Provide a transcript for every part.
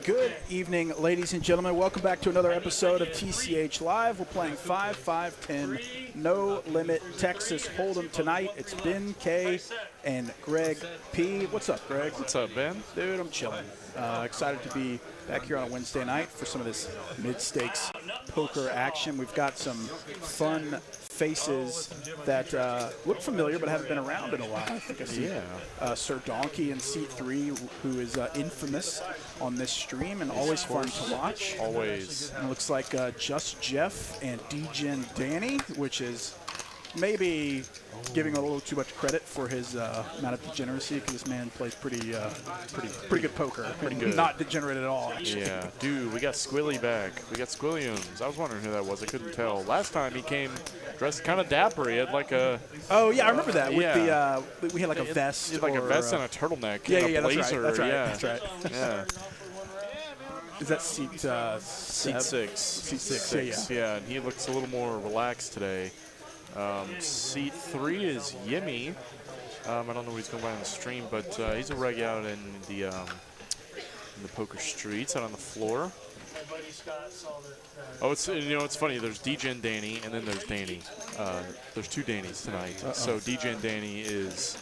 Good evening, ladies and gentlemen. Welcome back to another episode of TCH Live. We're playing 5, 5, 10 No-Limit Texas Hold'em tonight. It's Ben K and Greg P. What's up, Greg? What's up, Ben? Dude, I'm chilling. Excited to be back here on a Wednesday night for some of this mid-stakes poker action. We've got some fun faces that look familiar but haven't been around in a while. I think I see Sir Donkey in seat 3, who is infamous on this stream and always fun to watch. Always. And it looks like Just Jeff and D-Gen Danny, which is maybe giving a little too much credit for his amount of degeneracy, because this man plays pretty good poker. Pretty good. Not degenerate at all, actually. Yeah, dude, we got Squilly back. We got Squilliams. I was wondering who that was. I couldn't tell. Last time he came dressed kind of dapper. He had like a... Oh, yeah, I remember that. With the, we had like a vest. He had like a vest and a turtleneck. Yeah, and yeah, a blazer. That's right. That's right. Yeah. Is that seat Seat 6. Seat 6, yeah. And he looks a little more relaxed today. Seat 3 is Yimmy. I don't know what he's going by on the stream, but he's a reg out in the poker streets, out on the floor. Oh, it's funny. There's D-Gen Danny, and then there's Danny. There's two Dannys tonight. So D-Gen Danny is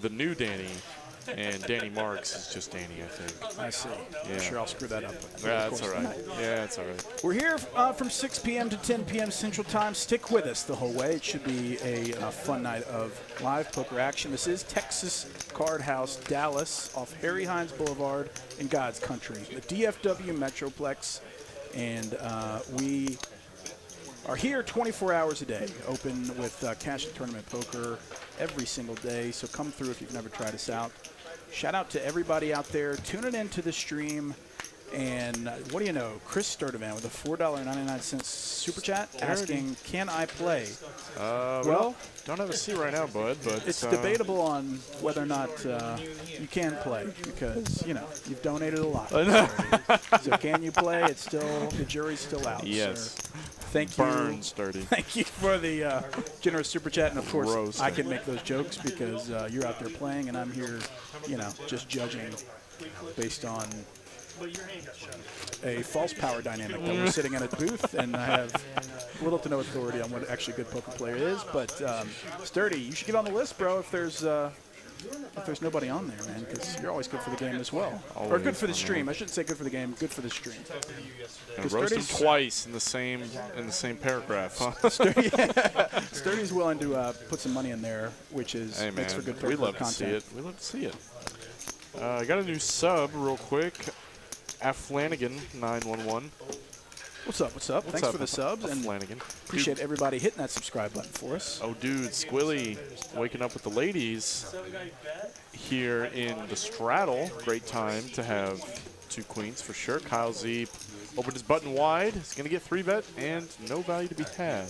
the new Danny, and Danny Marks is just Danny, I think. I see. Yeah. I'm sure I'll screw that up. Yeah, that's all right. Yeah, that's all right. We're here from 6 p.m. to 10 p.m. Central Time. Stick with us the whole way. It should be a fun night of live poker action. This is Texas Card House, Dallas, off Harry Hines Boulevard in God's country, the DFW Metroplex. And we are here 24 hours a day, open with cash and tournament poker every single day. So come through if you've never tried us out. Shout out to everybody out there tuning into the stream. And what do you know? Chris Sturtevant with a $4.99 super chat asking, can I play? Well, don't have a seat right now, bud. But it's debatable on whether or not you can play, because, you've donated a lot. So can you play? It's still, the jury's still out. Yes. Sir. Thank you. Burn sturdy. Thank you for the generous super chat. And, of course, Gross. I can make those jokes because you're out there playing, and I'm here, just judging based on a false power dynamic that we're sitting in a booth, and I have little to no authority on what actually a good poker player is. But Sturdy, you should get on the list, bro, if there's nobody on there, man, because you're always good for the game as well. Always, or good for the stream. I shouldn't say good for the game, good for the stream. And roast him twice in the same paragraph, huh? Sturdy's willing to put some money in there, which is makes for good poker we love content. to see it. We love to see it. I got a new sub real quick. Flanagan 911. What's up? Thanks for the subs. And Flanagan. Appreciate everybody hitting that subscribe button for us. Oh, dude, Squilly waking up with the ladies here in the straddle. Great time to have two queens for sure. Kyle Z opened his button wide. He's going to get 3-bet and no value to be had.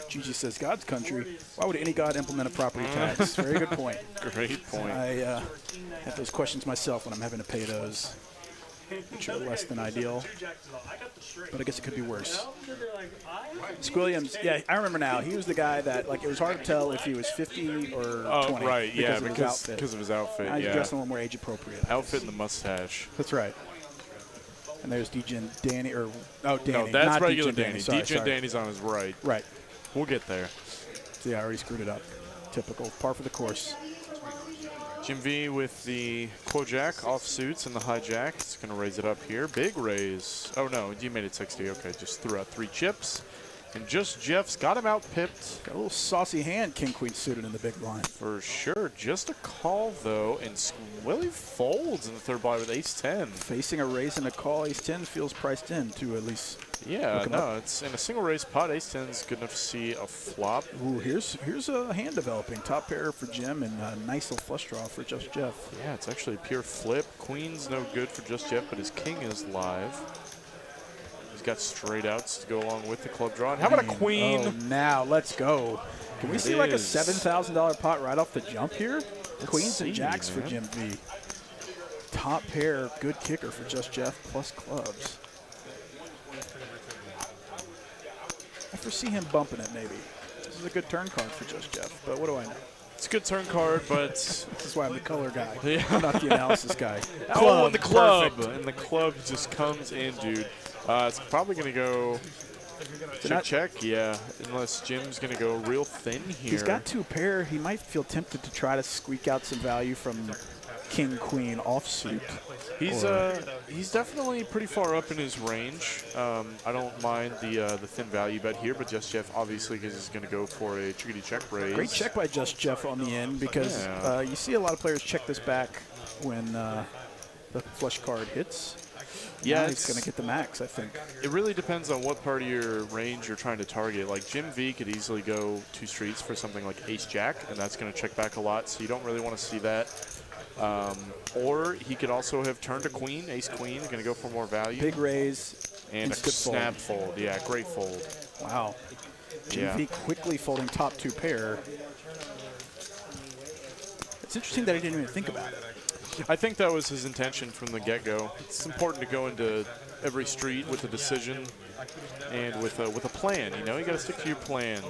Gigi says, God's country. Why would any god implement a property tax? Very good point. Great point. I have those questions myself when I'm having to pay those, which are less than ideal. But I guess it could be worse. Squilliams, yeah, I remember now. He was the guy that, it was hard to tell if he was 50 or 20. Oh, right, yeah, because of his outfit. Now he's dressed a little more age appropriate. Outfit and the mustache. That's right. And there's D-Gen Danny, Danny. No, that's not regular D-Gen Danny. Sorry. D-Gen Danny's on his right. Right. We'll get there. So yeah, I already screwed it up. Typical. Par for the course. Jim V with the Kojak offsuits and the hijack. It's going to raise it up here. Big raise. Oh, no, you made it 60. Okay, just threw out 3 chips. And Just Jeff's got him out pipped. Got a little saucy hand, king-queen suited in the big blind. For sure. Just a call, though. And Squilly folds in the third blind with ace-10. Facing a raise and a call, ace-10 feels priced in to at least. Yeah, no, it's in a single raise pot. Ace-10 is good enough to see a flop. Ooh, here's a hand developing. Top pair for Jim and a nice little flush draw for Just Jeff. Yeah, it's actually a pure flip. Queen's no good for Just Jeff, but his king is live. He's got straight outs to go along with the club draw. And how about a queen? Oh, now let's go. Can we see like a $7,000 pot right off the jump here? Queens and jacks for Jim V. Top pair, good kicker for Just Jeff plus clubs. I foresee him bumping it maybe. This is a good turn card for Just Jeff, but what do I know? It's a good turn card, but This is why I'm the color guy, Yeah. not the analysis guy. oh, and the club, perfect. and the club just comes in, dude. It's probably gonna go check. Yeah, unless Jim's gonna go real thin here. He's got 2 pair. He might feel tempted to try to squeak out some value from King Queen offsuit. He's definitely pretty far up in his range. I don't mind the thin value bet here, but Just Jeff obviously is going to go for a chickadee check raise. Great check by Just Jeff on the end because you see a lot of players check this back when the flush card hits. Yeah, now he's going to get the max, I think. It really depends on what part of your range you're trying to target. Like Jim V could easily go 2 streets for something like Ace Jack, and that's going to check back a lot, so you don't really want to see that. Or he could also have turned a queen, ace queen, going to go for more value. Big raise. And a snap fold. Yeah, great fold. Wow. Jim V quickly folding top 2 pair. It's interesting that he didn't even think about it. I think that was his intention from the get-go. It's important to go into every street with a decision and with a plan. You know, you got to stick to your plan.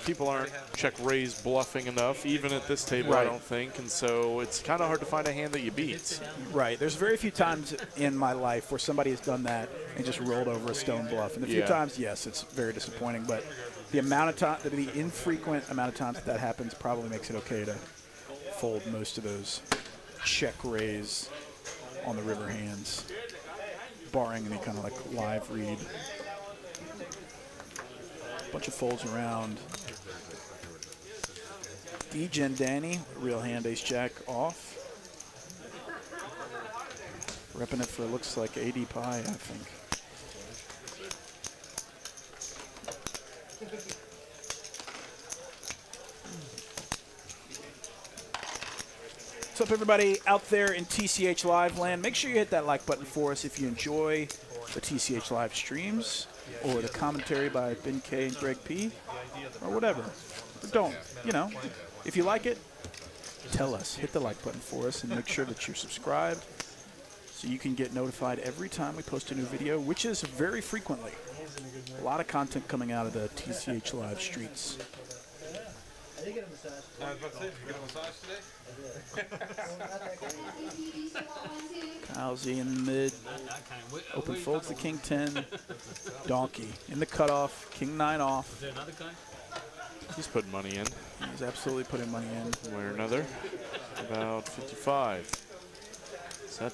People aren't check raise bluffing enough, even at this table, I don't think, and so it's kind of hard to find a hand that you beat. Right. There's very few times in my life where somebody has done that and just rolled over a stone bluff. And a few times, yes, it's very disappointing, but the amount of time, the infrequent amount of times that happens probably makes it okay to fold most of those check raise on the river hands, barring any kind of like live read. Bunch of folds around. D-Gen Danny, real hand ace jack off. Repping it for looks like 80 pi, I think. What's up, everybody out there in TCH Live land? Make sure you hit that like button for us if you enjoy the TCH Live streams or the commentary by Ben K and Greg P or whatever. Or don't, you know, if you like it, tell us. Hit the like button for us and make sure that you're subscribed so you can get notified every time we post a new video, which is very frequently. A lot of content coming out of the TCH Live streets. Kyle Z in the mid. Open folds the king 10. Donkey in the cutoff. King 9 off. He's putting money in. He's absolutely putting money in. One way or another. About 55. Is that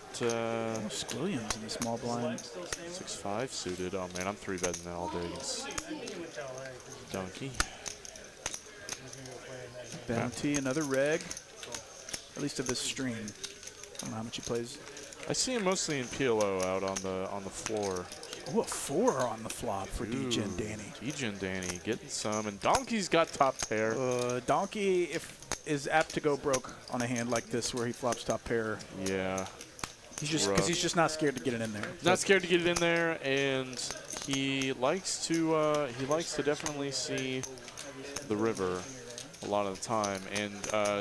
Squilliams in the small blind. 6-5 suited? Oh man, I'm 3-betting that all day against Donkey. Bounty, another reg. At least of this stream. I don't know how much he plays. I see him mostly in PLO out on the floor. Oh, a 4 on the flop for D-Gen Danny. D-Gen Danny getting some, and Donkey's got top pair. Donkey is apt to go broke on a hand like this where he flops top pair. Yeah. Because he's just not scared to get it in there. Not scared to get it in there, and he likes to definitely see the river a lot of the time. And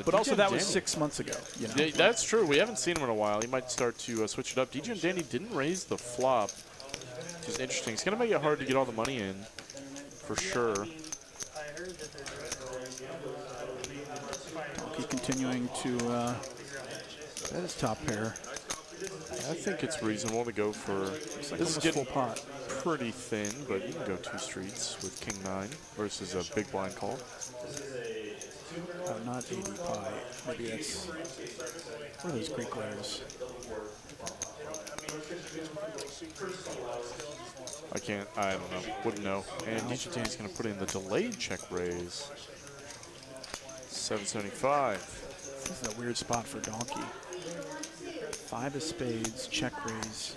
but also that was 6 months ago. You know? Yeah, that's true. We haven't seen him in a while. He might start to switch it up. D-Gen Danny didn't raise the flop, which is interesting. It's going to make it hard to get all the money in, for sure. Donkey continuing to bet his top pair. I think it's reasonable to go for. Like This is getting full pot. pretty thin, but you can go 2 streets with King 9 versus a big blind call. Not 80 pi. Maybe that's. What are those Greek letters? I don't know. Wouldn't know. And D-Gen Danny's going to put in the delayed check raise. 775. This is a weird spot for Donkey. 5 of spades, check raise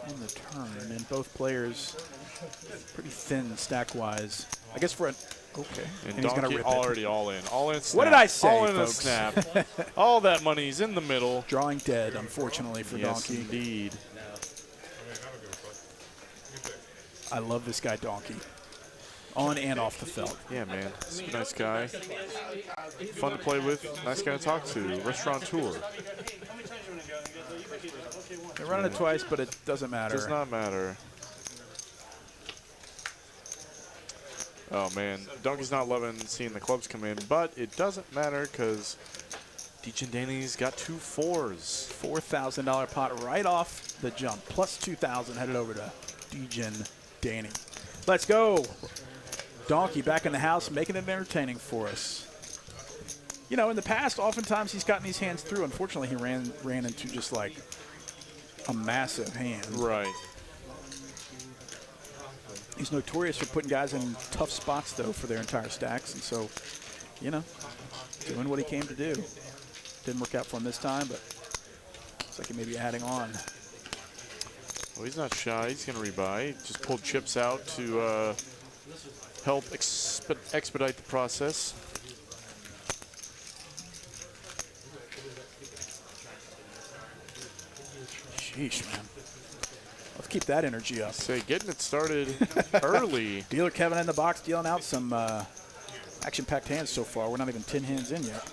on the turn, and both players pretty thin stack-wise. I guess for an okay. And he's gonna Donkey rip already all in. All in snap. What did I say, All in folks? a snap. All that money's in the middle. Drawing dead, unfortunately, for Yes, Donkey. indeed. I love this guy, Donkey. On and off the felt. Yeah, man. He's a nice guy. Fun to play with. Nice guy to talk to. Restaurateur. They're running it twice, but it doesn't matter. Does not matter. Oh, man. Donkey's not loving seeing the clubs come in, but it doesn't matter because DJ Danny's got 2 4s. $4,000 pot right off the jump. Plus 2,000 headed over to DJ Danny. Let's go. Donkey back in the house, making it entertaining for us. You know, in the past, oftentimes he's gotten these hands through. Unfortunately, he ran into just like a massive hand. Right. He's notorious for putting guys in tough spots, though, for their entire stacks. And so, you know, doing what he came to do. Didn't work out for him this time, but looks like he may be adding on. Well, he's not shy. He's going to rebuy. He just pulled chips out to help expedite the process. Sheesh, man. Let's keep that energy up. Say, getting it started early. Dealer Kevin in the box dealing out some action-packed hands so far. We're not even 10 hands in yet.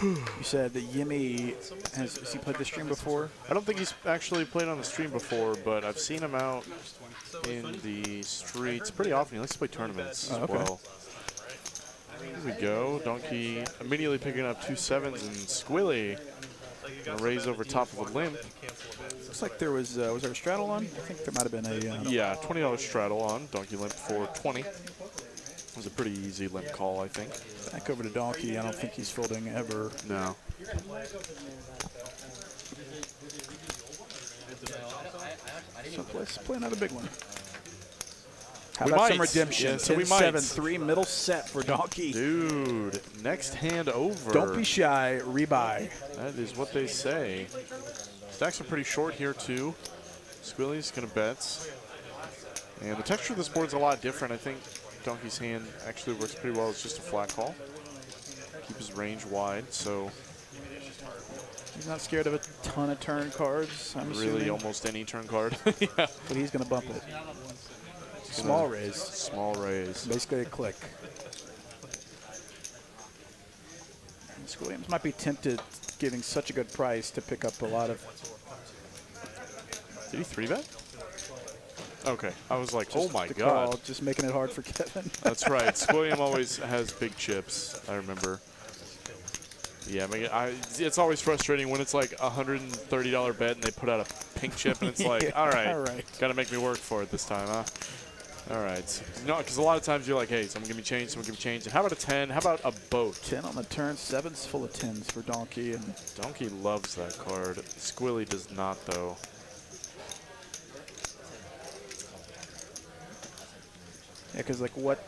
You said that Yimmy, has he played the stream before? I don't think he's actually played on the stream before, but I've seen him out in the streets pretty often. He likes to play tournaments as well. Here we go. Donkey immediately picking up 2 7s, and Squilly gonna raise over top of a limp. Looks like there was there a straddle on? I think there might have been a... yeah, $20 straddle on. Donkey limp for 20. It was a pretty easy limp call, I think. Back over to Donkey. I don't think he's folding ever. No. So let's play another big one. How We about might. some redemption? Yeah, so we 10-7-3 middle set for Donkey. Dude, next hand over. Don't be shy. Rebuy. That is what they say. Stacks are pretty short here, too. Squilly's going to bet. And the texture of this board's a lot different. I think Donkey's hand actually works pretty well. It's just a flat call. Keep his range wide, so... He's not scared of a ton of turn cards, I'm assuming. Really, almost any turn card. Yeah. But he's going to bump it. Small raise. Small raise. Basically a click. Williams might be tempted, giving such a good price, to pick up a lot of... Did he 3-bet? Okay, I was like, Just oh my the god. Call, just making it hard for Kevin. That's right. William always has big chips, I remember. Yeah, I mean, it's always frustrating when it's like a $130 bet and they put out a pink chip and it's like, Yeah, all right, all right. got to make me work for it this time, huh? All right. No, because a lot of times you're like, hey, someone give me change, someone give me change. And how about a 10? How about a boat? 10 on the turn, 7's full of 10s for Donkey. And Donkey loves that card. Squilly does not, though. yeah, because like what,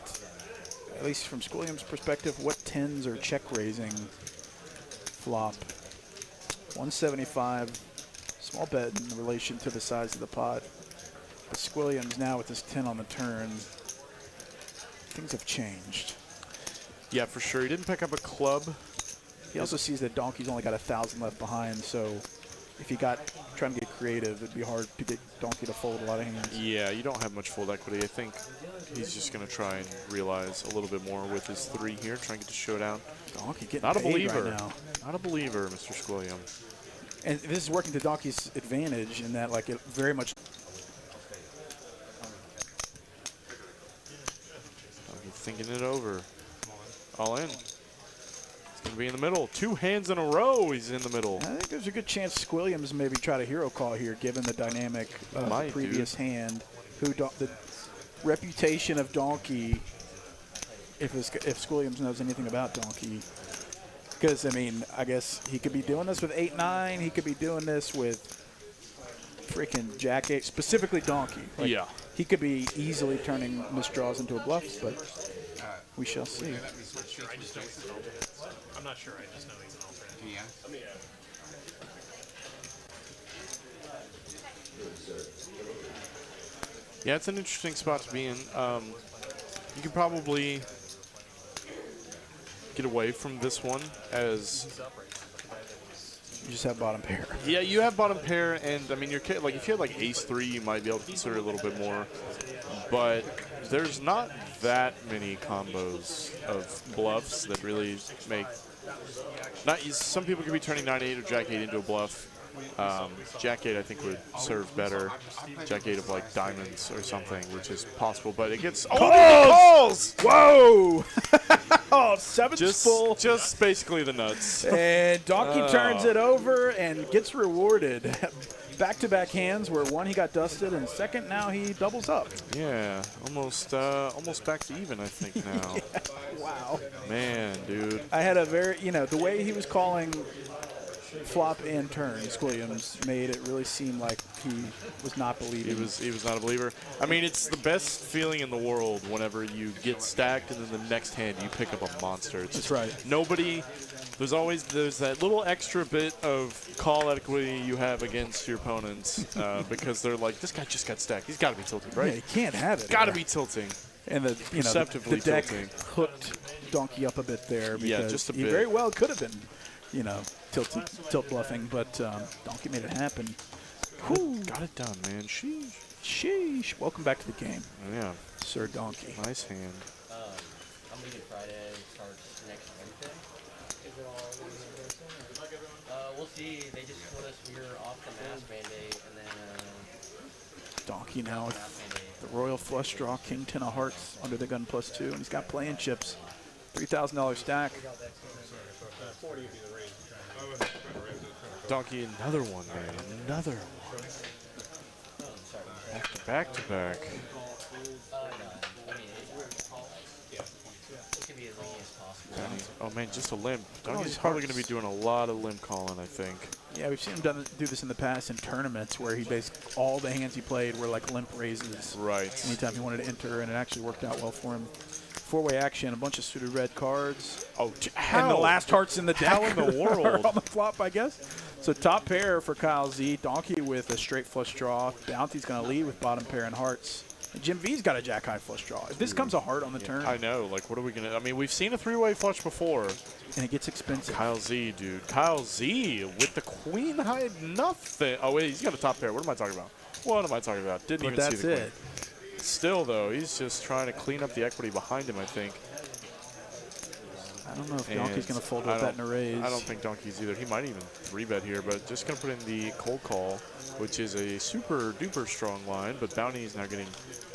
at least from Williams' perspective, what 10s are check raising flop? 175, small bet in relation to the size of the pot. But Squilliams now with his 10 on the turn, things have changed. Yeah, for sure. He didn't pick up a club. He also sees that Donkey's only got 1,000 left behind, so if he got trying to get creative, it'd be hard to get Donkey to fold a lot of hands. Yeah, you don't have much fold equity. I think he's just going to try and realize a little bit more with his 3 here, try and get the showdown. Donkey getting Not a paid believer. right now. Not a believer, Mr. Squilliam. And this is working to Donkey's advantage in that, like, it very much. Donkey thinking it over. All in. He's going to be in the middle. 2 hands in a row, he's in the middle. I think there's a good chance Squilliams maybe try to hero call here, given the dynamic of the previous hand. The reputation of Donkey, if Squilliams knows anything about Donkey. Because, I mean, I guess he could be doing this with 8-9. He could be doing this with freaking Jack 8, specifically Donkey. Like, yeah. He could be easily turning misdraws into a bluffs, but we shall see. I'm not sure. I just know he's an alternate. Yeah. Yeah, it's an interesting spot to be in. You can probably get away from this one as You just have bottom pair. Yeah, you have bottom pair, and I mean, like if you had like ace 3, you might be able to consider it a little bit more. But there's not that many combos of bluffs that really make. Some people could be turning 9-8 or Jack 8 into a bluff. Jack 8 I think would serve better. Jack 8 of like diamonds or something, which is possible, but it gets calls! Whoa! Oh, seven's full. Just basically the nuts. And Donkey turns it over and gets rewarded. Back-to-back hands where one he got dusted and second now he doubles up. Yeah, almost back to even I think now. Yeah, wow. Man, dude. I had a very, the way he was calling flop and turns, Williams, made it really seem like he was not believing. He was not a believer. I mean, it's the best feeling in the world whenever you get stacked and then the next hand you pick up a monster. It's That's right. Nobody. There's that little extra bit of call equity you have against your opponents because they're like, this guy just got stacked. He's got to be tilting, right? Yeah, he can't have it. Got to be tilting. And the Perceptively the deck tilting. hooked Donkey up a bit there because Yeah, just a he bit. very well could have been, tilt bluffing, but Donkey made it happen. Whew. Got it done, man. Sheesh. Sheesh. Welcome back to the game, Yeah, Sir Donkey. nice hand. I'm leaving Friday, starts next Wednesday. We'll see. They just told us we were off the mass mandate, and then Donkey now with mass mandate. the royal flush draw, King 10 of hearts under the gun +2, and he's got playing chips. $3,000 stack. Donkey, another one, man. Another one. Back to back. It can be as lenient as possible. Oh man, just a limp. Donkey's probably going to be doing a lot of limp calling, I think. Yeah, we've seen him do this in the past in tournaments where he basically all the hands he played were like limp raises. Right. Anytime he wanted to enter, and it actually worked out well for him. Four-way action, a bunch of suited red cards. Oh, And the last hearts in the deck How in the world? are on the flop, I guess. So top pair for Kyle Z. Donkey with a straight flush draw. Bounty's going to lead with bottom pair and hearts. And Jim V's got a jack high flush draw. If this comes a heart on the turn, I know. Like, what are we going to... I mean, we've seen a three-way flush before. and it gets expensive. Kyle Z, dude. Kyle Z with the queen high nothing. Oh, wait, he's got a top pair. What am I talking about? What am I talking about? Didn't But even see that's the queen. it. Still, though, he's just trying to clean up the equity behind him, I think. I don't know if Donkey's going to fold I with that in a raise. I don't think Donkey's either. He might even 3-bet here, but just going to put in the cold call, which is a super-duper strong line, but Bounty is now getting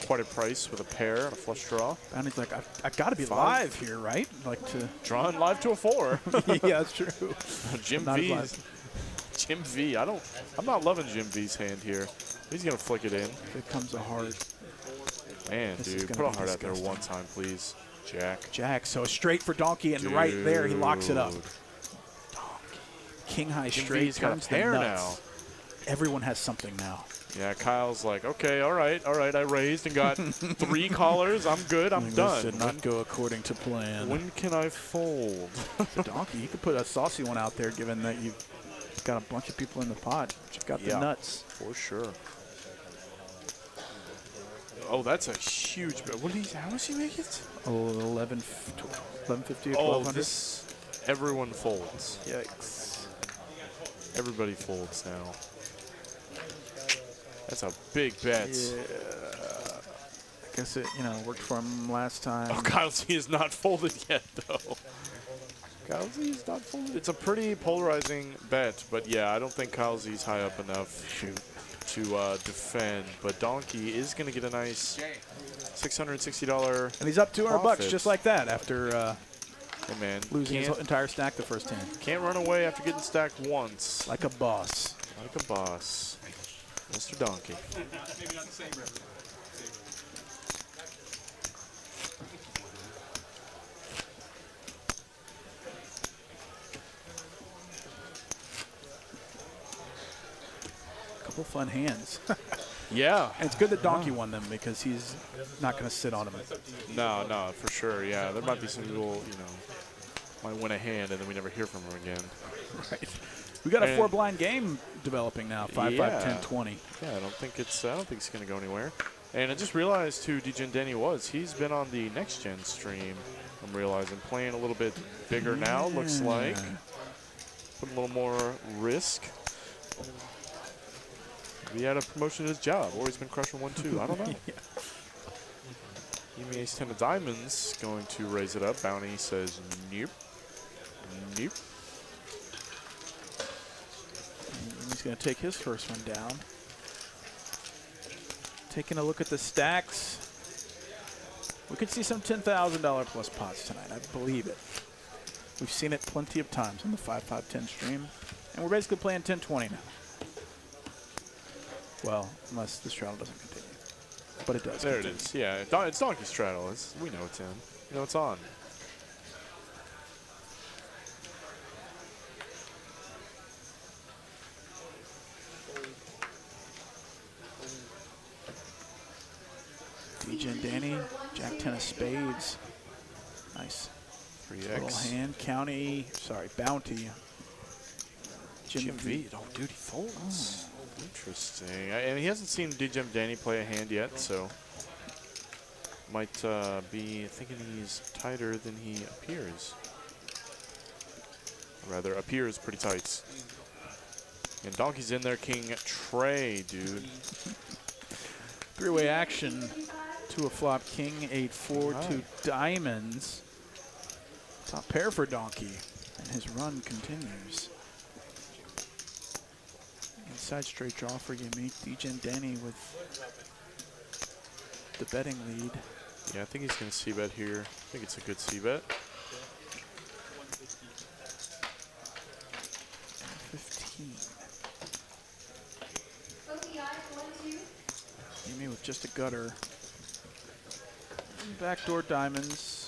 quite a price with a pair and a flush draw. Bounty's like, I've got to be Five. live here, right? Like to. Drawing live to a 4. Yeah, that's true. Jim Not as V's. live. Jim V. I'm not loving Jim V's hand here. He's going to flick it in. If it comes a heart. Man, This is dude, gonna put a be heart out there disgusting. one time, please. Jack. Jack, so straight for Donkey, and right there he locks it up. Dude. Donkey. King high Jim straight V's got a turns the pair nuts. Everyone has something now. Yeah, Kyle's like, okay, all right, I raised and got 3 callers. I'm good, I'm This done. did not go according to plan. When can I fold? For Donkey, you could put a saucy one out there, given that you've got a bunch of people in the pot. You've got the Yeah. nuts. For sure. Oh, that's a huge bet. How does he make it? Oh, 1150 or Oh, 1200. everyone folds. Yikes. Everybody folds now. That's a big bet. Yeah. I guess it, worked for him last time. Oh, Kyle Z is not folded yet, though. Kyle Z is not folded. It's a pretty polarizing bet, but yeah, I don't think Kyle Z is high up enough to defend. But Donkey is going to get a nice $660. And he's up 200 bucks profit. just like that after Hey, man. losing his entire stack the first hand. Can't run away after getting stacked once. Like a boss. Like a boss. Mr. Donkey. Maybe not the same river. Couple fun hands. Yeah. And it's good that Donkey won them because he's not going to sit on them. No, for sure. Yeah, there might be some people, might win a hand and then we never hear from them again. Right. We got a And- 4-blind game developing now. 5, 5, 10, Yeah. 20. Yeah, I don't think it's going to go anywhere. And I just realized who DGen Denny was. He's been on the Next Gen stream. I'm realizing playing a little bit bigger now. Looks like. put a little more risk. He had a promotion in his job, or he's been crushing 1-2. I don't know. Yeah. Yimmy ace 10 of diamonds going to raise it up. Bounty says nope. Nope. He's going to take his first one down. Taking a look at the stacks. We could see some $10,000 plus pots tonight. I believe it. We've seen it plenty of times on the 5-5-10 stream. And we're basically playing 10-20 now. Well, unless the straddle doesn't continue. But it does. There continue. it is. Yeah, it's Donkey Straddle. We know it's in. You know it's on. DJ and Danny, Jack 10 of spades. Nice. 3x. Little hand, county, sorry, bounty. Jim V. Oh, dude, he folds. Interesting. And he hasn't seen DJ and Danny play a hand yet, so might be thinking he's tighter than he appears. Or rather, appears pretty tight. And Donkey's in there, King Trey, dude. Three-way action to a flop, king, 8-4, two diamonds. Top pair for Donkey, and his run continues. Inside straight draw for Yimmy. DJ and Danny with the betting lead. Yeah, I think he's going to c-bet here. I think it's a good c-bet. 15. Yimmy with just a gutter. Backdoor diamonds.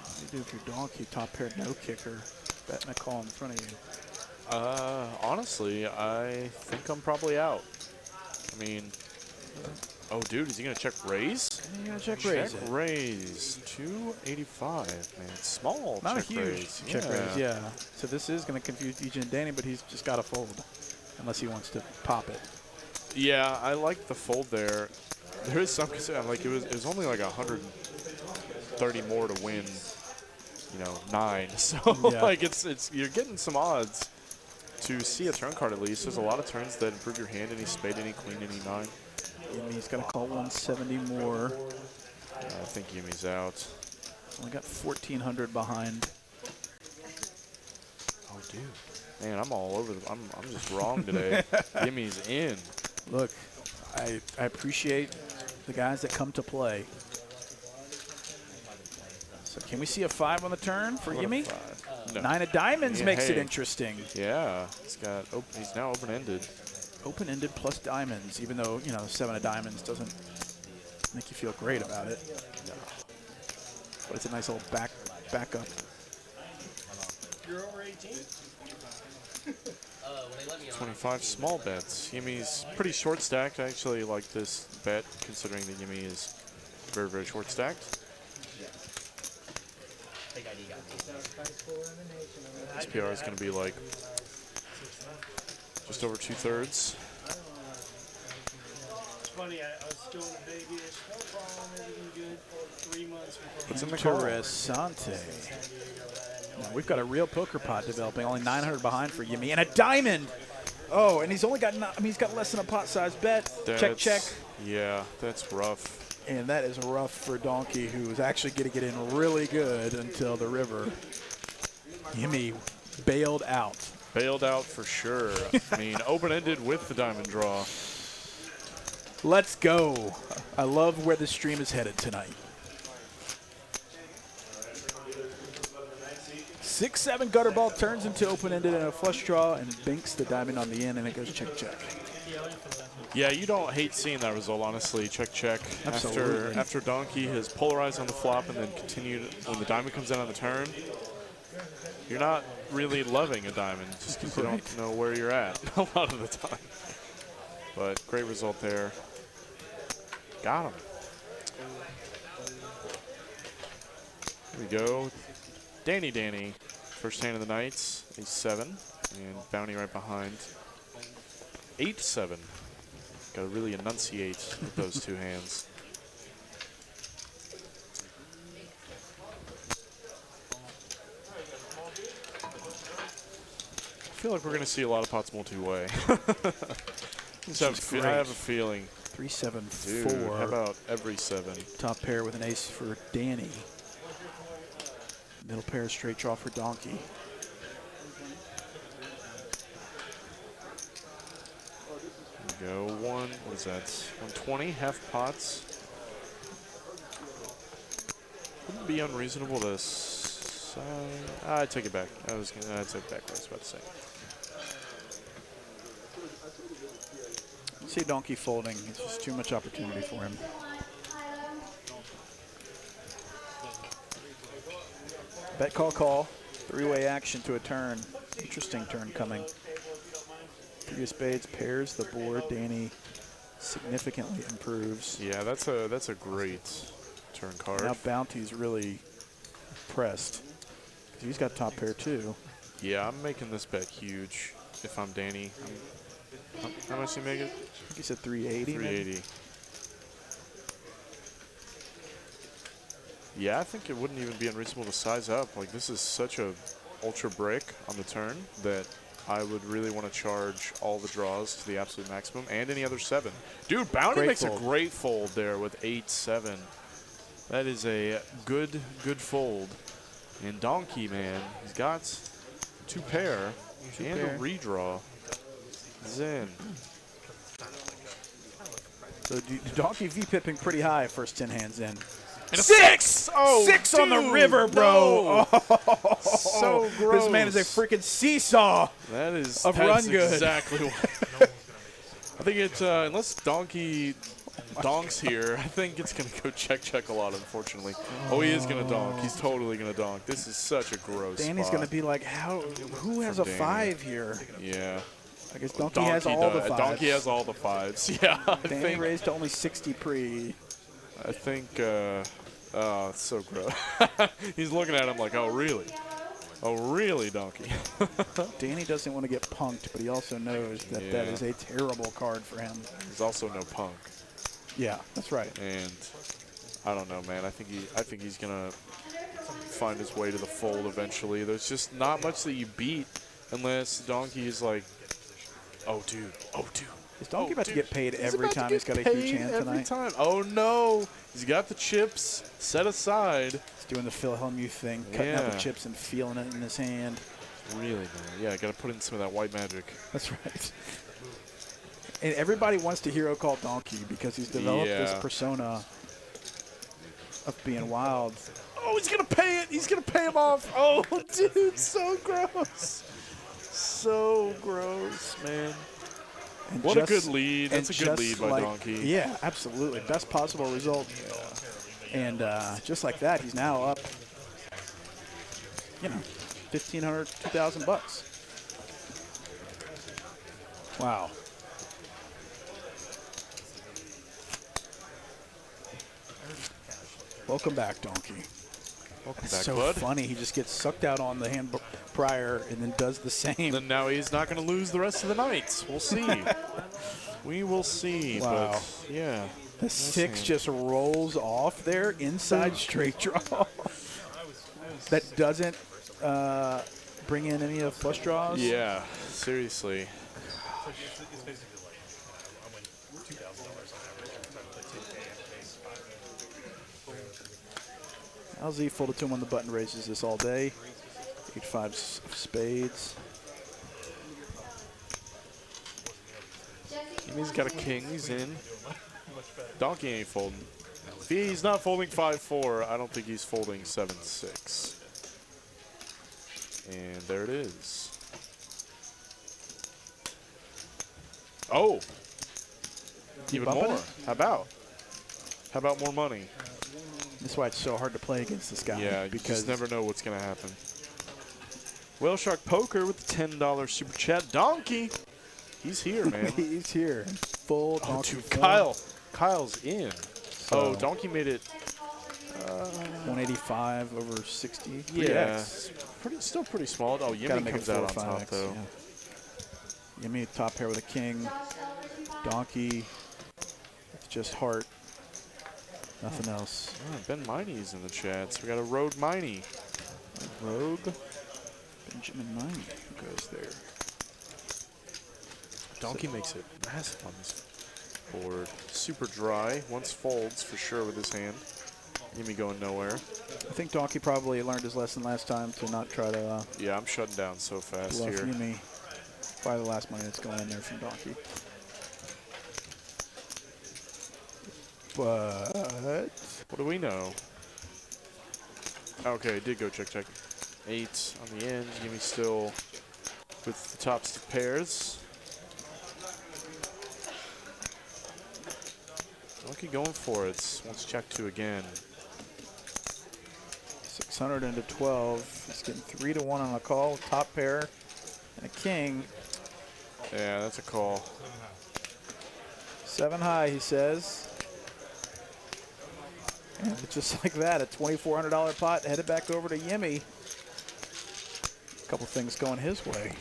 What do you do if your Donkey top pair no kicker betting a call in front of you? Honestly, I think I'm probably out. I mean, oh, dude, is he going to check raise? You're going to check raise Check it. raise. 285, man. Small Not check a huge raise. check raise, yeah. So this is going to confuse DJ and Danny, but he's just got to fold. Unless he wants to pop it. Yeah, I like the fold there. There is some concern. Like, it was only like 130 more to win, 9. So, Yeah. like, you're getting some odds to see a turn card at least. There's a lot of turns that improve your hand. Any spade, any queen, any 9. Yimmy's got to call 170 more. I think Yimmy's out. Only got 1,400 behind. Oh, dude. Man, I'm all over I'm just wrong today. Yimmy's in. Look, I appreciate the guys that come to play. So can we see a 5 on the turn for What a Yimmy? 5. No. 9 of diamonds Yeah, makes it hey. interesting. Yeah, he's now open-ended. Open-ended plus diamonds, even though, 7 of diamonds doesn't make you feel great about it. No. But it's a nice little backup. You're over 18? 25 small bets. Yimmy's pretty short stacked. I actually like this bet considering that Yimmy is very, very short stacked. This PR is going to be like just over 2/3. It's funny, I was still in Vegas, no problem, everything good for 3 months. What's in the call? Interessante. Now, we've got a real poker pot developing, only 900 behind for Yimmy, and a diamond. Oh, and he's only got, he's got less than a pot-sized bet. Check, check. Yeah, that's rough. And that is rough for Donkey, who is actually going to get in really good until the river. Yimmy bailed out. Bailed out for sure. I mean, open-ended with the diamond draw. Let's go. I love where the stream is headed tonight. 6-7 gutter ball turns into open-ended and a flush draw and binks the diamond on the end, and it goes check, check. Yeah, you don't hate seeing that result, honestly. Check, check. Absolutely. After Donkey has polarized on the flop and then continued when the diamond comes in on the turn, you're not really loving a diamond just because you don't know where you're at a lot of the time. But great result there. Got him. Here we go. Danny. First hand of the night, a 7. And Bounty right behind. 8-7. Got to really enunciate with those two hands. feel like we're going to see a lot of pots multi-way. I have a feeling. 3, 7, Dude, 4. how about every 7? Top pair with an ace for Danny. Middle pair straight draw for Donkey. There we go. What is that? 120, half pots. Wouldn't be unreasonable to I take it back. I take back what I was about to say. See Donkey folding. It's just too much opportunity for him. Bet, call, call. 3-way action to a turn. Interesting turn coming. 3 of spades pairs the board. Danny significantly improves. Yeah, that's a great turn card. Now Bounty's really pressed. He's got top pair too. Yeah, I'm making this bet huge if I'm Danny. How much do you make it? I think he said 380. 380. Maybe? Yeah, I think it wouldn't even be unreasonable to size up. Like, this is such a ultra break on the turn that I would really want to charge all the draws to the absolute maximum and any other 7. Dude, Bounty makes a great fold there with 8-7. That is a good fold. And Donkey, man, he's got 2 pair and a redraw. Zen. So Donkey V-pipping pretty high first 10 hands in. And 6! Oh, 6 on the river, bro. No. Oh, so gross. This man is a freaking seesaw. That is of run good. Exactly what. I think it's unless Donkey donks here, I think it's gonna go check a lot. Unfortunately. Oh, he is gonna donk. He's totally gonna donk. This is such a gross. Danny's spot. gonna be like, who has a Danny. 5 here? Yeah. I guess Donkey has all the 5s. Donkey has all the 5s. Yeah. Danny raised to only 60 pre. I think. Oh, it's so gross. He's looking at him like, oh, really? Oh, really, Donkey? Danny doesn't want to get punked, but he also knows that that is a terrible card for him. There's also no punk. Yeah, that's right. And I don't know, man. I think he's gonna find his way to the fold eventually. There's just not much that you beat unless Donkey is like, oh, dude. Is Donkey about to get paid every time he's got a huge hand tonight? Every time. Oh, no. He's got the chips set aside. He's doing the Phil Hellmuth thing, cutting out the chips and feeling it in his hand. Really, man. Yeah, got to put in some of that white magic. That's right. And everybody wants to hero call Donkey because he's developed this persona of being wild. Oh, he's going to pay it. He's going to pay him off. Oh, dude, so gross. So gross, man. And what a good lead. That's a good lead by Donkey. Yeah, absolutely. Best possible result. And just like that, he's now up, $1,500, $2,000. Wow. Welcome back, Donkey. Welcome It's back, so bud. funny. He just gets sucked out on the hand prior and then does the same. Then now he's not going to lose the rest of the night. We'll see. We will see. Wow. But yeah. The 6 just rolls off there inside straight draw. That doesn't bring in any of flush draws. Yeah. Seriously. LZ folded to him when the button raises this all day. 8-5 of spades. And he's got a king. He's in. Donkey ain't folding. If he's not folding 5-4, I don't think he's folding 7-6. And there it is. Oh. Even more. How about more money? That's why it's so hard to play against this guy. Yeah, you because just never know what's going to happen. Whale Shark Poker with the $10 super chat. Donkey. He's here, man. He's here. Full Donkey. Dude, Kyle's in. So Donkey made it 185 over 60. Yeah. Still pretty small. Oh, Yimmy comes out on top, though. Yeah. Yimmy top pair with a king. Donkey. It's just heart. Nothing else. Ben Miney's in the chat. So we got a Rogue Miney. Rogue. Benjamin Miney. Who goes there? Donkey makes it massive on this board. Super dry. Once folds for sure with his hand. Yimmy going nowhere. I think Donkey probably learned his lesson last time to not try to Yeah, I'm shutting down so fast bluff here. Yimmy. Probably the last money that's going in there from Donkey. But What do we know? Okay, did go check. 8 on the end. Yimmy still with the top stick pairs. Donkey going for it. Wants check 2 again. 600 into 12. He's getting 3 to 1 on a call. Top pair and a king. Yeah, that's a call. 7 high, he says. And just like that, a $2,400 pot headed back over to Yimmy. A couple things going his way.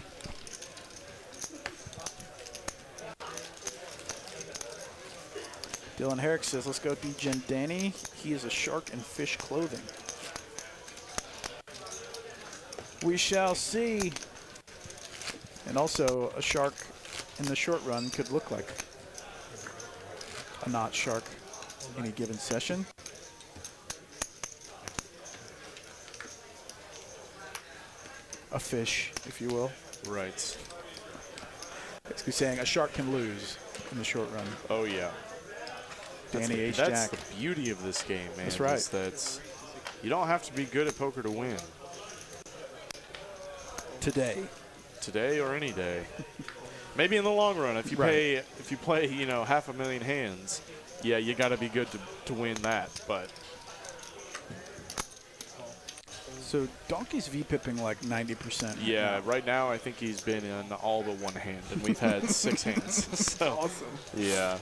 Dylan Herrick says, let's go D-Gen Danny. He is a shark in fish clothing. We shall see. And also, a shark in the short run could look like a not shark any given session. A fish, if you will. Right. Basically saying a shark can lose in the short run. Oh, yeah. Danny H. That's Jack. the beauty of this game, man. That's right. is that you don't have to be good at poker to win. Today or any day. Maybe in the long run, if you play, you know, 500,000 hands, yeah, you got to be good to win that. But so Donkey's V-pipping like 90%. yeah, right now I think he's been in all but one hand, and we've had 6 hands. So Awesome. yeah,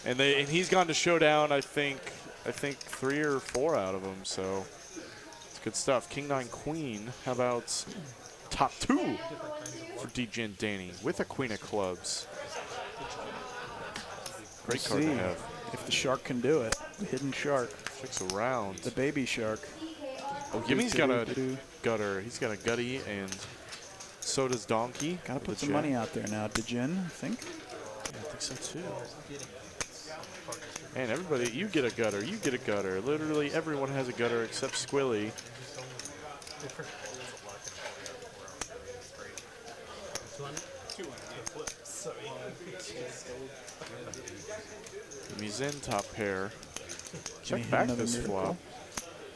and he's gone to showdown. I think 3 or 4 out of them. So it's good stuff. King 9 Queen. How about top 2 for D-Gen Danny with a Queen of Clubs. Great card to have. If the shark can do it. The hidden shark. Checks around. The baby shark. Oh, Yimmy's got a gutter. He's got a gutty, and so does Donkey. Gotta with put a some jack. money out there now, DeGen, I think. Yeah, I think so too. And everybody, you get a gutter, you get a gutter. Literally everyone has a gutter except Squilly. Yimmy's in top pair. Check back this flop.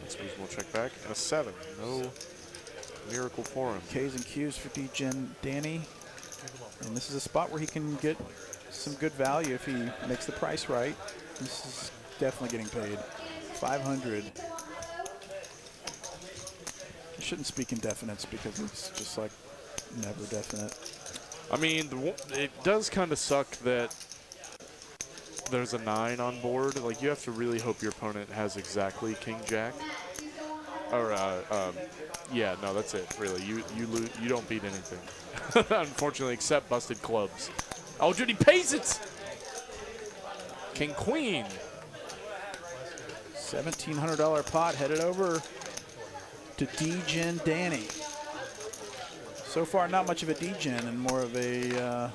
That's reasonable. Check back. And a 7. No miracle for him. K's and Q's for D-Gen Danny. And this is a spot where he can get some good value if he makes the price right. This is definitely getting paid. 500. I shouldn't speak in definites because it's just like never definite. I mean, it does kind of suck that there's a 9 on board. Like, you have to really hope your opponent has exactly King Jack. Or, yeah, no, that's it. Really, you don't beat anything, unfortunately, except busted clubs. Oh, Judy pays it. King Queen. $1,700 pot headed over to D-Gen Danny. So far, not much of a D-Gen and more of a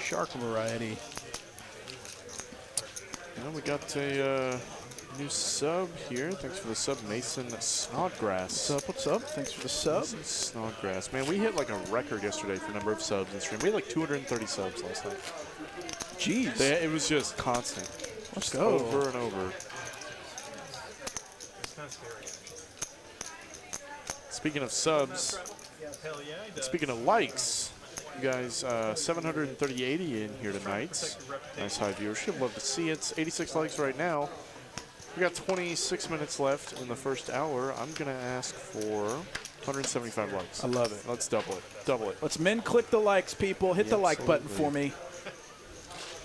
shark variety. And we got a new sub here. Thanks for the sub, Mason Snodgrass. What's up? What's up? Thanks for the sub. Mason Snodgrass. Man, we hit like a record yesterday for number of subs in stream. We had like 230 subs last night. Jeez. It was just constant. Let's Just go. over and over. Speaking of subs, speaking of likes, you guys, 730-80 in here tonight. Nice high viewership. Love to see it. 86 likes right now. We got 26 minutes left in the first hour. I'm going to ask for 175 likes. I love it. Let's double it. Double it. Let's click the likes, people. Hit the like button Absolutely. for me.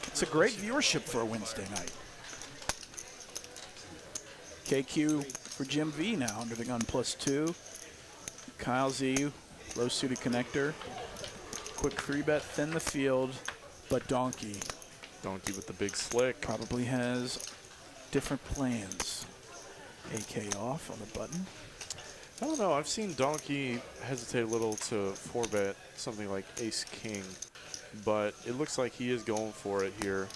It's a great viewership for a Wednesday night. KQ for Jim V now under the gun +2. Kyle Z, low suited connector. Quick 3-bet, thin the field, but Donkey Donkey with the big slick. probably has different plans. AK off on the button. I don't know. I've seen Donkey hesitate a little to 4-bet something like Ace-King, but it looks like he is going for it here.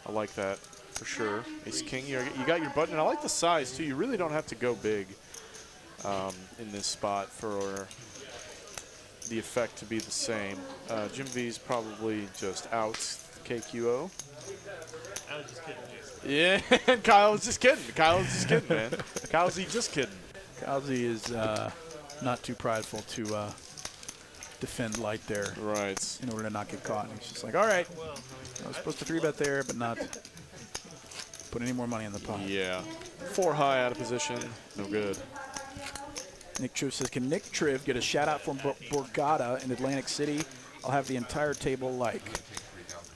I like that for sure. Ace-King, you got your button. And I like the size, too. You really don't have to go big in this spot for the effect to be the same. Jim V's probably just out KQO. I was just kidding. Yeah, Kyle was just kidding. Kyle was just kidding, man. Kyle's just kidding. Kalzi is not too prideful to defend light there Right. in order to not get caught. And he's just like, all right, I was supposed to 3-bet there, but not put any more money in the pot. Yeah. 4 high out of position. No good. Nick Triv says, can Nick Triv get a shout-out from Borgata in Atlantic City? I'll have the entire table like.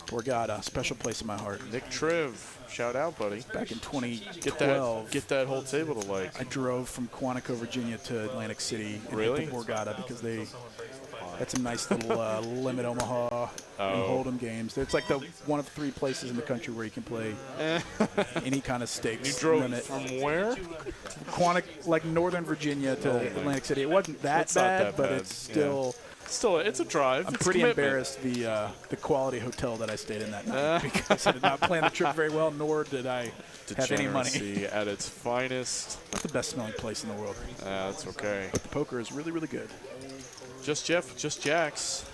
Borgata, special place in my heart. Nick Triv, shout out, buddy. Back in 2012, Get that whole table to like. I drove from Quantico, Virginia to Atlantic City and Really? hit the Borgata because they had some nice little limit Omaha and Hold'em games. It's like the one of 3 places in the country where you can play any kind of stakes. You drove limit. from where? Like Northern Virginia to Atlantic City. It wasn't that It's not bad, that but bad. it's still. Still, it's a drive. I'm It's pretty commitment. embarrassed the quality hotel that I stayed in that night because I did not plan the trip very well, nor did I have any money. Degeneracy at its finest. Not the best smelling place in the world. That's okay. But the poker is really, really good. Just Jeff, just Jacks.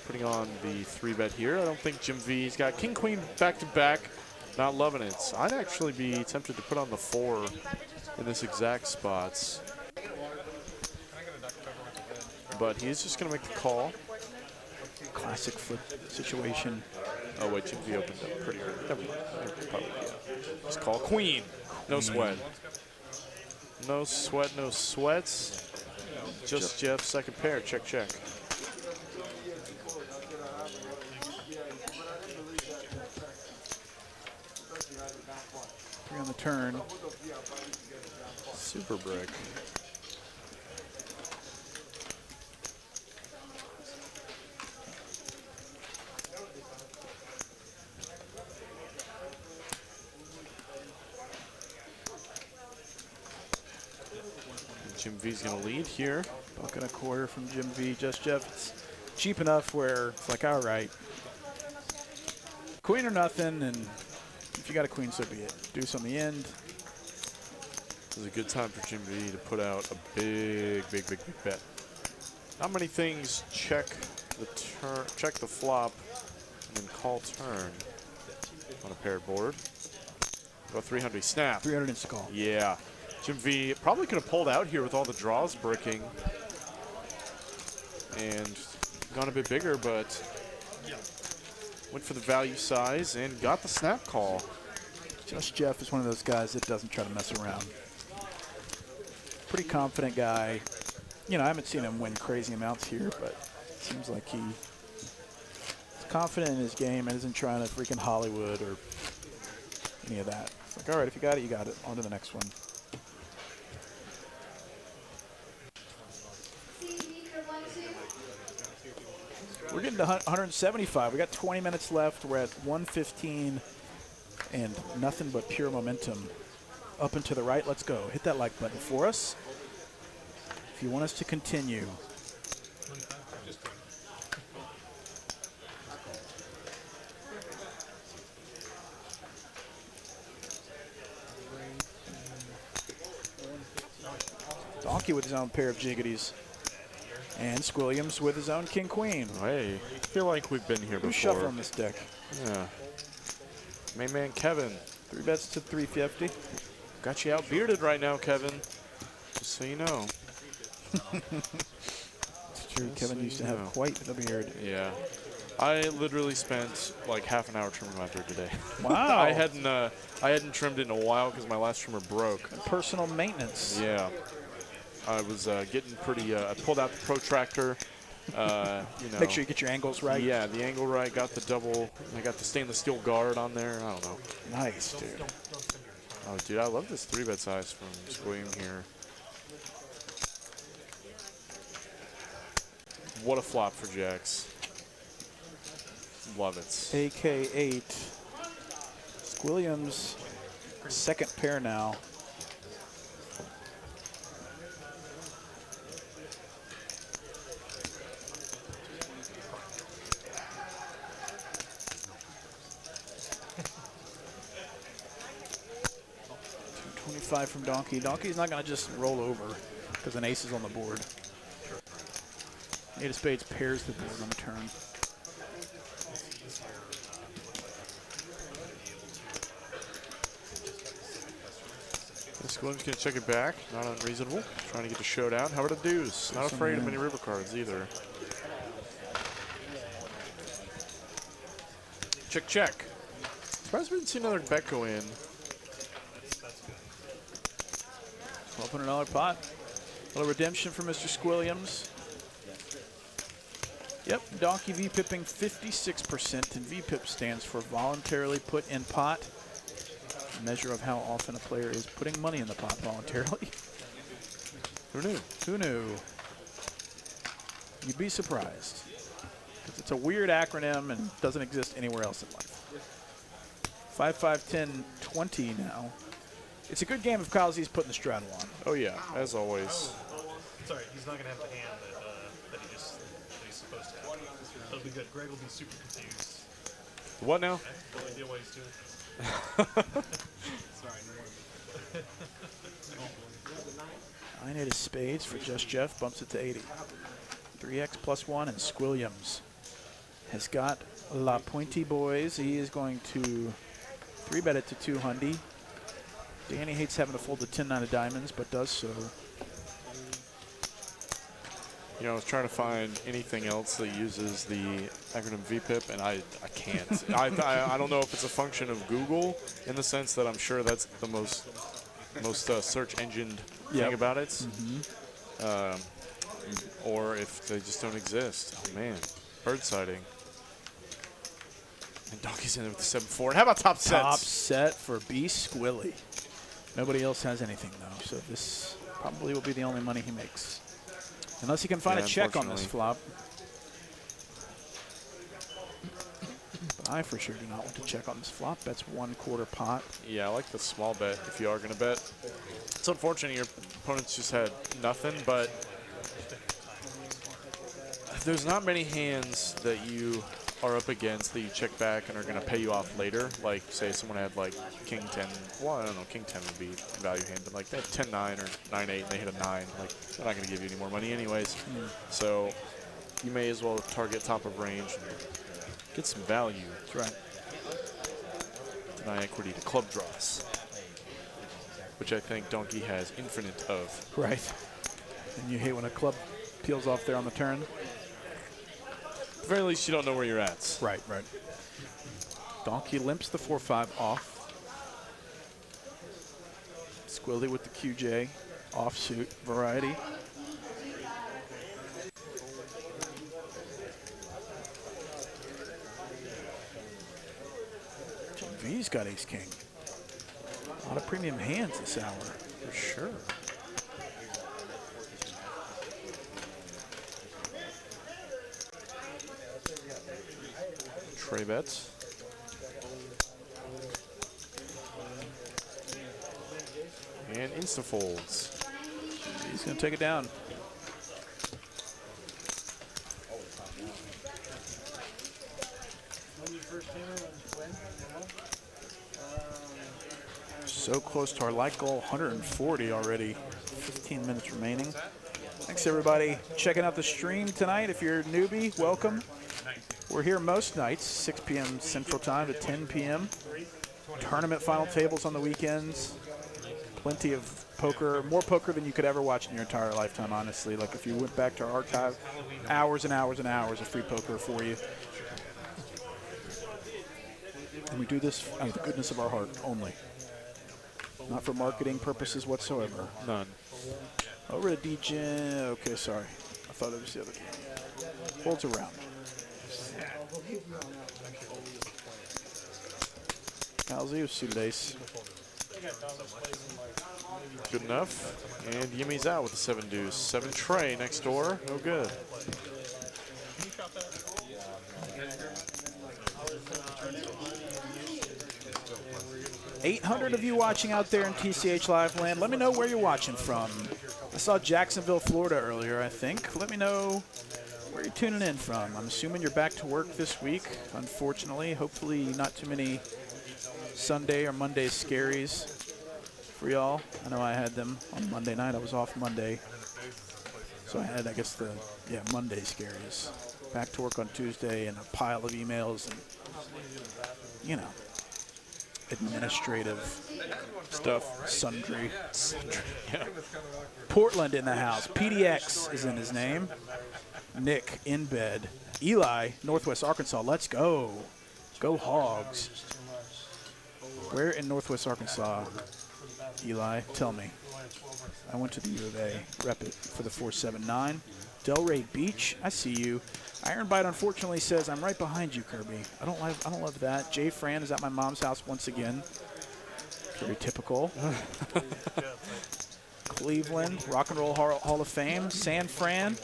Putting on the 3-bet here. I don't think Jim V's got King Queen back to back. Not loving it. So I'd actually be tempted to put on the 4 in this exact spots. But he's just going to make the call. Classic flip situation. Oh, wait, Jim V opened up pretty early. Never mind. Probably, yeah. Just call Queen. No sweat. No sweat, no sweats. Just Jeff, second pair. Check, check. Three on the turn. Super brick. Jim V's going to lead here. Buck and a quarter from Jim V. Just Jeff. It's cheap enough where it's like, all right, queen or nothing, and if you got a queen, so be it. Deuce on the end. This is a good time for Jim V to put out a big bet. Not many things check the turn, check the flop, and then call turn on a paired board. Go 300, snap. 300 insta call. Yeah. Jim V probably could have pulled out here with all the draws bricking and gone a bit bigger, but went for the value size and got the snap call. Just Jeff is one of those guys that doesn't try to mess around. Pretty confident guy. You know, I haven't seen him win crazy amounts here, but it seems like he's confident in his game and isn't trying to freaking Hollywood or any of that. It's like, all right, if you got it, you got it. On to the next one. We're getting to 175. We got 20 minutes left. We're at 115 and nothing but pure momentum. Up and to the right. Let's go. Hit that like button for us if you want us to continue. Donkey with his own pair of jiggities. And Squilliams with his own king queen. Hey, I feel like we've been here Who's before. shuffling this deck? Yeah. Main man Kevin. 3 bets to 350. Got you out bearded right now, Kevin. Just so you know. It's true. Kevin so used to you have know. quite the beard. Yeah. I literally spent like half an hour trimming my beard today. Wow. I hadn't trimmed it in a while because my last trimmer broke. Personal maintenance. Yeah. I was getting pretty. I pulled out the protractor. You know. Make sure you get your angles right. Yeah, the angle right. Got the double. I got the stainless steel guard on there. I don't know. Nice, dude. Oh, dude, I love this 3-bet size from Squilliam here. What a flop for Jacks. Love it. AK8. Squilliams, second pair now. 25 from Donkey. Donkey's not going to just roll over because an ace is on the board. 8 of spades pairs the board on the turn. Williams going to check it back. Not unreasonable. Trying to get the showdown. How about a deuce? Not afraid of many river cards either. Check, check. Surprised we didn't see another bet go in. $1,200 pot. A little redemption for Mr. Squilliams. Yep, Donkey V-pipping 56%, and V-pip stands for voluntarily put in pot. A measure of how often a player is putting money in the pot voluntarily. Who knew? Who knew? You'd be surprised. It's a weird acronym and doesn't exist anywhere else in life. 5, 5, 10, 20 now. It's a good game if Kyle Z's putting the straddle on. Oh yeah, as always. Sorry, he's not gonna have the hand that he's supposed to have. That'll be good. Greg will be super confused. What now? No idea what he's doing. Sorry, no more. 9, 8 of spades for Just Jeff, bumps it to 80. 3x plus 1, and Squilliams has got La Pointy Boys. He is going to 3-bet it to 200. Danny hates having to fold the 10-9 of diamonds, but does so. You know, I was trying to find anything else that uses the acronym VPIP, and I can't. I don't know if it's a function of Google in the sense that I'm sure that's the most search engine thing about it, or if they just don't exist. Oh man, bird sighting. And Donkey's in there with the 7-4. And how about top sets? Top set for B. Squilly. Nobody else has anything though, so this probably will be the only money he makes. Unless he can find a check on this flop. But I for sure do not want to check on this flop. That's 1/4 pot. Yeah, I like the small bet if you are going to bet. It's unfortunate your opponents just had nothing, but there's not many hands that you are up against that you check back and are going to pay you off later. Like, say someone had like King 10. Well, I don't know, King 10 would be a value hand, but like they had 10-9 or 9-8 and they hit a 9. Like, they're not going to give you any more money anyways. So you may as well target top of range and get some value. That's right. Deny equity to club draws, which I think Donkey has infinite of. Right. And you hate when a club peels off there on the turn. At the very least, you don't know where you're at. Right, right. Donkey limps the 4-5 off. Squilly with the QJ offsuit variety. V's got ace king. A lot of premium hands this hour, for sure. Tray bets. And insta folds. He's going to take it down. So close to our like goal, 140 already. 15 minutes remaining. Thanks everybody checking out the stream tonight. If you're a newbie, welcome. We're here most nights, 6 p.m. Central Time to 10 p.m. Tournament final tables on the weekends. Plenty of poker, more poker than you could ever watch in your entire lifetime, honestly. Like if you went back to our archive, hours and hours and hours of free poker for you. And we do this out of the goodness of our heart only. Not for marketing purposes whatsoever. None. Over to DJ. Okay, sorry. I thought it was the other game. Holds around. Halsey with suited ace. Good enough. And Yimmy's out with the 7 deuce. 7 tray next door. No good. 800 of you watching out there in TCH Live land. Let me know where you're watching from. I saw Jacksonville, Florida earlier, I think. Let me know where you're tuning in from. I'm assuming you're back to work this week, unfortunately. Hopefully not too many Sunday or Monday scaries for y'all. I know I had them on Monday night. I was off Monday. So I had, I guess, the Monday scaries. Back to work on Tuesday and a pile of emails and, you know, administrative Stuff. sundry. Yeah. Portland in the house. PDX is in his name. Nick in bed. Eli, Northwest Arkansas. Let's go. Go Hogs. Where in Northwest Arkansas, Eli? Tell me. I went to the U of A. Rep it for the 479. Delray Beach, I see you. Iron Bite unfortunately says I'm right behind you, Kirby. I don't love that. Jay Fran is at my mom's house once again. Very typical. Cleveland, Rock and Roll Hall of Fame. San Fran.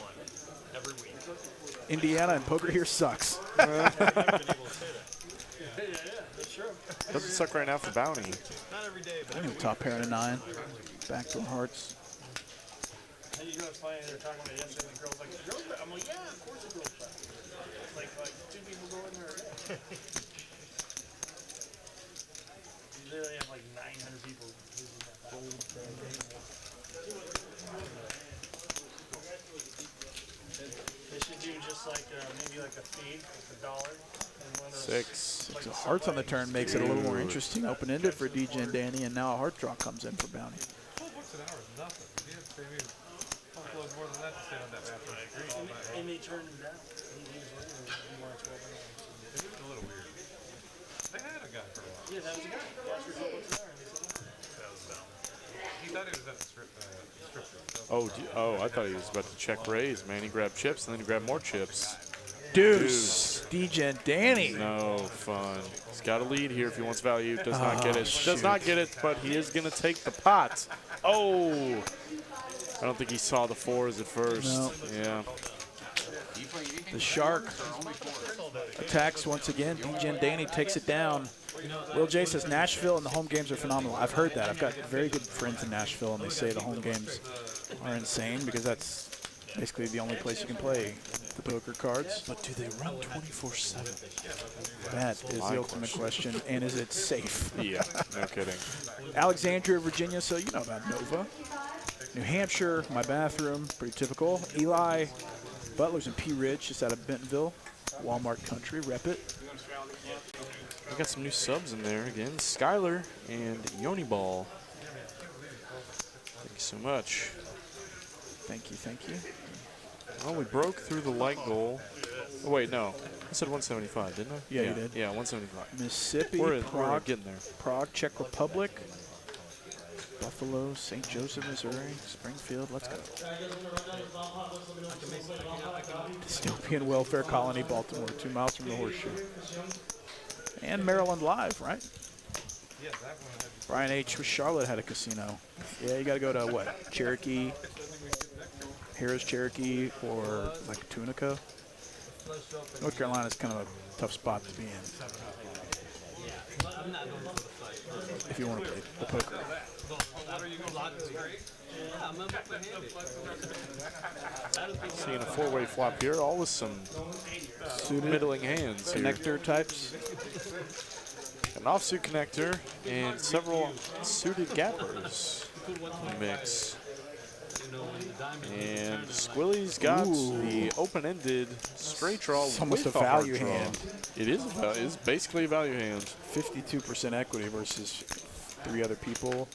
Indiana and poker here sucks. Doesn't suck right now for Bounty. Top pair and a 9. Backdoor hearts. And you know what's funny? They were talking about it yesterday. The girl's like, "The girls bet." I'm like, "Yeah, of course the girls bet." Like 2 people go in there. You literally have like 900 people using that. They should do just like maybe like a fee, like $1. And one of those, 6. So hearts on the turn makes it a little more interesting. Open-ended for DJ and Danny, and now a heart draw comes in for Bounty. and they turned him down. He was waiting. He wanted 12 hours. It was a little weird. They had a guy for a while. Yeah, that was the guy. He asked for $12 an hour, and they said no. That was dumb. He thought he was at the strip club. Oh, I thought he was about to check raise, man. He grabbed chips, and then he grabbed more chips. Deuce. DJ and Danny. No fun. He's got a lead here if he wants value. Does not get it. Does not get it, but he is going to take the pot. Oh. I don't think he saw the 4s at first. No. Yeah. The Shark attacks once again. DJ and Danny takes it down. Will J says Nashville and the home games are phenomenal. I've heard that. I've got very good friends in Nashville, and they say the home games are insane because that's basically the only place you can play the poker cards. But do they run 24/7? That is the ultimate question. And is it safe? Yeah, no kidding. Alexandria, Virginia, so you know about Nova. New Hampshire, my bathroom, pretty typical. Eli, Butler's in Pea Ridge, just out of Bentonville. Walmart Country, rep it. We got some new subs in there again. Skylar and Yoni Ball. Thank you so much. Thank you, thank you. Well, we broke through the light goal. Oh, wait, no. I said 175, didn't I? Yeah, you did. Yeah, 175. Mississippi, We're Prague, getting there. Prague, Czech Republic, Buffalo, St. Joseph, Missouri, Springfield, let's go. Dystopian Welfare Colony, Baltimore, 2 miles from the Horseshoe. And Maryland Live, right? Brian H. with Charlotte had a casino. Yeah, you got to go to what? Cherokee, Harris, Cherokee, or like Tunica. North Carolina is kind of a tough spot to be in if you want to play the poker. Seeing a 4-way flop here, all with some Suited middling hands here. connector types. An offsuit connector and several suited gappers in the mix. And Squilly's got the open-ended straight draw. It's almost with a value hard draw. hand. It is. It's basically a value hand. 52% equity versus 3 other people.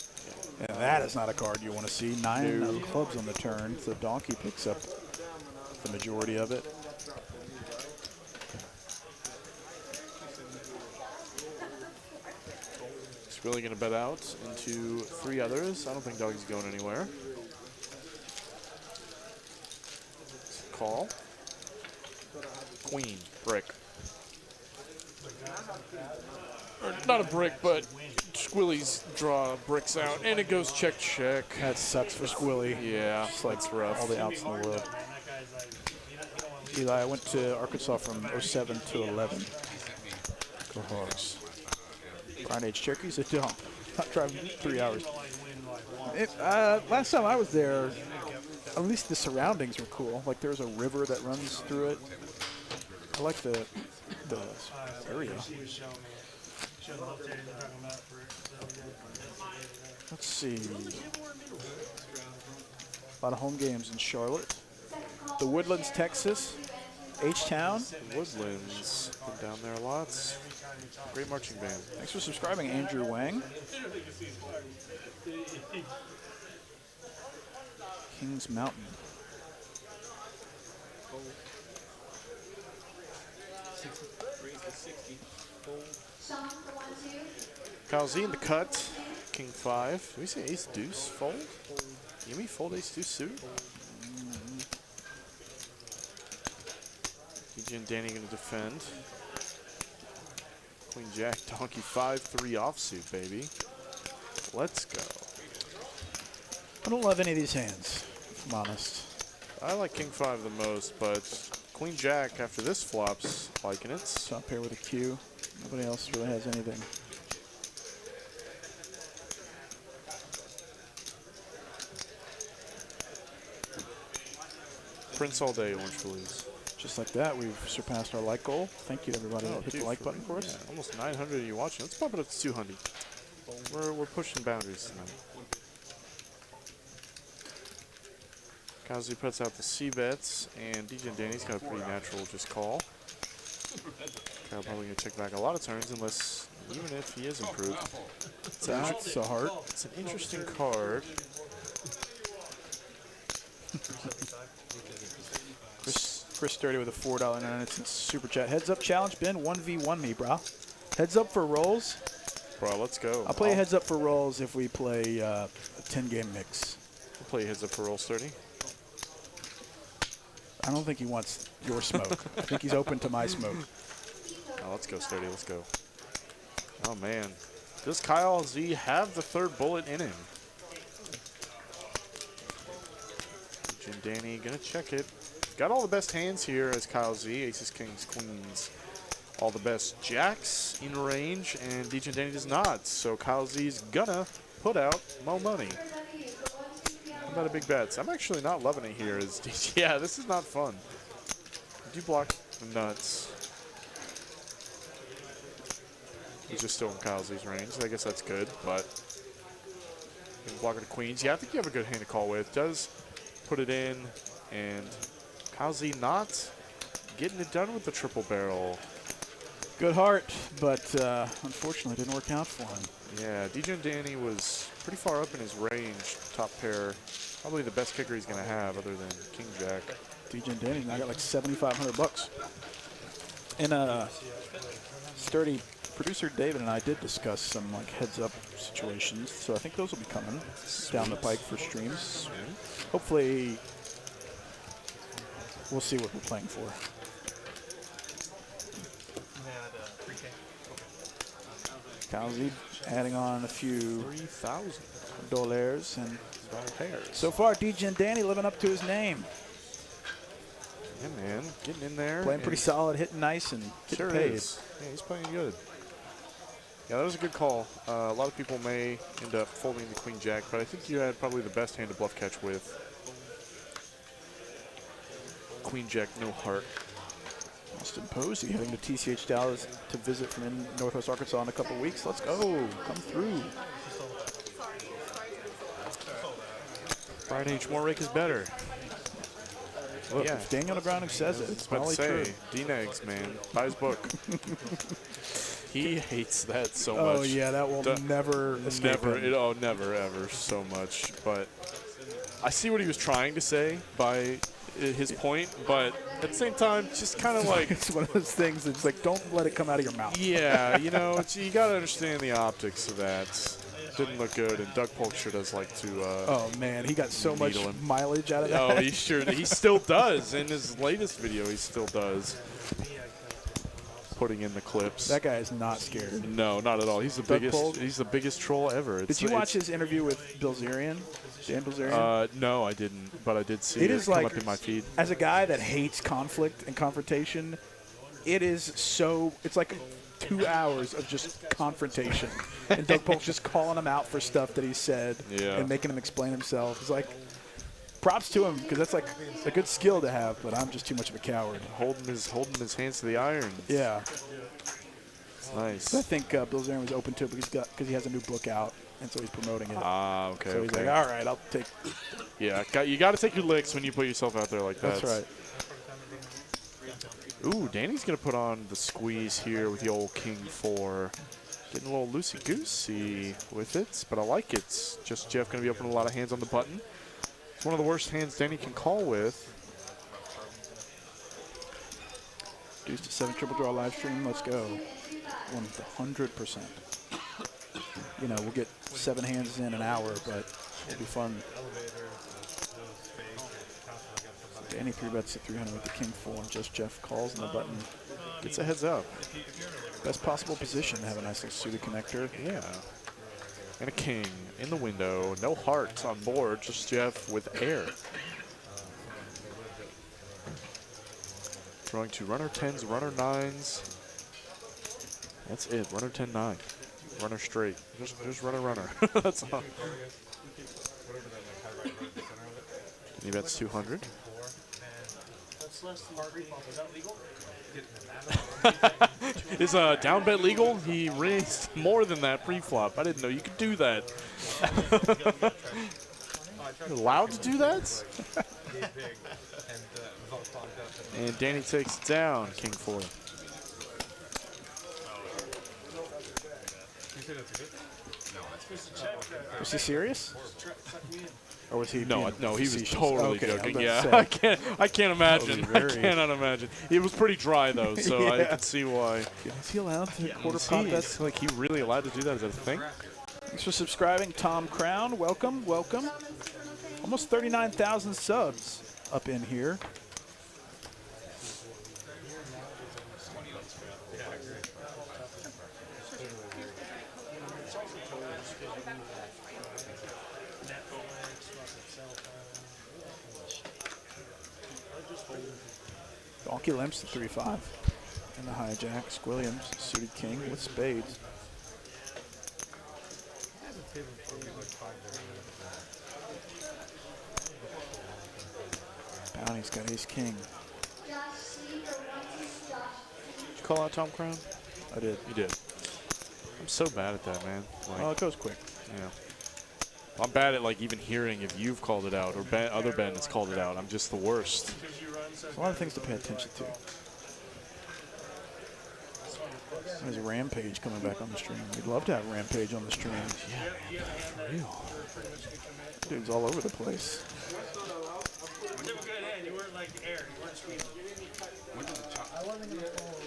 And that is not a card you want to see. 9 of clubs on the turn, so Donkey picks up the majority of it. He's really going to bet out into 3 others. I don't think Doggy's going anywhere. Call. Queen, brick. Or not a brick, but Squilly's draw bricks out, and it goes check, check. That sucks for Squilly. Yeah, It's like that's rough. all the outs in the world. Eli, I went to Arkansas from 07 to 11. Go Hogs. Brian H. Cherokee's a dump. Not driving 3 hours. Last time I was there, at least the surroundings were cool. Like there's a river that runs through it. I like the area. Let's see. A lot of home games in Charlotte. The Woodlands, Texas. H-Town. Woodlands, been down there lots. Great marching band. Thanks for subscribing, Andrew Wang. Kings Mountain. Kyle Z in the cut. King 5. Did we say ace deuce fold? Gimme fold ace deuce suit. DJ and Danny gonna defend. Queen Jack, Donkey 5-3 offsuit, baby. Let's go. I don't love any of these hands, if I'm honest. I like King 5 the most, but Queen Jack after this flops, liking it. Top pair with a Q. Nobody else really has anything. Prince all day, Orange Phillies. Just like that, we've surpassed our like goal. Thank you to everybody that hit the like button for us. Yeah, almost 900 of you watching. Let's pump it up to 200. We're pushing boundaries tonight. Kazu puts out the C bets, and DJ and Danny's got a pretty natural just call. Kyle probably gonna check back a lot of turns, unless even if he is improved. That's a heart. It's an interesting card. Chris Sturdy with a $4.99 super chat. Heads up challenge, Ben. 1v1 me, bro. Heads up for rolls. Bro, let's go. I'll play heads up for rolls if we play a 10-game mix. We'll play heads up for roll Sturdy. I don't think he wants your smoke. I think he's open to my smoke. Oh, let's go, Sturdy. Let's go. Oh, man. Does Kyle Z have the third bullet in him? Jim Danny gonna check it. Got all the best hands here as Kyle Z. Aces, kings, queens. All the best jacks in range, and DJ Danny does not. So Kyle Z's gonna put out more money. How about a big bets? I'm actually not loving it here as DJ. Yeah, this is not fun. Did you block the nuts? He's just still in Kyle Z's range. I guess that's good, but blocking the queens. Yeah, I think you have a good hand to call with. Does put it in, and Kyle Z not getting it done with the triple barrel. Good heart, but unfortunately didn't work out for him. Yeah, DJ and Danny was pretty far up in his range. Top pair, probably the best kicker he's gonna have, other than King Jack. DJ and Danny now got like $7,500. And Sturdy producer David and I did discuss some like heads up situations, so I think those will be coming down the pike for streams. Hopefully, we'll see what we're playing for. Kowzy adding on a few 3,000 dollars, and pairs. so far DJ and Danny living up to his name. Yeah, man, getting in there. Playing pretty solid, hitting nice, and getting Sure paid. is. Yeah, he's playing good. Yeah, that was a good call. A lot of people may end up folding the Queen Jack, but I think you had probably the best hand to bluff catch with. Queen Jack, no heart. Austin Posey heading to TCH Dallas to visit from in Northwest Arkansas in a couple weeks. Let's go. Come through. Brian H. More rake is better. Look, Yeah. if Daniel Negreanu says it, it's But probably say, true. D-Negs, man, buy his book. He hates that so much. Oh, yeah, that will never escape him. Never, ever so much. But I see what he was trying to say by his point, but at the same time, just kind of like... It's one of those things that's like, don't let it come out of your mouth. Yeah, you know, you got to understand the optics of that. Didn't look good, and Doug Polk sure does like to... Oh, man, he got so much needle him. mileage out of that. Oh, he still does. In his latest video, he still does. Putting in the clips. That guy is not scared. No, not at all. He's the Doug biggest. Polk? He's the biggest troll ever. Did you watch his interview with Bilzerian? Dan Bilzerian? No, I didn't, but I did see It it is come like- up in my feed. As a guy that hates conflict and confrontation, it is so, it's like 2 hours of just confrontation. And Doug Polk's just calling him out for stuff that he said Yeah. and making him explain himself. It's like, props to him, because that's like a good skill to have, but I'm just too much of a coward. Holding his hands to the iron. Yeah. It's nice. So I think Bilzerian was open to it because he has a new book out. and so he's promoting it. Ah, okay. So he's okay. like, all right, I'll take. Yeah, you got to take your licks when you put yourself out there like that. That's right. Ooh, Danny's going to put on the squeeze here with the old king 4. Getting a little loosey-goosey with it, but I like it. Just Jeff going to be opening a lot of hands on the button. It's one of the worst hands Danny can call with. Deuce to 7 triple draw live stream. Let's go. 100%. You know, we'll get 7 hands in an hour, but it'll be fun. Danny 3-bets at 300 with the king 4, and just Jeff calls and the button Gets a heads up. best possible position to have a nice little suited connector. Yeah. And a king in the window. No hearts on board, just Jeff with air. Throwing to runner 10s, runner 9s. That's it. Runner 10-9. Runner straight. Just runner. That's all. And he bets 200. That's less than pre-flop. Is that legal? Is down bet legal? He raised more than that pre-flop. I didn't know you could do that. You're allowed to do that? And Danny takes it down, king 4. Was he serious? Or was he? No, being no, he was facetious? totally Okay, joking. I Yeah, was about to say. I can't imagine. Totally I very- cannot imagine. It was pretty dry though, so I Yeah. can see why. Is he allowed to quarter Is pop he, that? like he really allowed to do that? Is that a thing? Thanks for subscribing, Tom Crown. Welcome, welcome. Almost 39,000 subs up in here. Donkey limps to 3-5. And the hijack. Squilliams, suited king with spades. Bounty's got ace king. Did you call out Tom Crown? I did. You did. I'm so bad at that, man. Like, Oh, it goes quick. yeah. I'm bad at like even hearing if you've called it out or other Ben has called it out. I'm just the worst. There's a lot of things to pay attention to. There's a Rampage coming back on the stream. We'd love to have Rampage on the stream. Yeah, man, for real. Dude's all over the place. You have a good hand. You weren't like air. You weren't sweet.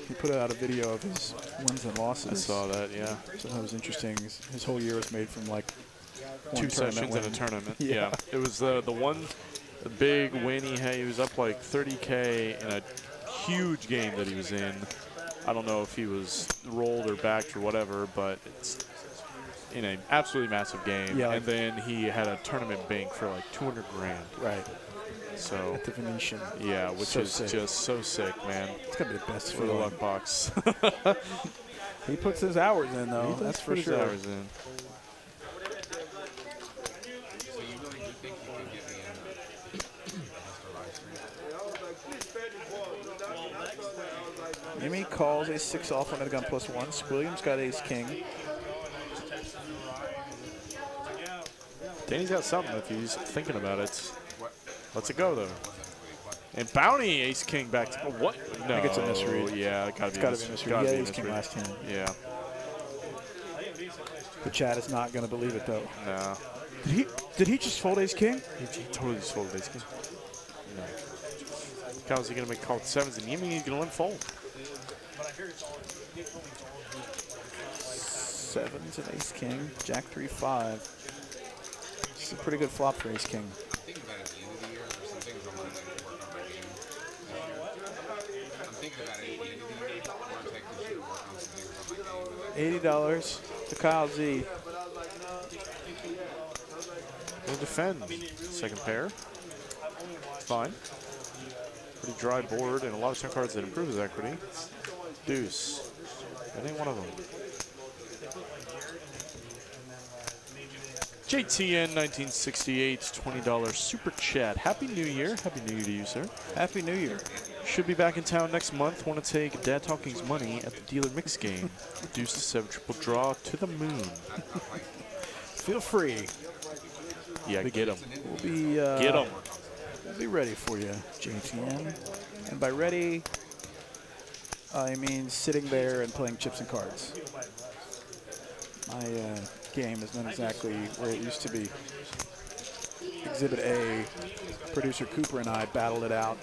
He put out a video of his wins and losses. I saw that, yeah. So that was interesting. His whole year was made from like one 2 tournament sessions and a win. tournament. Yeah. Yeah. It was the big win he had. He was up like 30K in a huge game that he was in. I don't know if he was rolled or backed or whatever, but it's in an absolutely massive game. Yeah. And then he had a tournament bank for like 200 grand. Right. So At the Venetian. yeah, which So is sick. just so sick, man. It's got to be the best For the feeling. luck box. He puts his hours in, though. He does That's for put his sure. hours in. Jimmy calls ace 6 off on a gun +1. Squilliams got ace king. Danny's got something if he's thinking about it. Let's it go, though. And Bounty, ace king back to what? No, I think it's a misread. Yeah, it gotta It's be. got to be a misread. gotta Yeah, be a ace king misread. last hand. Yeah, The chat is not going to believe it, though. no. Did he just fold ace king? He totally just folded ace king. No. How is he gonna make call with 7s and Yimmy? He's gonna let him fold. Sevens and ace king. Jack 3-5. This is a pretty good flop for ace king. $80 to Kyle Z. He'll defend. Second pair. Fine. Pretty dry board and a lot of turn cards that improve his equity. Deuce. That ain't one of them. JTN 1968 $20 super chat. Happy New Year. Happy New Year to you, sir. Happy New Year. Should be back in town next month. Want to take Dad Talking's money at the dealer mix game. Deuce to 7 triple draw to the moon. feel free. Yeah, get him. We'll be Get him. We'll be ready for you, JTN. And by ready, I mean sitting there and playing chips and cards. My game is not exactly where it used to be. Exhibit A, producer Cooper and I battled it out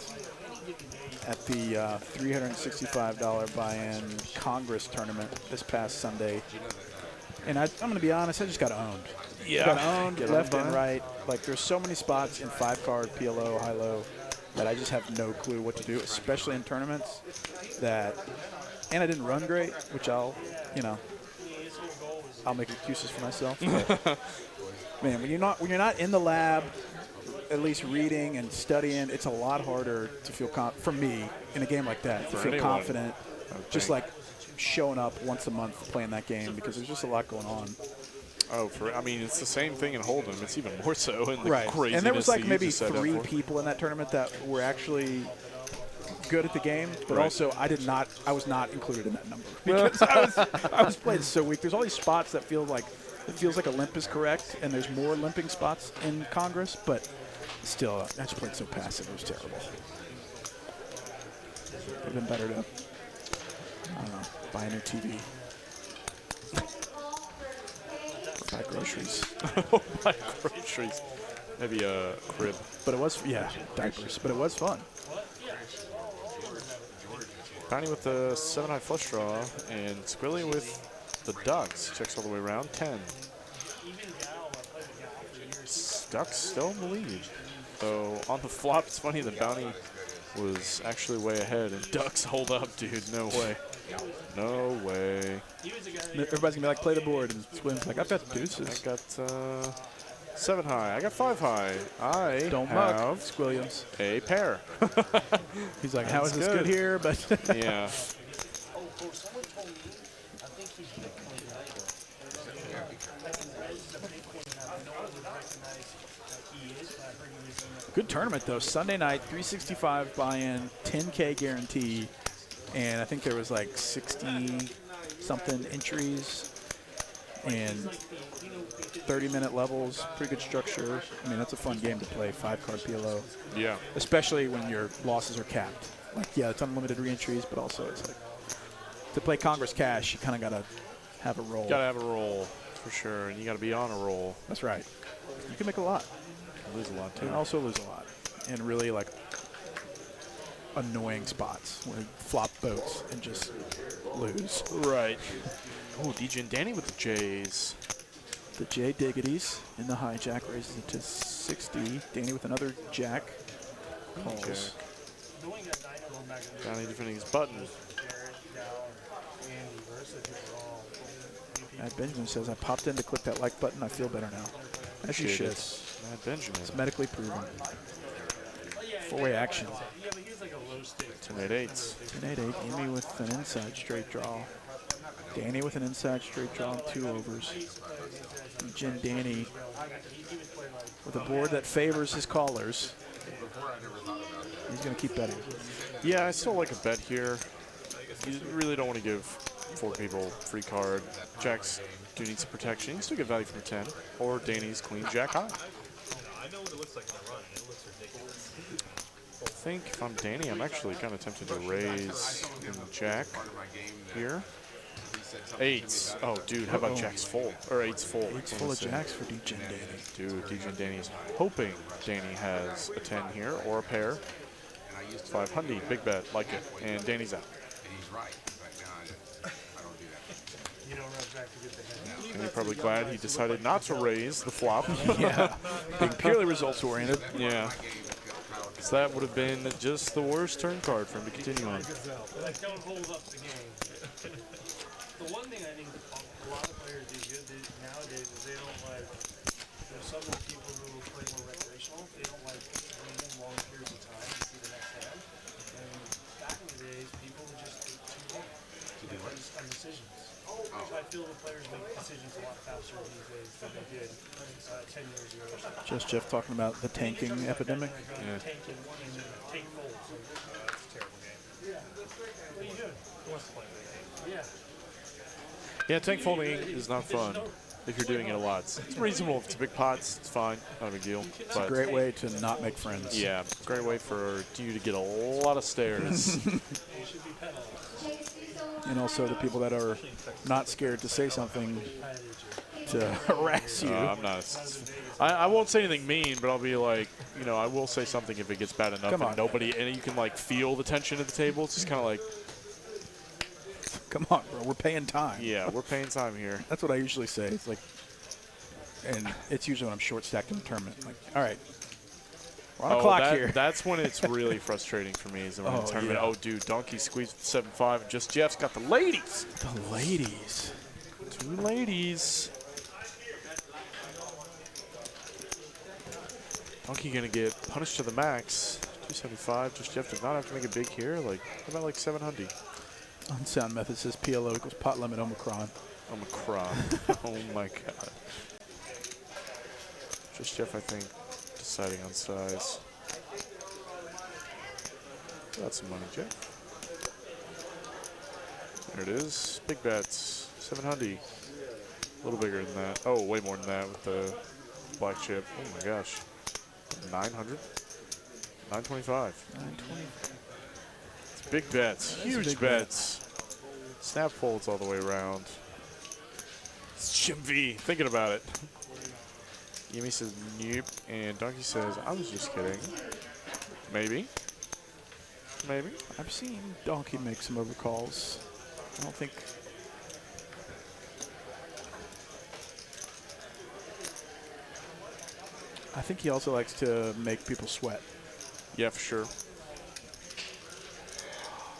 at the $365 buy-in Congress tournament this past Sunday. And I'm going to be honest, I just got owned. Yeah. Got owned Get left owned and by right. Like, there's so many spots in 5-card, PLO, high-low, that I just have no clue what to do, especially in tournaments. And I didn't run great, which I'll make excuses for myself. But, man, when you're not in the lab, at least reading and studying, it's a lot harder to feel for me in a game like that to feel anyone, confident. Just like showing up once a month playing that game because there's just a lot going on. Oh, I mean, it's the same thing in Hold'em. It's even more so in the craziness. And there was like that you maybe just set up 3 for. people in that tournament that were actually good at the game, but also I was not included in that number because I was playing so weak. There's all these spots that feels like a limp is correct, and there's more limping spots in Congress, but still, I just played so passive. It was terrible. It would have been better to, I don't know, buy a new TV. Or buy groceries. Buy groceries. Maybe a crib. But it was, diapers. But it was fun. Bounty with the 7-high flush draw, and Squilly with the ducks. Checks all the way around. 10. Ducks still in the lead. So on the flop, it's funny that Bounty was actually way ahead, and ducks hold up, dude. No way. No way. Everybody's going to be like, play the board, and Squim's like, I've got deuces. I got 7-high. I got 5-high. I Don't have muck, Squilliams. a pair. He's like, how is this good. good here? But Yeah. good tournament, though. Sunday night, 365 buy-in, 10K guarantee, and I think there was like 60-something entries and 30-minute levels. Pretty good structure. I mean, that's a fun game to play, 5-card PLO. Yeah. Especially when your losses are capped. Like, yeah, it's unlimited re-entries, but also it's like, to play Congress Cash, you kind of got to have a roll. Got to have a roll, for sure, and you got to be on a roll. That's right. You can make a lot. Lose a lot, too. You can also lose a lot. And really, like, annoying spots where you flop boats and just lose. Right. Oh, DJ and Danny with the J's. The J Diggities in the hijack raises it to 60. Danny with another jack. Calls. Danny defending his button. Matt Benjamin says, I popped in to click that like button. I feel better now. As you should. Matt Benjamin. It's medically proven. 4-way action. 10-8-8s. 10-8-8. Amy with an inside straight draw. Danny with an inside straight draw and 2 overs. And Jim Danny with a board that favors his callers. He's going to keep betting. Yeah, I still like a bet here. You really don't want to give 4 people free card. Jacks do need some protection. You can still get value from a 10. Or Danny's queen jack high. I know what it looks like in the run. It looks ridiculous. I think if I'm Danny, I'm actually kind of tempted to raise in jack here. 8s. Oh, dude, how about jacks full? Or 8s full. 8's full of jacks for DJ and Danny. Dude, DJ and Danny is hoping Danny has a 10 here or a pair. 500, big bet, like it. And Danny's out. And you're probably glad he decided not to raise the flop. Yeah, being purely results oriented. Yeah. Because that would have been just the worst turn card for him to continue on. Don't hold up the game. The one thing I think a lot of players do good nowadays is they don't like, there's some of the people who play more recreational, they don't like waiting long periods of time to see the next hand. And back in the days, people would just take too long to do decisions. So I feel the players make decisions a lot faster these days than they did 10 years ago. Just Jeff talking about the tanking epidemic. Yeah. Tanking and take folds. It's a terrible game. What are you doing? Who wants to play that game? Yeah. Yeah, tank folding is not fun. if you're doing it a lot. It's reasonable. If it's big pots, it's fine. Not a big deal. It's a great way to not make friends. Yeah, great way for you to get a lot of stares. And also the people that are not scared to say something to harass you. I'm not. I won't say anything mean, but I'll be like, you know, I will say something if it gets bad enough. Come on. And nobody, and you can like feel the tension at the table. It's just kind of like, Come on, bro. We're paying time. yeah, we're paying time here. That's what I usually say. It's like, and it's usually when I'm short stacked in the tournament. Like, all right, we're on the clock here. That's when it's really frustrating for me. Is when in the tournament. yeah. Oh, dude, Donkey squeezed 7-5. Just Jeff's got the ladies. The ladies. 2 ladies. Donkey gonna get punished to the max. 275. Just Jeff does not have to make it big here. Like, how about like 700? Unsound method says PLO equals pot limit Omicron. Omicron. Oh my god. Just Jeff, I think, deciding on size. Got some money, Jeff. There it is. Big bets. 700. A little bigger than that. Oh, way more than that with the black chip. Oh my gosh. 900. 925. 920. It's big bets. Huge big bets. Snap folds all the way around. It's Jim V. Thinking about it. Yumi says nope, and Donkey says, I was just kidding. Maybe. Maybe. I've seen Donkey make some overcalls. I don't think. I think he also likes to make people sweat. Yeah, for sure.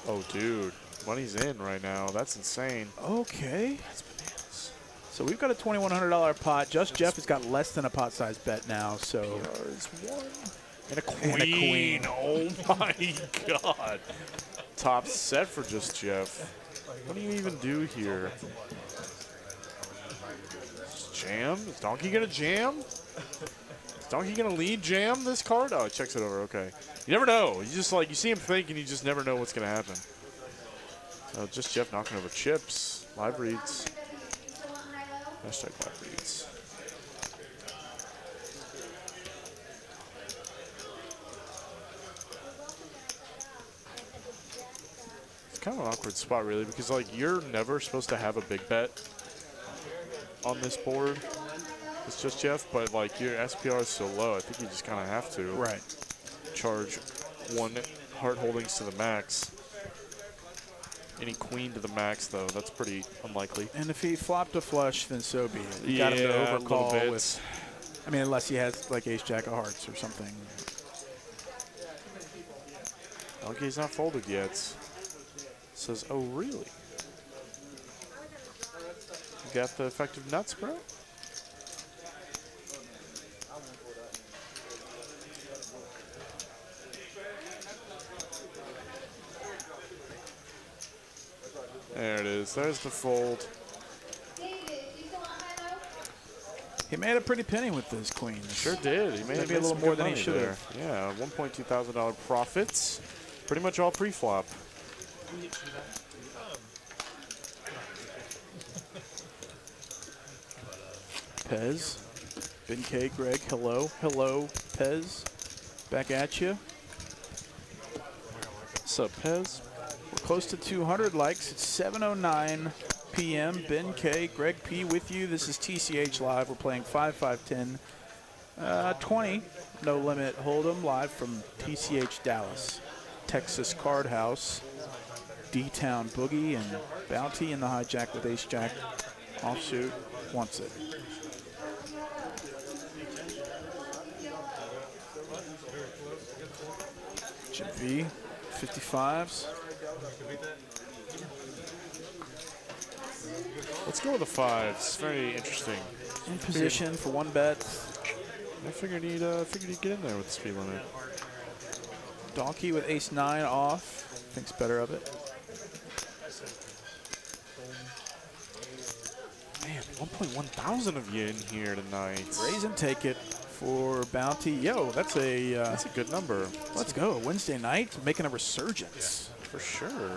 Oh, dude. Money's in right now. That's insane. Okay. That's bananas. So we've got a $2,100 pot. Just Jeff has got less than a pot-sized bet now. So There's one. And a queen. And a queen. Oh, my God. Top set for Just Jeff. What do you even do here? Just jam? Is Donkey going to jam? Is Donkey going to lead jam this card? Oh, it checks it over. Okay. You never know. You just like, you see him think and you just never know what's going to happen. Just Jeff knocking over chips. Live reads. Hashtag live reads. It's kind of an awkward spot, really, because like you're never supposed to have a big bet on this board. It's Just Jeff, but like your SPR is so low, I think you just kind of have to charge 1 heart holdings to the max. Any queen to the max, though, that's pretty unlikely. And if he flopped a flush, then so be it. You Yeah, got him to a little overcall bit. with, I mean, unless he has like ace jack of hearts or something. Donkey's not folded yet. Says, oh, really? You got the effective nuts, bro? There it is. There's the fold. He made a pretty penny with this queen. Sure did. He made Maybe a little some more good than he money should there. have. Yeah, $1.2 thousand profits. Pretty much all pre-flop. Pez. Ben K, Greg, hello. Hello, Pez. Back at you. What's up, Pez? We're close to 200 likes. It's 7:09 p.m. Ben K, Greg P with you. This is TCH Live. We're playing 5, 5, 10, 20 No-Limit Hold'em live from TCH Dallas, Texas Card House, D-Town Boogie, and Bounty in the hijack with ace jack offsuit wants it. Jim V, 55s. Let's go with the fives. Very interesting. In position for 1 bet. I figured he'd get in there with the speed limit. Donkey with ace-9 off. Thinks better of it. Man, 1.1 thousand of you in here tonight. Raise and take it for Bounty. Yo, that's a good number. let's go. Wednesday night, making a resurgence. For sure.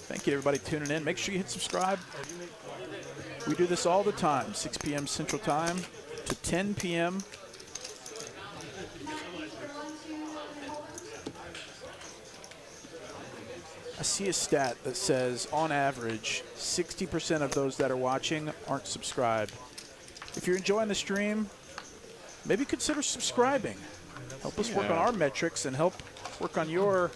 Thank you, everybody, tuning in. Make sure you hit subscribe. We do this all the time, 6 p.m. Central Time to 10 p.m. I see a stat that says, on average, 60% of those that are watching aren't subscribed. If you're enjoying the stream, maybe consider subscribing. Help us work on our metrics and help work on your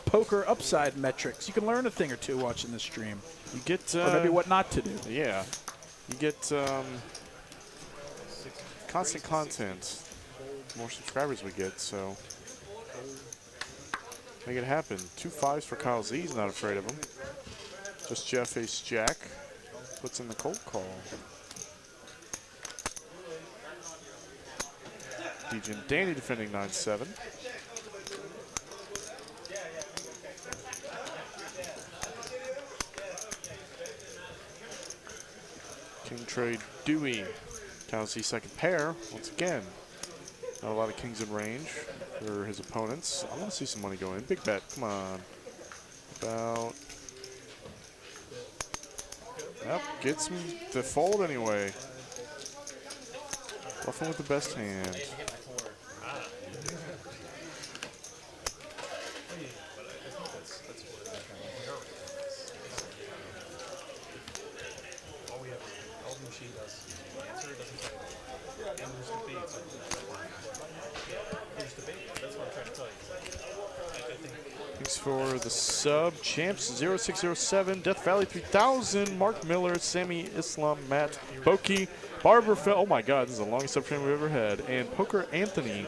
poker upside metrics. You can learn a thing or two watching this stream. You get Or maybe what not to do. Yeah, you get constant content. The more subscribers we get, so make it happen. 2 5s for Kyle Z. He's not afraid of him. Just Jeff Ace Jack puts in the cold call. DJ and Danny defending 9-7. King trade Dewey. Kyle Z second pair once again. Not a lot of kings in range for his opponents. I want to see some money go in. Big bet. Come on. About. Yep. Gets him to fold anyway. Bluffing with the best hand. Thanks for the sub. Champs 0607, Death Valley 3000, Mark Miller, Sammy Islam, Matt Boki, Barbara Fell. Oh my God, this is the longest sub train we've ever had. And Poker Anthony.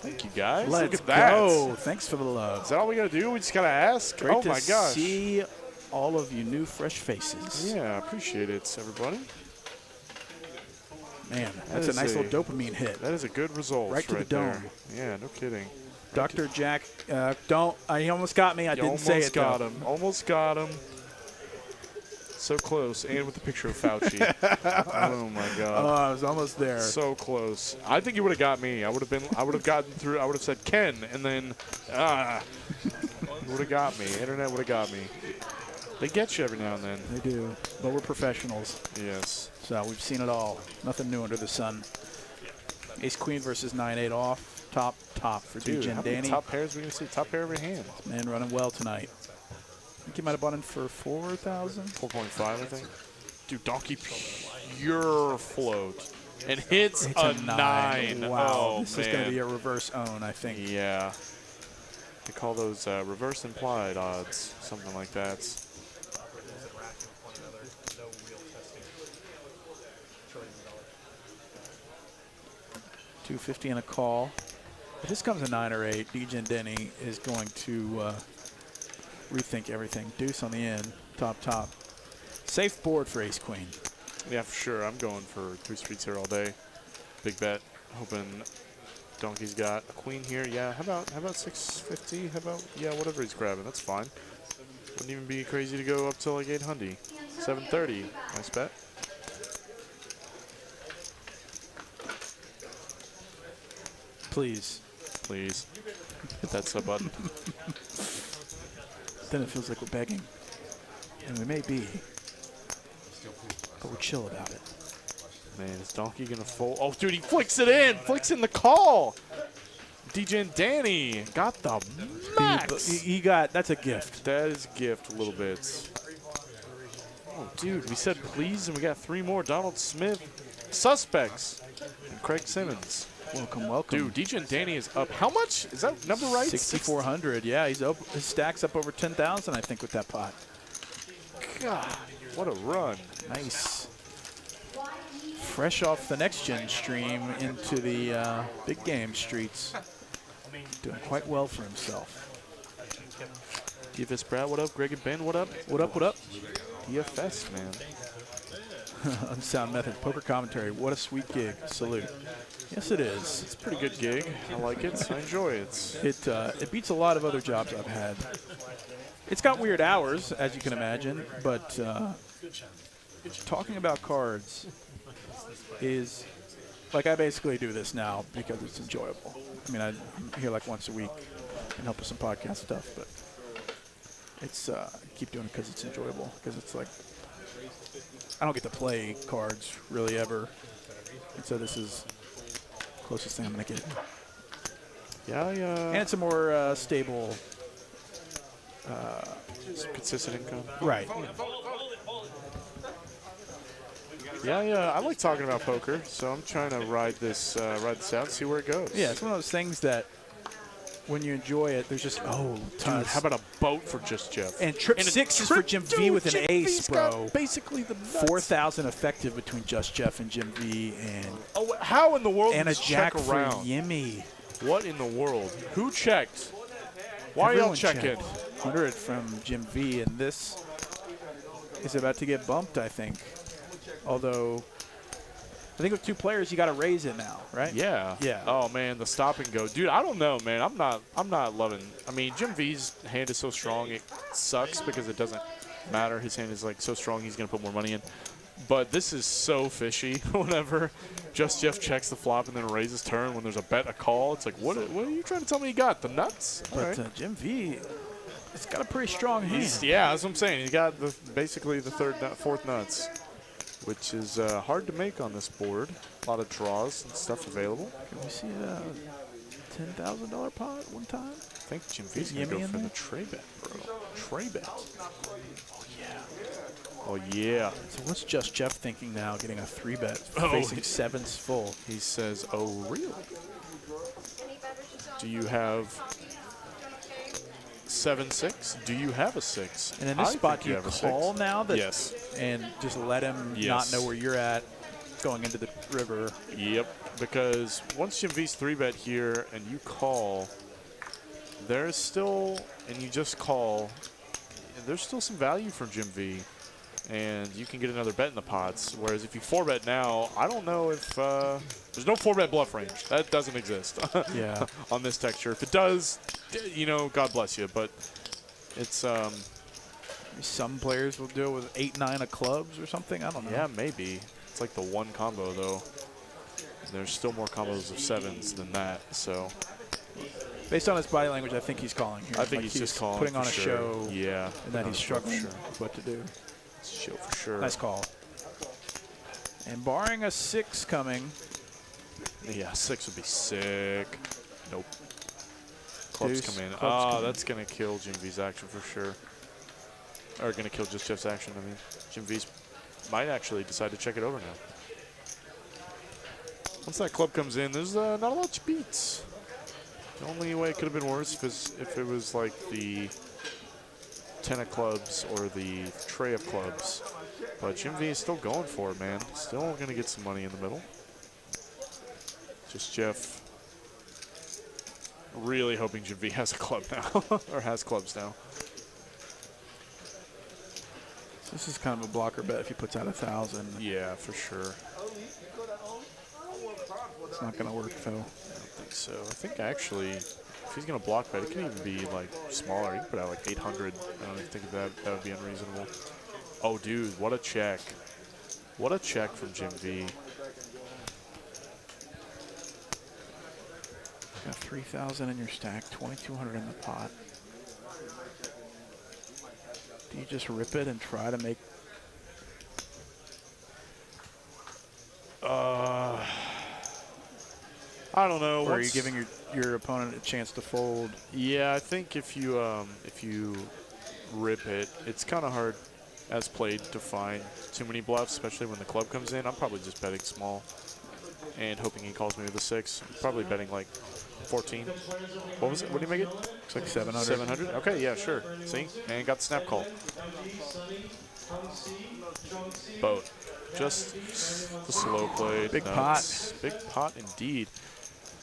Thank you guys. Let's Look at that. go. Thanks for the love. Is that all we gotta do? We just gotta ask. Great oh my gosh. see all of you new, fresh faces. Yeah, I appreciate it, everybody. Man, that's a nice little dopamine hit. That is a good result. Right to the dome. There. Yeah, no kidding. Dr. Jack, don't. He almost got me. I didn't say it. Got him. Almost got him. So close, and with the picture of Fauci. Oh my God. Oh, I was almost there. So close. I think you would have got me. I would have gotten through. I would have said Ken, and then would have got me. Internet would have got me. They get you every now and then. They do, but we're professionals. Yes. So we've seen it all. Nothing new under the sun. Ace Queen versus 9-8 off. Top for Dude, DJ how and many Danny. top pairs are we going to see? Top pair every hand. Man running well tonight. I think you might have bought in for 4,000. 4.5, I think. Dude, Donkey pure float. And hits a 9. Wow. Oh, this man. is going to be a reverse own, I think. Yeah. They call those reverse implied odds. Something like that. 250 and a call. If this comes a 9 or 8, DJ and Denny is going to rethink everything. Deuce on the end, top. Safe board for Ace Queen. Yeah, for sure. I'm going for 3 streets here all day. Big bet. Hoping Donkey's got a queen here. Yeah, how about 650? How about, yeah, whatever he's grabbing. That's fine. Wouldn't even be crazy to go up to like 800. 730. Nice bet. Please. Please. Hit that sub button. Then it feels like we're begging. And we may be. But we're chill about it. Man, is Donkey going to fold? Oh, dude, he flicks it in. Flicks in the call. DJ and Danny got the max. He got, that's a gift. That is a gift, a little bit. Oh, dude, we said please, and we got 3 more. Donald Smith, Suspects, and Craig Simmons. Welcome. Dude, DJ and Danny is up. How much? Is that number right? 6,400. Yeah, he's up. His stack's up over 10,000, I think, with that pot. God, what a run. Nice. Fresh off the next gen stream into the big game streets. Doing quite well for himself. DFS Brad, what up? Greg and Ben, what up? What up? DFS, man. Unsound Method poker commentary. What a sweet gig. Salute. Yes, it is. It's a pretty good gig. I like it. I enjoy it. It beats a lot of other jobs I've had. It's got weird hours, as you can imagine, but talking about cards is like I basically do this now because it's enjoyable. I mean, I'm here like once a week and help with some podcast stuff, but it's I keep doing it because it's enjoyable. Because it's like I don't get to play cards really ever, and so this is closest thing I'm gonna get. Yeah, And it's a more stable. consistent income. Right. Yeah, I like talking about poker, so I'm trying to ride this out, see where it goes. Yeah, it's one of those things that when you enjoy it, there's just Dude, how about a boat for Just Jeff? And trip a 6 is for Jim V with an Jim ace, V's got bro. basically the nuts. 4,000 effective between Just Jeff and Jim V, and How in the world and a does check jack for around? Yimmy. What in the world? Who checked? Why are y'all Everyone checking? checked. 100 from Jim V, and this is about to get bumped, I think. Although, I think with 2 players, you got to raise it now, right? Yeah. Yeah. Oh man, the stop and go, dude. I don't know, man. I'm not loving. I mean, Jim V's hand is so strong, it sucks because it doesn't matter. His hand is like so strong, he's gonna put more money in. But this is so fishy. Whenever Just Jeff checks the flop and then raises turn when there's a bet, a call, it's like, what are you trying to tell me you got? The nuts? All But right. Jim V, it's got a pretty strong hand. Yeah, that's what I'm saying. He's got basically the fourth nuts, which is hard to make on this board. A lot of draws and stuff available. Can we see a $10,000 pot one time? I think Jim V's Is going to Yimmy go in for there? the tray bet, bro. Tray bet. Oh, yeah. So what's Just Jeff thinking now, getting a 3-bet, Oh, facing 7s full? He says, oh, really? Do you have 7-6? Do you have a 6? And in this I spot, think do you have a 6. call now that Yes. and just let him Yes. not know where you're at going into the river? Yep, because once Jim V's 3-bet here and you call, there's still, and you just call, there's still some value from Jim V, and you can get another bet in the pots. Whereas if you 4-bet now, I don't know if there's no 4-bet bluff range. That doesn't exist Yeah. on this texture. If it does, you know, God bless you. But it's Some players will do it with 8-9 of clubs or something. I don't know. yeah, maybe it's like the one combo though. There's still more combos of 7s than that. So Based on his body language, I think he's calling here. I think Like he's just calling putting for on a sure. show. Yeah, And that he's struggling sure. with what to do. Show for sure. Nice call. And barring a 6 coming, Yeah, 6 would be sick. Nope. Clubs Deuce, come in. clubs come in. That's going to kill Jim V's action for sure. Or going to kill Just Jeff's action, I mean. Jim V's might actually decide to check it over now. Once that club comes in, there's not a lot of beats. The only way it could have been worse is if it was like the 10 of clubs or the tray of clubs. But Jim V is still going for it, man. Still going to get some money in the middle. Just Jeff really hoping Jim V has a club now, or has clubs now. this is kind of a blocker bet if he puts out 1,000. Yeah, for sure. It's not going to work, though. I don't think so. I think actually, if he's going to block bet, it can even be like smaller. He can put out like 800. I don't even think that would be unreasonable. Oh, dude, what a check. What a check from Jim V. Got 3,000 in your stack, 2,200 in the pot. Do you just rip it and try to make? I don't know. Or are you giving your opponent a chance to fold? Yeah, I think if you rip it, it's kind of hard as played to find too many bluffs, especially when the club comes in. I'm probably just betting small and hoping he calls me with a 6. I'm probably betting like 14. What was it? What did he make it? It's like 700. 700? Okay, yeah, sure. See? And got the snap call. Boat. Just the slow play. Big nuts. Big pot indeed.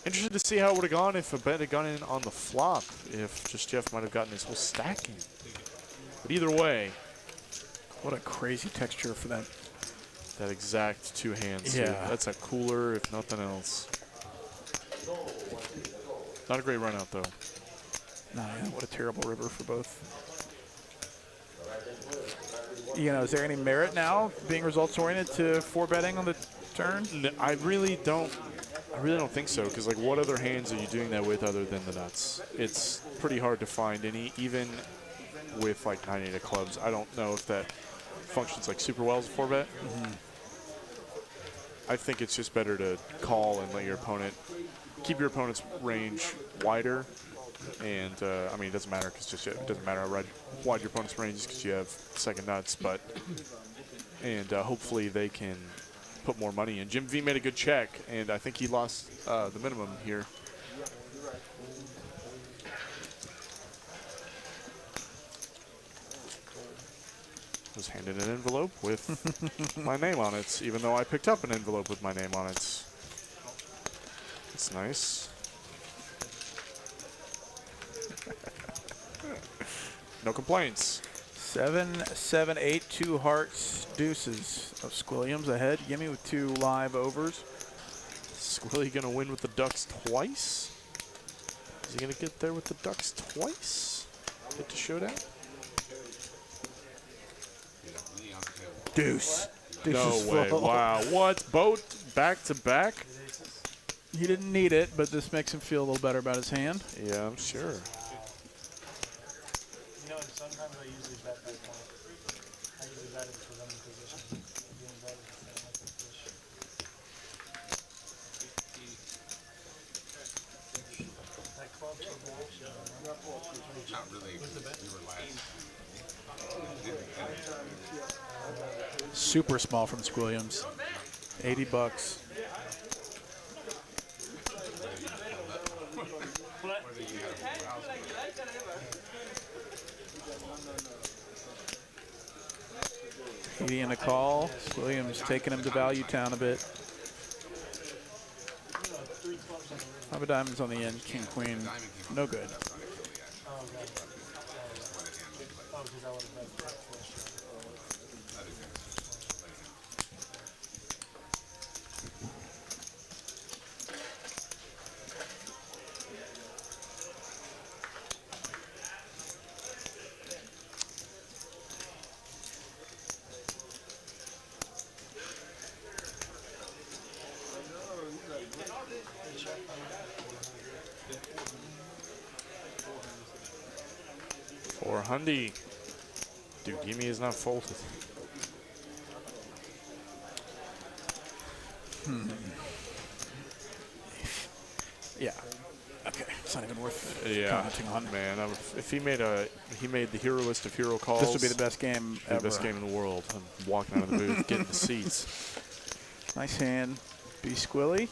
Interested to see how it would have gone if a bet had gone in on the flop. If Just Jeff might have gotten his whole stack in. But either way, What a crazy texture for that. that exact 2 hands. too. Yeah. That's a cooler, if nothing else. Not a great run out though. Nah, yeah, what a terrible river for both. You know, is there any merit now being results oriented to 4-betting on the turn? I really don't think so, because like what other hands are you doing that with other than the nuts? It's pretty hard to find any, even with like 9-8 of clubs. I don't know if that functions like super well as a 4-bet. I think it's just better to call and let your opponent keep your opponent's range wider. And I mean, it doesn't matter because it doesn't matter how wide your opponent's range is because you have second nuts. But hopefully they can put more money in. Jim V made a good check, and I think he lost the minimum here. Was handed an envelope with my name on it, even though I picked up an envelope with my name on it. It's nice. No complaints. 7, 7, 8, 2 hearts, deuces of Squilliams ahead. Gimme with 2 live overs. Squilly gonna win with the Ducks twice? Is he gonna get there with the Ducks twice? Get to showdown? Deuce. Deuce No is way. full. Wow. What? Both back to back? He didn't need it, but this makes him feel a little better about his hand. Yeah, I'm sure. You know, and sometimes I usually bet that point. I usually bet it because I'm in position. Being bet is the same like a fish. That club for the action. Not really. You were last. Super small from Squilliams. 80 bucks. He in a call. Squilliams taking him to Value Town a bit. 5 of diamonds on the end. King, queen. No good. Oh, because I would have bet that fish. 400. Dude, gimme is not folded. Yeah. Okay. It's not even worth Yeah, commenting on. man. If he made the hero list of hero calls. This would be the best game the ever. best game in the world. I'm walking out of the booth, getting the seats. Nice hand. Be Squilly.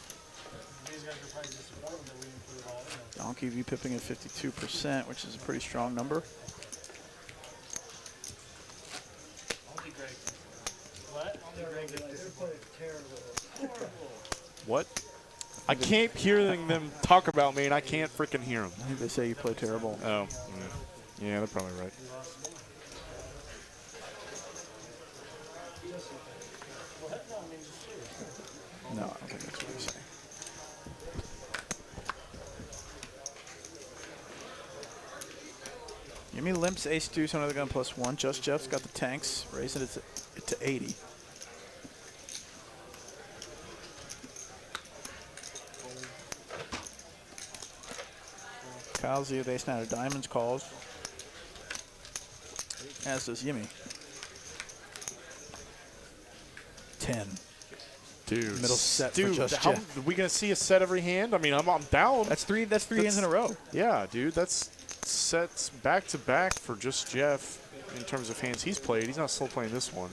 These guys are probably disappointed that we didn't put it all in there. Donkey V pipping at 52%, which is a pretty strong number. Only Greg. What? Only Greg is disappointed. What? I can't hear them talk about me, and I can't freaking hear them. I think they say you play terrible. Oh, yeah, they're probably right. No, I don't think that's what he's saying. Give me limps, ace, deuce, another gun +1. Just Jeff's got the tanks, raising it to 80. Kyle Z with ace, 9 of diamonds calls. As does Yimmy. 10. Dude, Middle set for dude, Just how, Jeff. are we gonna see a set every hand? I mean, I'm down. That's three hands in a row. Yeah, dude, that's sets back to back for Just Jeff in terms of hands he's played. He's not slow playing this one.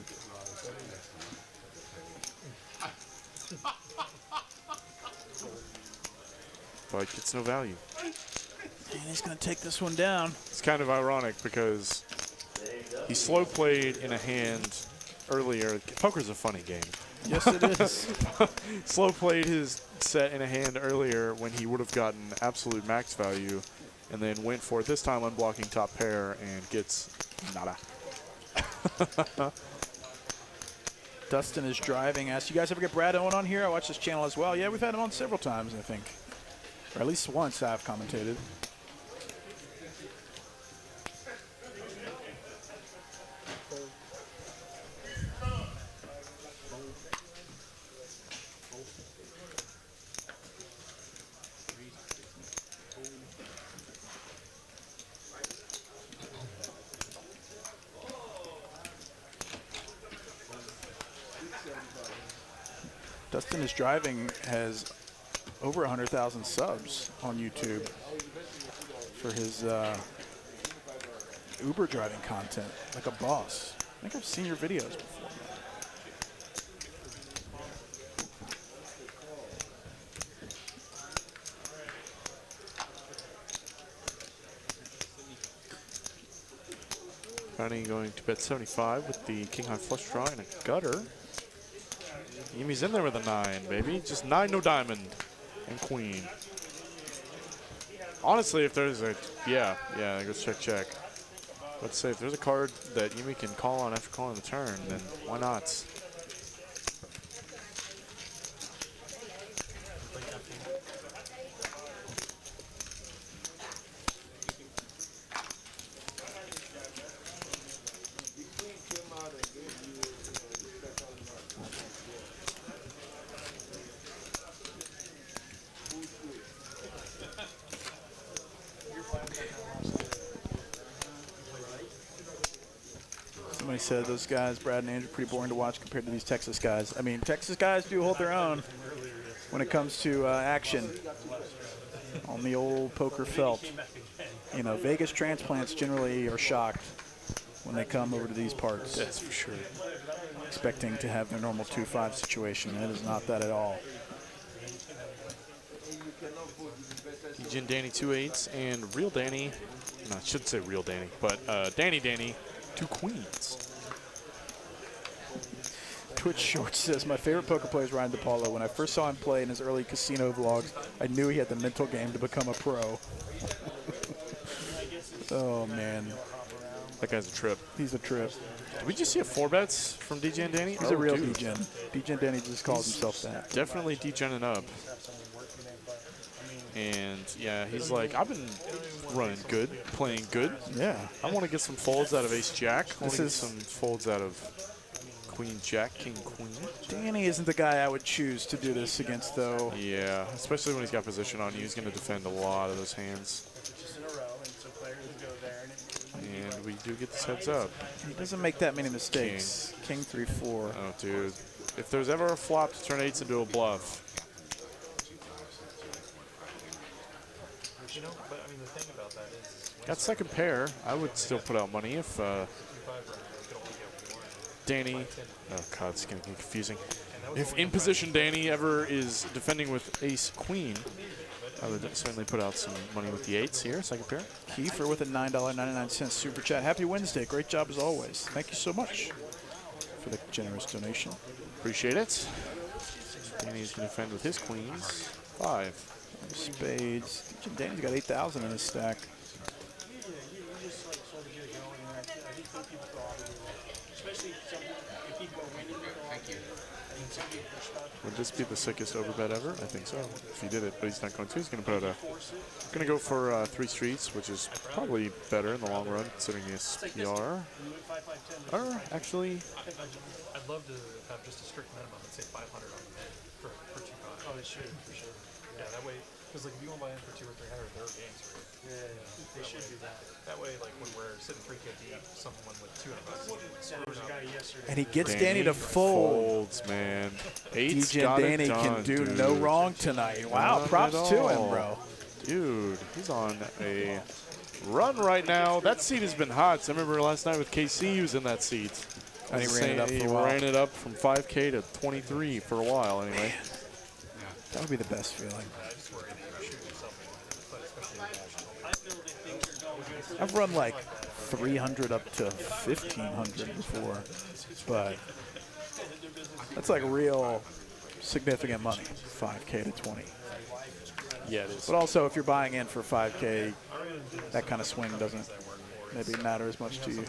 But it's no value. And he's going to take this one down. It's kind of ironic because he slow played in a hand earlier. Poker's a funny game. Yes, it is. Slow played his set in a hand earlier when he would have gotten absolute max value, and then went for it this time unblocking top pair and gets nada. Dustin is driving us. You guys ever get Brad Owen on here? I watch this channel as well. Yeah, we've had him on several times, I think. Or at least once I've commentated. Dustin is Driving has over 100,000 subs on YouTube for his Uber driving content, like a boss. I think I've seen your videos before. Connie going to bet 75 with the king high flush draw and a gutter. Yimi's in there with a 9, baby. Just 9, no diamond, and queen. Honestly, if there's a, yeah, I go check. Let's say if there's a card that Yimi can call on after calling the turn, then why not? Somebody said those guys, Brad and Andrew, pretty boring to watch compared to these Texas guys. I mean, Texas guys do hold their own when it comes to action on the old poker felt. You know, Vegas transplants generally are shocked when they come over to these parts. That's for sure. Expecting to have their normal 2-5 situation. It is not that at all. DJ and Danny 2 8s and real Danny. No, I shouldn't say real Danny, but Danny 2 queens. Twitch Shorts says, my favorite poker player is Ryan DePaulo. When I first saw him play in his early casino vlogs, I knew he had the mental game to become a pro. Oh, man. That guy's a trip. He's a trip. Did we just see a 4-bets from DJ and Danny? He's a real D-Gen. D-Gen Danny just calls himself that. Definitely D-Genning up. And, yeah, he's like, I've been running good, playing good. Yeah. I want to get some folds out of Ace-Jack. I want to get is- some folds out of Queen-Jack, King-Queen. Danny isn't the guy I would choose to do this against, though. Yeah, especially when he's got position on you. He's going to defend a lot of those hands. And we do get this heads up. He doesn't make that many mistakes. King 3-4. Oh, dude. If there's ever a flop to turn 8s into a bluff, You know, but I mean, the thing about that is, that second pair, I would still put out money if Danny, oh god, it's going to be confusing. If in position Danny ever is defending with ace-queen, I would certainly put out some money with the 8s here, second pair. Kiefer with a $9.99 super chat. Happy Wednesday. Great job as always. Thank you so much for the generous donation. Appreciate it. Danny's going to defend with his queens. 5. Spades. Danny's got 8,000 in his stack. Would this be the sickest overbet ever? I think so. If he did it, but he's not going to. He's going to put out going to go for 3 streets, which is probably better in the long run, considering the SPR. Or actually, I'd love to have just a strict minimum, let's say 500 on the head for 2-5. Oh, they should, for sure. Yeah, that way, because like if you want to buy in for 200 or 300, there are games for it. They should do that. That way, like when we're sitting 3K deep, someone with 200 bucks. So there was a guy yesterday. And he gets Danny to fold. folds, man. 8's DJ got Danny it done, can do dude. no wrong tonight. Wow, Not props at to all. him, bro. Dude, he's on a run right now. That seat has been hot. So I remember last night with KC, he was in that seat. And he ran it up for a He while. ran it up from 5K to 23 for a while, anyway. That would be the best feeling. I've run like 300 up to 1,500 before, but that's like real significant money, 5K to 20. Yeah, it is. But also, if you're buying in for 5K, that kind of swing doesn't maybe matter as much to you.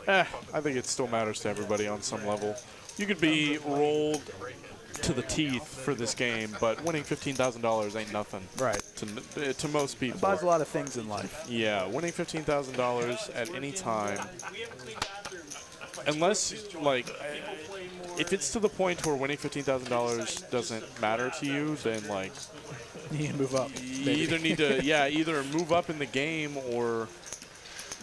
I think it still matters to everybody on some level. You could be rolled to the teeth for this game, but winning $15,000 ain't nothing. Right. To most people. It buys a lot of things in life. Yeah, winning $15,000 at any time, unless, like, if it's to the point where winning $15,000 doesn't matter to you, then, like, You need to move up. you either need to, either move up in the game or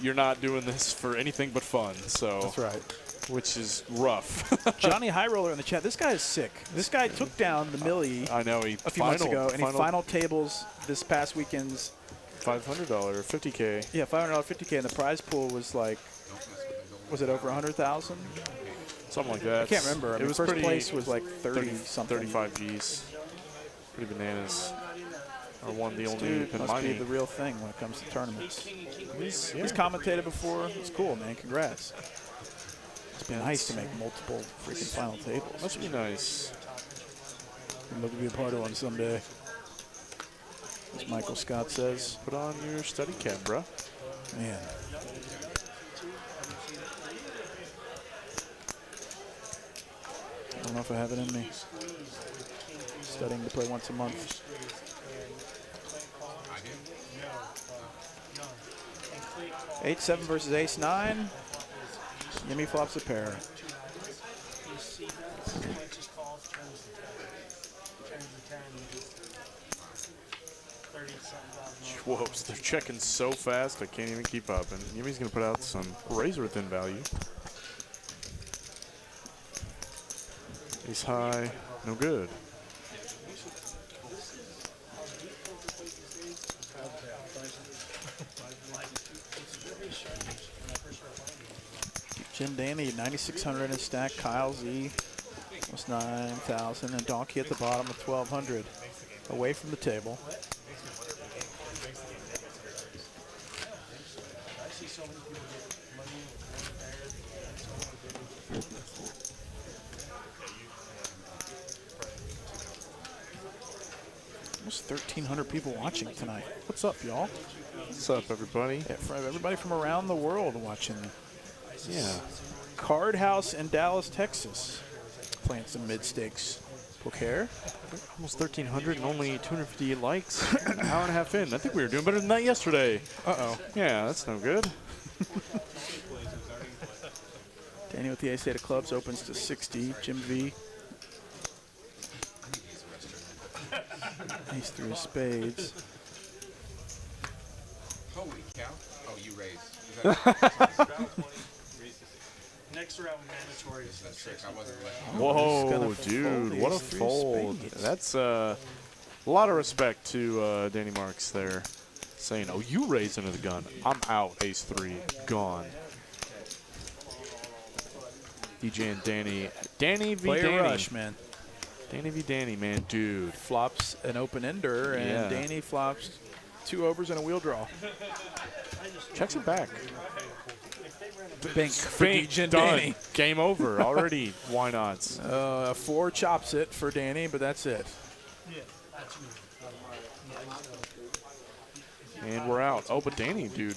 you're not doing this for anything but fun. So That's right. which is rough. Johnny High Roller in the chat. This guy is sick. This guy took down the Millie I know he a few months ago, and he final tables this past weekend's $500, 50K. Yeah, $500, 50K, and the prize pool was like, was it over 100,000? Something like that. I can't remember. I mean, was first pretty, place was like 30 something. 35 G's. Pretty bananas. I won the only Dude must be money. the real thing when it comes to tournaments. He's commentated before. It's cool, man. Congrats. It's been nice to make multiple freaking final tables. Must be nice. I'd love to be a part of one someday. As Michael Scott says. Put on your study cap, bruh. Man. I don't know if I have it in me. Studying to play once a month. 8-7 versus ace-9. Yimmy flops a pair. Whoops, they're checking so fast I can't even keep up. And Yimmy's going to put out some razor thin value. Ace high, no good. Jim Danny, 9,600 in stack. Kyle Z, almost 9,000. And Donkey at the bottom of 1,200. Away from the table. Almost 1,300 people watching tonight. What's up, y'all? What's up, everybody? Yeah, everybody from around the world watching. Yeah. Card House in Dallas, Texas. Playing some mid-stakes poker. Almost 1,300 and only 258 likes. An hour and a half in. I think we were doing better than that yesterday. Uh-oh. Yeah, that's no good. Danny with the ace-8 of clubs opens to 60. Jim V. Ace through his spades. Holy cow. Oh, you raised. Next round mandatory. That's sick. I wasn't letting Whoa, dude, what a ace-3 fold. spades. That's a lot of respect to Danny Marks there. Saying, oh, you raised into the gun. I'm out, ace-3, gone. DJ and Danny. Danny v. Player Danny. rush, man. Danny v. Danny, man, dude. Flops an open ender, and Yeah. Danny flops 2 overs and a wheel draw. Checks it back. Bink for Bink, DJ and done. Danny. Game over already. Why not? 4 chops it for Danny, but that's it. And we're out. Oh, but Danny, dude,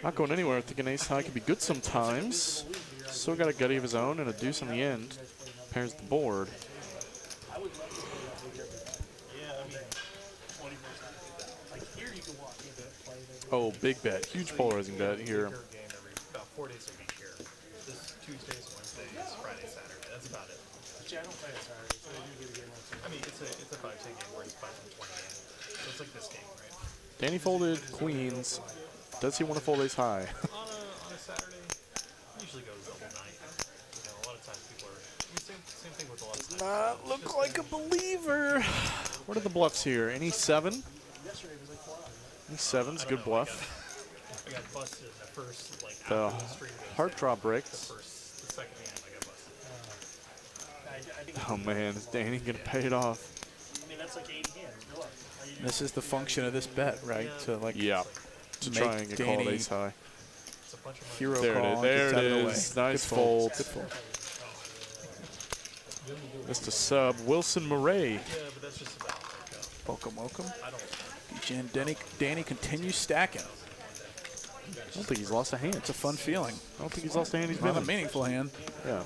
not going anywhere. Thinking ace high could be good sometimes. Still got a gutty of his own and a deuce on the end. Pairs the board. Oh, big bet. Huge polarizing bet here. About 4 days a week here. This Tuesdays, Wednesdays, Fridays, Saturday. That's about it. I don't play on Saturday, so I do get a game on Saturday. I mean, it's a 5-10 game where it's 5 and 20 game. So it's like this game, right? Danny folded queens. Does he want to fold ace high? On a Saturday, it usually goes double night. You know, a lot of times people are. I mean, same thing with a lot of times. Not look like a believer. What are the bluffs here? Any 7? Any 7's good bluff. I got busted in the first, like, The after the stream goes heart down. draw breaks. The second hand, I got busted. Oh man, is Danny gonna pay it off? I mean, that's like 80 hands. Good luck. This is the function of this bet, right? To like Yeah. To make try and get called Danny ace high. It's a bunch of money. hero There it call. is. and There gets it out of the is. way. Nice Good fold. fold. Good fold. Mr. Sub Wilson Murray. Yeah, but that's just about like, Welcome, welcome. I don't. DJ and Danny continues stacking. I don't think he's lost a hand. It's a fun feeling. I don't think he's lost a hand he's Not been a in. meaningful hand. Yeah.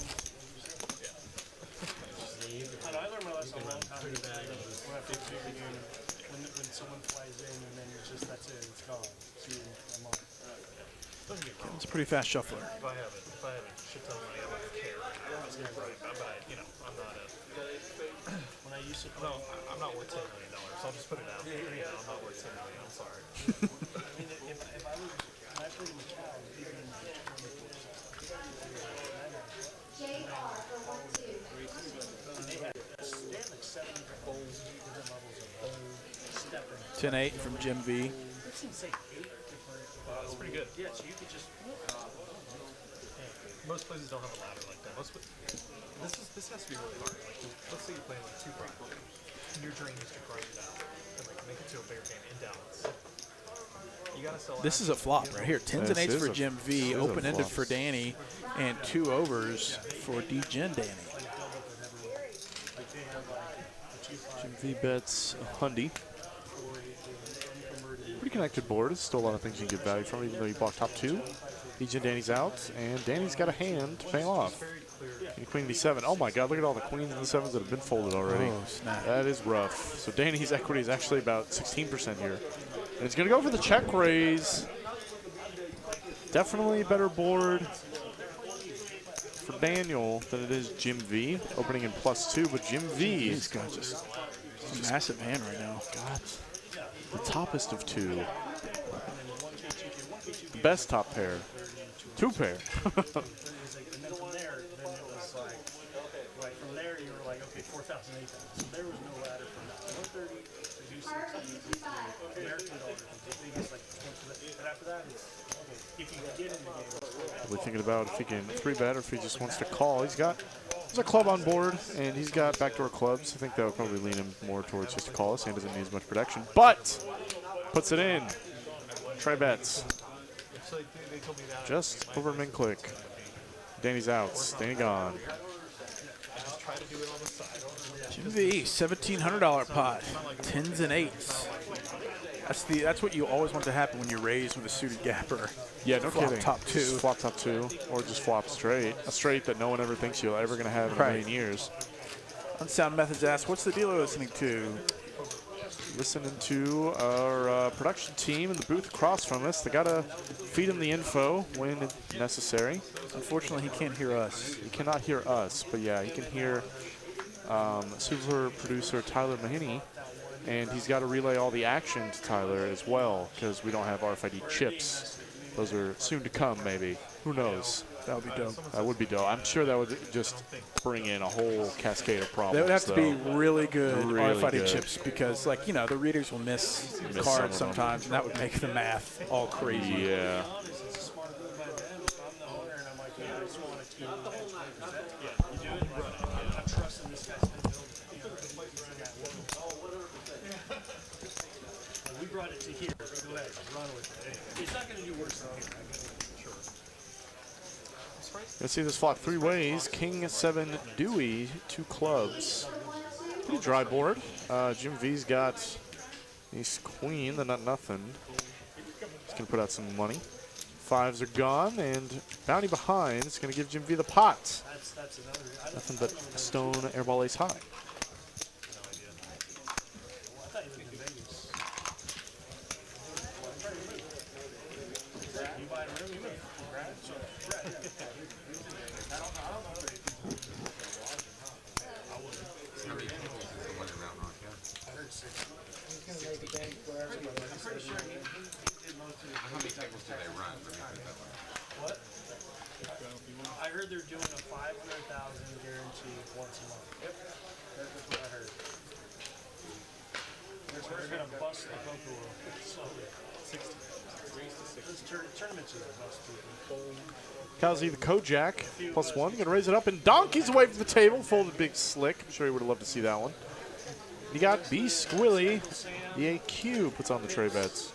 I learned my lesson a long time ago. When I first came in, when someone flies in and then it's just that's it, it's gone. See you, I'm on. It's a pretty fast shuffler. If I have a shit ton of money, I wouldn't care. Right? But you know, I'm not a. When I used to play, I'm not worth $10 million. So I'll just put it out there. You know, I'm not worth $10 million. I'm sorry. I mean, if I was, when I played in Macau, even 10-8 from Jim V. That's insane. 8 different. That's pretty good. Yeah, so you could just. Most places don't have a ladder like that. This has to be really hard. Like, let's say you're playing like 2 cards, and your drain is to grind it out and like make it to a bigger game in balance. You gotta sell. This is a flop right here. 10s and This 8s is for a- Jim this V, is a open-ended flop. for Danny, and 2 overs for D-Gen Danny. Jim V bets a hundy. Pretty connected board. There's still a lot of things you can get value from, even though you block top 2. DJ Danny's out, and Danny's got a hand to pay off. And Queen B7. Oh my God, look at all the queens and the 7s that have been folded already. Oh, snap. That is rough. So Danny's equity is actually about 16% here. And he's going to go for the check raise. Definitely a better board for Daniel than it is Jim V. Opening in +2, but Jim V He's got just a massive hand right now. got the toppest of 2. The best top pair. 2 pair. And then from there, then it was like from there you were like, okay, 4,000, 8,000. So there was no ladder from 130 to 260. American dollar was the biggest, like, but after that, it's okay. If you get in the game, We're thinking about if he can 3-bet or if he just wants to call. There's a club on board, and he's got backdoor clubs. I think that would probably lean him more towards just a call. His hand doesn't need as much protection, but puts it in. Try bets. So they told me that. Just over min click. Danny's out. Danny gone. Just try to do it on the side. Jim V, $1,700 pot, 10s and 8s. That's what you always want to happen when you raise with a suited gapper. Yeah, no Flop kidding. top 2. Just flop top 2, or just flop straight. A straight that no one ever thinks you're ever going to have in a Right. million years. Unsound Methods asks, what's the deal we're listening to? Listening to our production team in the booth across from us. They got to feed him the info when necessary. Unfortunately, he can't hear us. He cannot hear us, but yeah, he can hear super producer Tyler Mahiney, and he's got to relay all the action to Tyler as well, because we don't have RFID chips. Those are soon to come, maybe. Who knows? That would be dope. That would be dope. I'm sure that would just bring in a whole cascade of problems. They would have to be though. really good Really RFID good. chips because, like, you know, the readers will miss some of cards them. sometimes, and that would make the math all crazy. Yeah. honest, it's a smart move by them. If I'm the owner and I'm like, yeah, I just want to keep the whole 20%. Yeah, you do it. Like, I'm trusting this guy's been building. You know, he's in that world. Like, we brought it to here. Go ahead, run with it. It's not going to do worse than here. Let's see this flop 3 ways. King 7 Dewey, 2 clubs. Pretty dry board. Jim V's got ace queen, the not nothing. He's gonna put out some money. 5s are gone, and bounty behind is gonna give Jim V the pot. That's another. Nothing but stone airball ace high. I thought he lived in Vegas. You buy a room, you move. Right? So, How many tables is the one in Mount Rock? Yeah. I heard 6. How many tables do they run? What? I heard they're doing a 500,000 guarantee once a month. Yep. That's what I heard. They're going to bust the poker world. So, 60. This tournament's just bust people. Kazi the Kojak, +1. Gonna raise it up and donkeys away from the table. Folded big slick. I'm sure he would have loved to see that one. You got B Squilly. The AQ puts on the tray bets.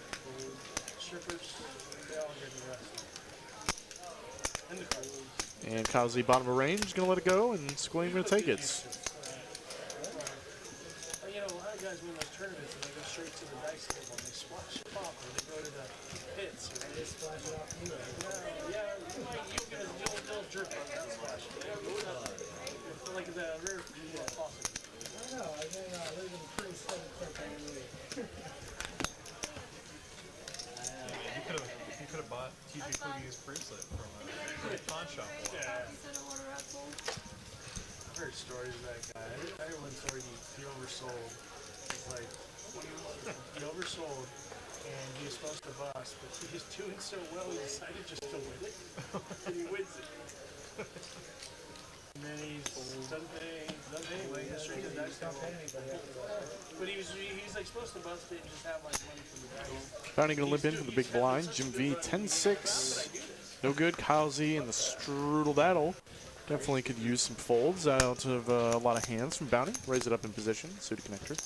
Strippers, they all get the rest. And the cards. And Kazi, bottom of range, is gonna let it go, and Squilly gonna take it. You know, a lot of guys win those tournaments and they go straight to the dice table and they splash it off or they go to the pits. Or they splash it off anyway. Yeah, you'll get a little jerk on that splash. Like the rare faucet. No, I think there's a pretty steady clip on the movie. You could have bought TJ Cody's bracelet from a pawn shop. I've heard stories of that guy. I heard one story he oversold. It's like, he oversold and he was supposed to bust, but he was doing so well he decided just to win it. And he wins it. And then he doesn't pay anybody. He just straight to the dice table. But he's like supposed to bust it and just have like money from the dice. Bounty gonna limp in for the big blind. Jim V 10-6. No good. Kyle Z and the Strudel Daddle. Definitely could use some folds out of a lot of hands from Bounty. Raise it up in position. Suited connector.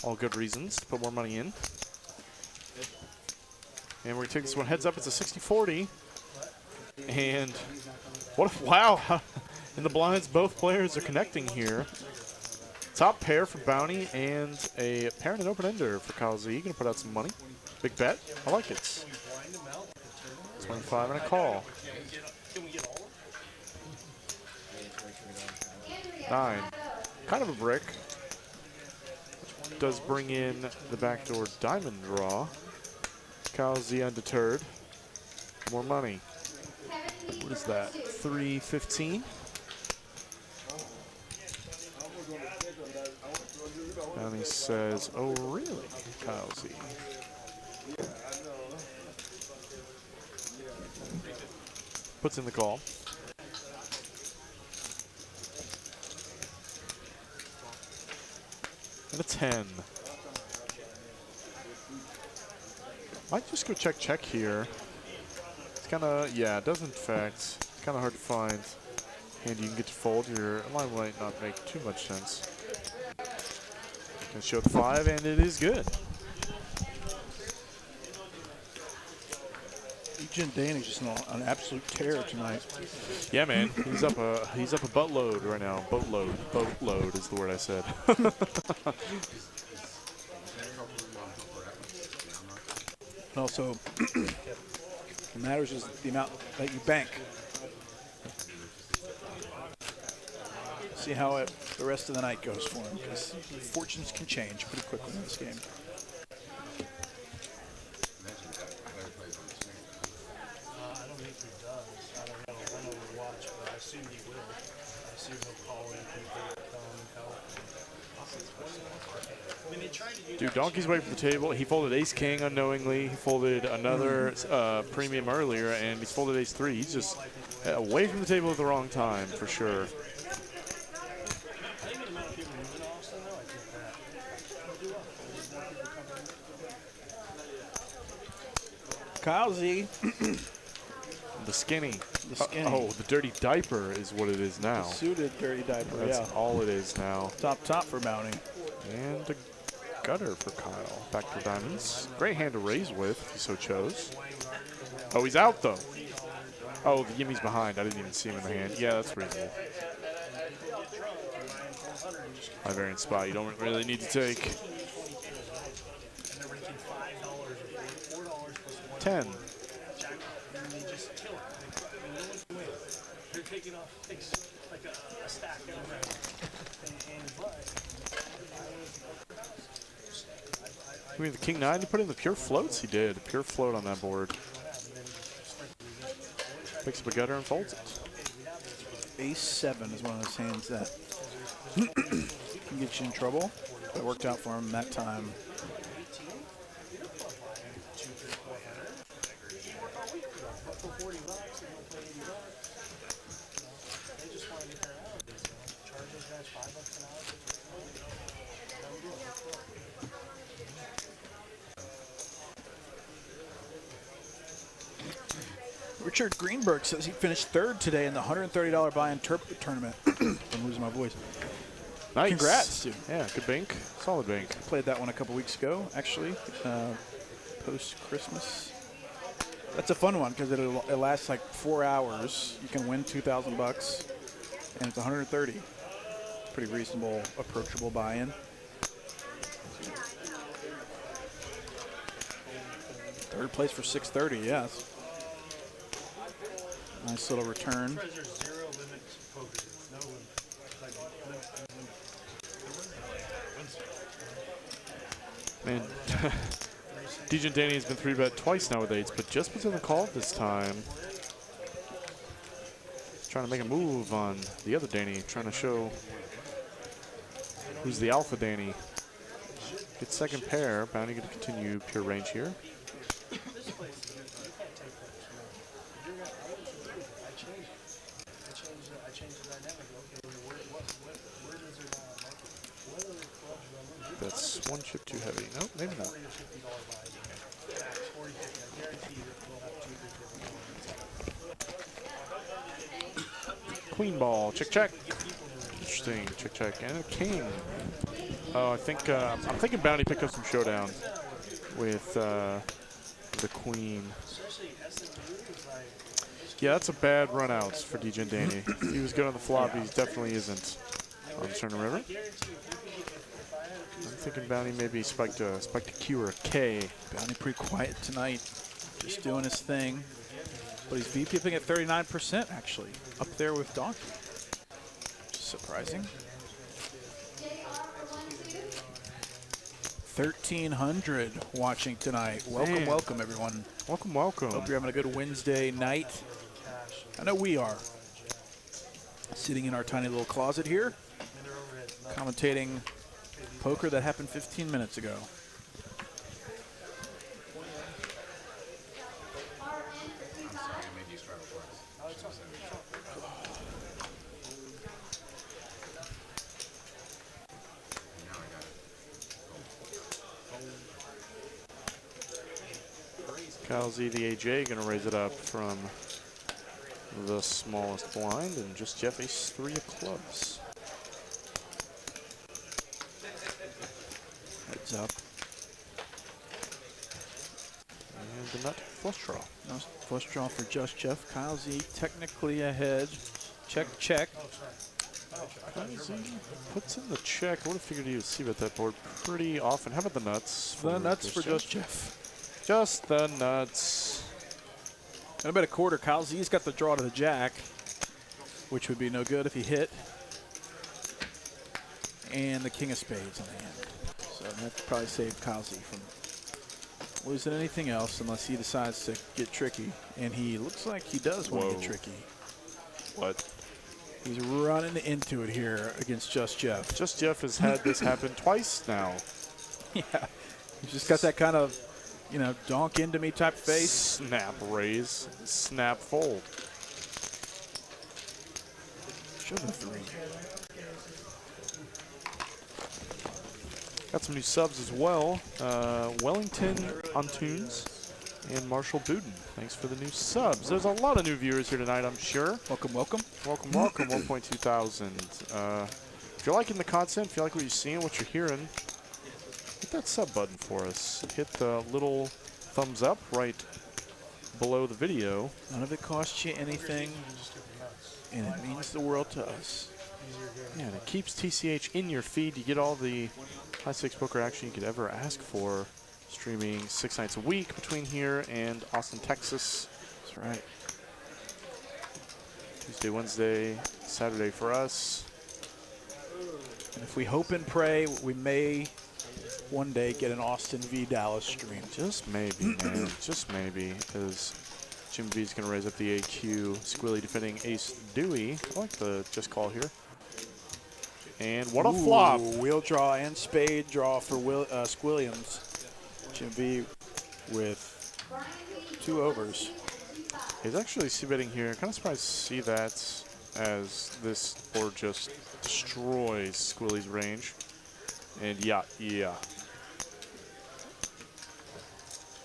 All good reasons to put more money in. And we're gonna take this one heads up. It's a 60-40. And what a, wow. In the blinds, both players are connecting here. Top pair for Bounty and a pair and an open ender for Kyle Z. Gonna put out some money. Big bet. I like it. 25 and a call. 9. Kind of a brick. Does bring in the backdoor diamond draw. Kyle Z undeterred. More money. What is that? 315. And he says, "Oh really, Kyle Z?" Puts in the call. And a 10. Might just go check here. It's kind of, yeah, it does in fact. It's kind of hard to find. And you can get to fold. Your line might not make too much sense. Gonna show the 5, and it is good. Agent Danny's just on an absolute tear tonight. Yeah, man, he's up a buttload right now. Boatload is the word I said. And also, what matters is the amount that you bank. See how the rest of the night goes for him, because fortunes can change pretty quickly in this game. I don't think he does. I don't know. I don't watch, but I assume he will. I assume he'll call in people to come and help. I mean, they tried to do Dude, that Donkey's way for the table. He folded ace-king unknowingly. He folded another premium earlier, and he's folded ace-3. He's just away from the table at the wrong time, for sure. I think with the amount of people moving to Austin, though, I think that he'll do well. There's more people coming in. Kyle Z. The skinny. The skinny. Oh, the dirty diaper is what it is now. Suited dirty diaper, That's yeah. all it is now. Top for Bounty. And a gutter for Kyle. Backdoor diamonds. Great hand to raise with, if he so chose. Oh, he's out, though. Oh, the Yimmy's behind. I didn't even see him in the hand. Yeah, that's reasonable. High variance spot you don't really need to take. 10. They're taking off like a stack of I mean, the king 9, he put in the pure floats? He did. Pure float on that board. Picks up a gutter and folds it. Ace-7 is one of those hands that can get you in trouble. But it worked out for him that time. Richard Greenberg says he finished 3rd today in the $130 buy-in tournament. I'm losing my voice. Nice. Congrats, dude. Yeah, good bank. Solid bank. Played that one a couple weeks ago, actually, post-Christmas. That's a fun one because it lasts like 4 hours. You can win $2,000 and it's 130. Pretty reasonable, approachable buy-in. Third place for 630, yes. Nice little return. There's 0 limit poker. No limit. Man, DJ Danny has been 3-bet twice now with 8s, but just puts in the call this time. Trying to make a move on the other Danny, trying to show who's the alpha Danny. Gets second pair. Bounty going to continue pure range here. I changed the dynamic of Is one chip too heavy? No, maybe not. $40 to $50 buys. Max 40, 50. I guarantee that we'll have 2 different Queen ball. Check, check. Interesting. Check, check. And a king. Oh, I think I'm thinking Bounty picked up some showdown with the queen. Yeah, that's a bad run outs for DJ and Danny. If he was good on the flop, he definitely isn't on turn and river. I'm thinking Bounty maybe spiked a Q or a K. Bounty pretty quiet tonight, just doing his thing. But he's VPing at 39% actually, up there with Donkey. Surprising. 1,300 watching tonight. Welcome, Man. welcome everyone. Welcome, welcome. Hope you're having a good Wednesday night. I know we are. Sitting in our tiny little closet here, commentating poker that happened 15 minutes ago. I'm sorry, I made you struggle twice. And now I got it. Kyle Z, the AJ, going to raise it up from the smallest blind, and just Jeff ace 3 of clubs. Heads up. And the nut flush draw. Nice flush draw for Just Jeff. Kyle Z technically ahead. Check, check. Kyle Z puts in the check. I would have figured he would see bet that board pretty often. How about the nuts? The nuts for Just Jeff. Just the nuts. And about a quarter. Kyle Z's got the draw to the jack, which would be no good if he hit. And the king of spades on the hand. So that probably saved Kyle Z from losing anything else unless he decides to get tricky. And he looks like he does want to get tricky. What? He's running into it here against Just Jeff. Just Jeff has had this happen twice now. Yeah. He's just got that kind of, you know, donk into me type face. Snap raise, snap fold. Should have 3. Got some new subs as well. Wellington on tunes and Marshall Buden. Thanks for the new subs. There's a lot of new viewers here tonight, I'm sure. Welcome, welcome. Welcome, welcome. 1.2 thousand. If you're liking the content, if you like what you're seeing, what you're hearing, hit that sub button for us. Hit the little thumbs up right below the video. None of it costs you anything, and it means the world to us. Yeah, and it keeps TCH in your feed. You get all the high stakes poker action you could ever ask for. Streaming 6 nights a week between here and Austin, Texas. That's right. Tuesday, Wednesday, Saturday for us. And if we hope and pray, we may one day get an Austin v. Dallas stream. Just maybe, man. Just maybe. Because Jim V's going to raise up the AQ. Squilly defending Ace Dewey. I like the just call here. And what a flop. Wheel draw and spade draw for Squilliams. Jim V with 2 overs. He's actually c-betting here. Kind of surprised to see that as this board just destroys Squilly's range. And yeah.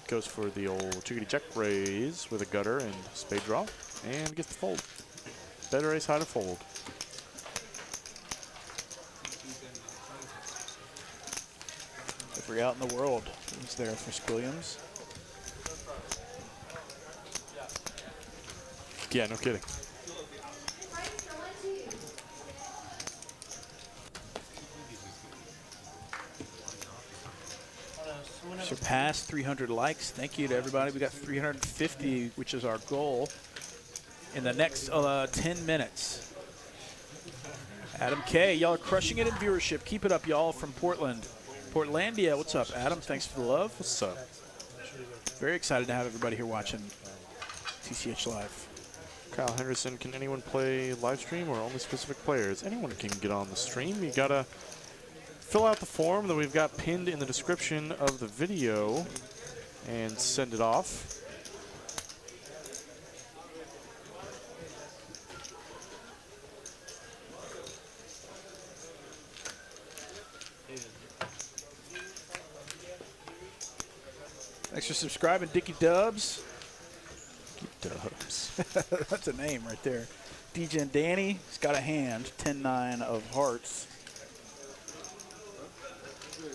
Goes for the old chickadee check raise with a gutter and spade draw. And gets the fold. Better ace high to fold. Every out in the world is there for Squilliams. Yeah, no kidding. Surpassed 300 likes. Thank you to everybody. We got 350, which is our goal, in the next 10 minutes. Adam K, y'all are crushing it in viewership. Keep it up, y'all, from Portland. Portlandia, what's up, Adam? Thanks for the love. What's up? Very excited to have everybody here watching TCH Live. Kyle Henderson, can anyone play live stream or only specific players? Anyone can get on the stream. You gotta fill out the form that we've got pinned in the description of the video and send it off. Thanks for subscribing, Dickie Dubs. Dubs. That's a name right there. DJ and Danny, he's got a hand. 10-9 of hearts.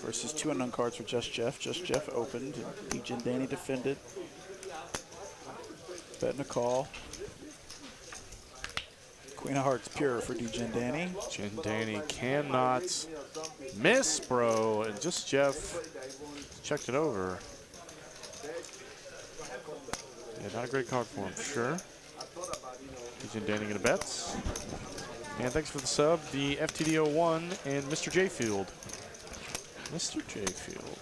Versus 2 unknown cards for Just Jeff. Just Jeff opened. DJ and Danny defended. Betting a call. Queen of Hearts pure for DJ and Danny. Jin Danny cannot miss, bro. And Just Jeff checked it over. Yeah, not a great card for him, for sure. DJ and Danny gonna bets. And thanks for the sub, the FTD01 and Mr. J Field. Mr. J Field.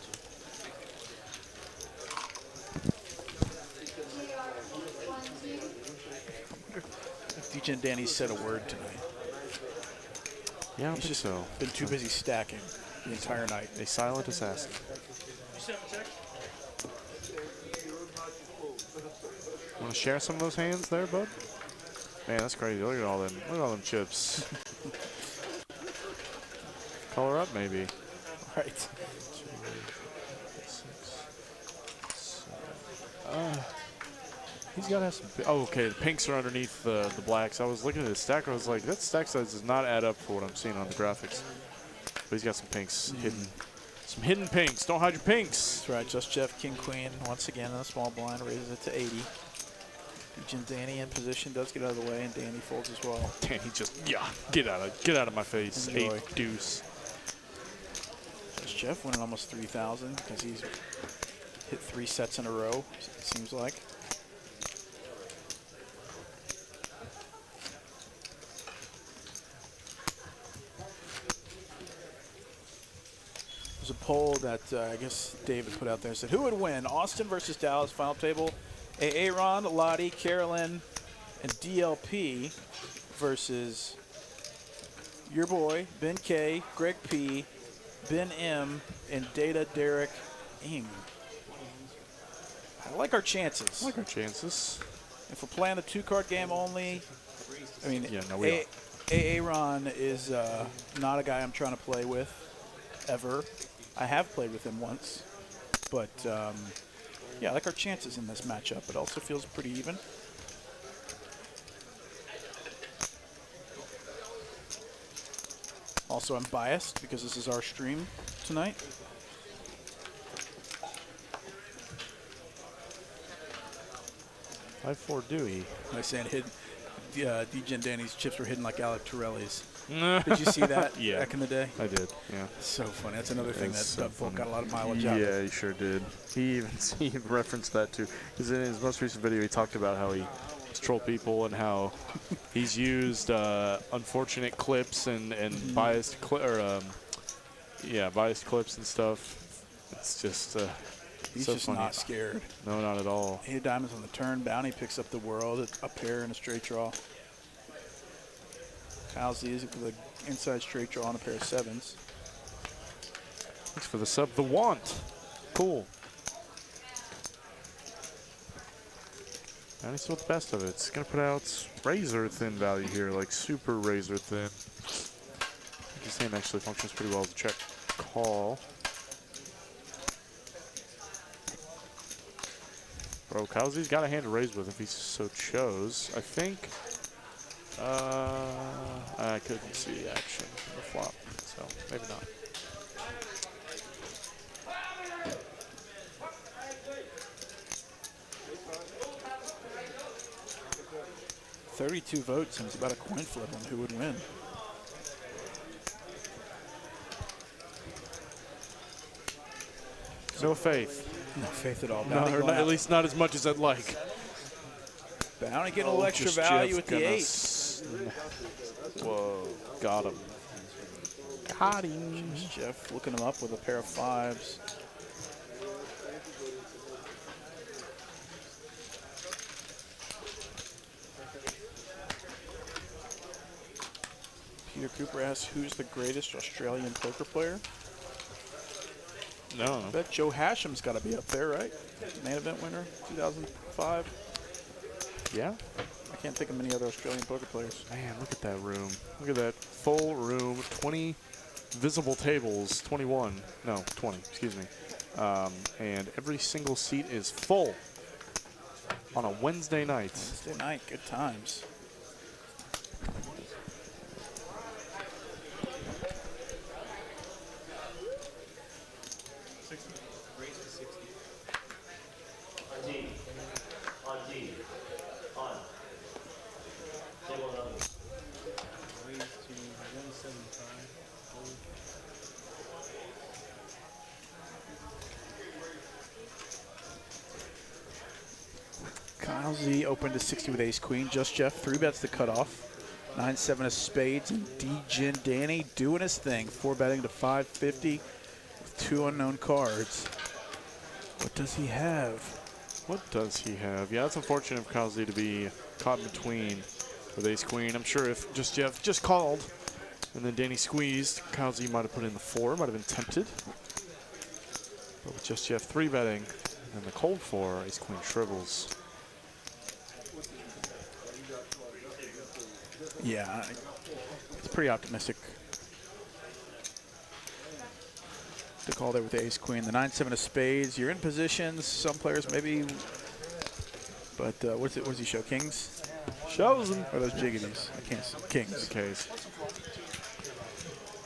If DJ and Danny said a word tonight. Yeah, I don't He's think just so. been too busy stacking the entire night. A silent assassin. You sent a check? Want to share some of those hands there, bud? Man, that's crazy. Look at all them. Look at all them chips. Color up, maybe. Right. He's got to have some. Oh, okay. The pinks are underneath the blacks. I was looking at his stack. I was like, that stack size does not add up for what I'm seeing on the graphics. But he's got some pinks hidden. Some hidden pinks. Don't hide your pinks. That's right. Just Jeff, King, Queen. Once again in the small blind. Raises it to 80. DJ and Danny in position. Does get out of the way, and Danny folds as well. Danny just, get out of my face. Enjoy. 8 deuce. Just Jeff winning almost 3,000 because he's hit 3 sets in a row, it seems like. There's a poll that I guess David put out there and said, who would win? Austin versus Dallas, final table. Aaron, Lottie, Carolyn, and DLP versus your boy, Ben K, Greg P, Ben M, and Data Derek Ing. I like our chances. I like our chances. If we're playing the 2-card game only, I mean, Yeah, no, we are. Aaron is not a guy I'm trying to play with ever. I have played with him once, but yeah, I like our chances in this matchup. It also feels pretty even. Also, I'm biased because this is our stream tonight. Five four Dewey. Like saying DJ and Danny's chips were hidden like Alec Torelli's. Did you see that Yeah. back in the day? I did, yeah. So funny. That's another thing It's that so book funny. got a lot of mileage out of. Yeah, he sure did. He referenced that too. Because in his most recent video, he talked about how he trolled people and how he's used unfortunate clips and biased biased clips and stuff. It's just He's so just funny. not scared. No, not at all. 8 of diamonds on the turn. Bounty picks up the world. A pair and a straight draw. Kyle Z is with an inside straight draw on a pair of 7s. Thanks for the sub. The Want. Cool. Bounty's still the best of it. It's going to put out razor thin value here, like super razor thin. This hand actually functions pretty well as a check call. Bro, Kowzi's got a hand to raise with if he so chose. I think I couldn't see action in the flop, so maybe not. $32 votes, and it's about a coin flip on who would win. No faith. No faith at all. No, Bounty or going not, at out. least not as much as I'd like. Bounty getting a little extra value with the 8. Whoa, got him. Got him. Jeff looking him up with a pair of 5s. Peter Cooper asks, who's the greatest Australian poker player? No. I bet Joe Hashem's got to be up there, right? Main event winner, 2005. Yeah? I can't think of many other Australian poker players. Man, look at that room. Look at that full room. 20 visible tables. 21. No, 20. Excuse me. And every single seat is full on a Wednesday night. Wednesday night, good times. Kyle Z opened to 60 with ace queen. Just Jeff 3-bets the cutoff. 9-7 of spades and D-Gin Danny doing his thing. 4-betting to 550 with 2 unknown cards. What does he have? What does he have? Yeah, it's unfortunate for Kyle Z to be caught in between with ace queen. I'm sure if Just Jeff just called and then Danny squeezed, Kyle Z might have put in the 4, might have been tempted. But with Just Jeff 3-betting and the cold 4, ace queen shrivels. Yeah, it's pretty optimistic to call there with the ace queen. The 9-7 of spades. You're in positions. Some players maybe, but what does he show? Kings? Shows him. Or those jiggities? I can't see. Kings. The case.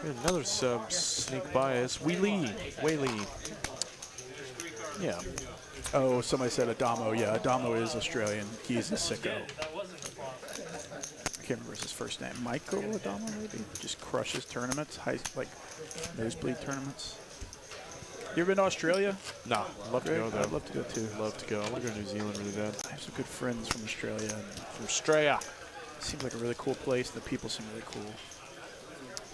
We have another sub sneak bias. We lead. Way lead. Yeah. Oh, somebody said Adamo. Yeah, Adamo is Australian. He's a sicko. That wasn't the flop. I can't remember his first name. Michael Adamo, maybe? Just crushes tournaments, like nosebleed tournaments. You ever been to Australia? Nah, love to Greg? go there. I'd love to go too. Love to go. I want to go to New Zealand really bad. I have some good friends from Australia. And From Australia. it seems like a really cool place. The people seem really cool.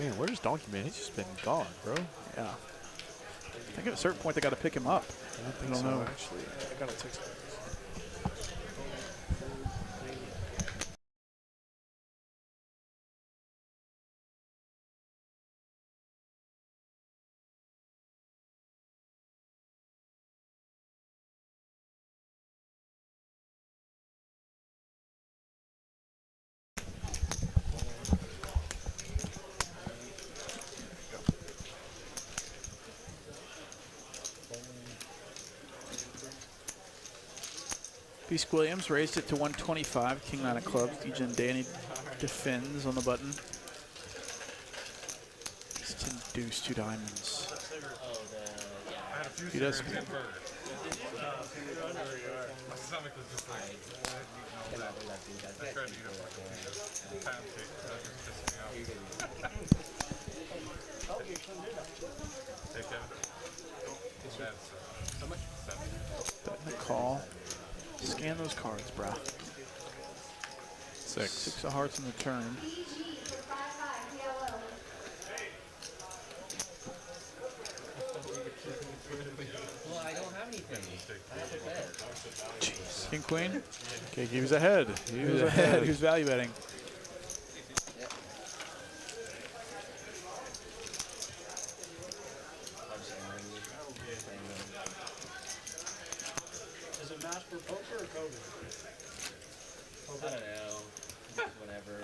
Man, where's Donkey Man? He's just been gone, bro. Yeah. I think at a certain point they got to pick him up. I don't know. Actually, I got a text. Beast Williams raised it to 125. King 9 of clubs. D-Gin Danny defends on the button. Ace 10 deuce, 2 diamonds. He does. My stomach was just like, I tried to eat a pound cake, but that just pissed me off. Take that. How much? 7. Betting the call. Scan those cards, bro. 6. 6 of hearts in the turn. Well, I don't have anything. I have a bet. Jeez. King Queen. Okay, he was ahead. He was Who's ahead. Who's value betting? Is it match for poker or Kobe? I don't know. Just whatever.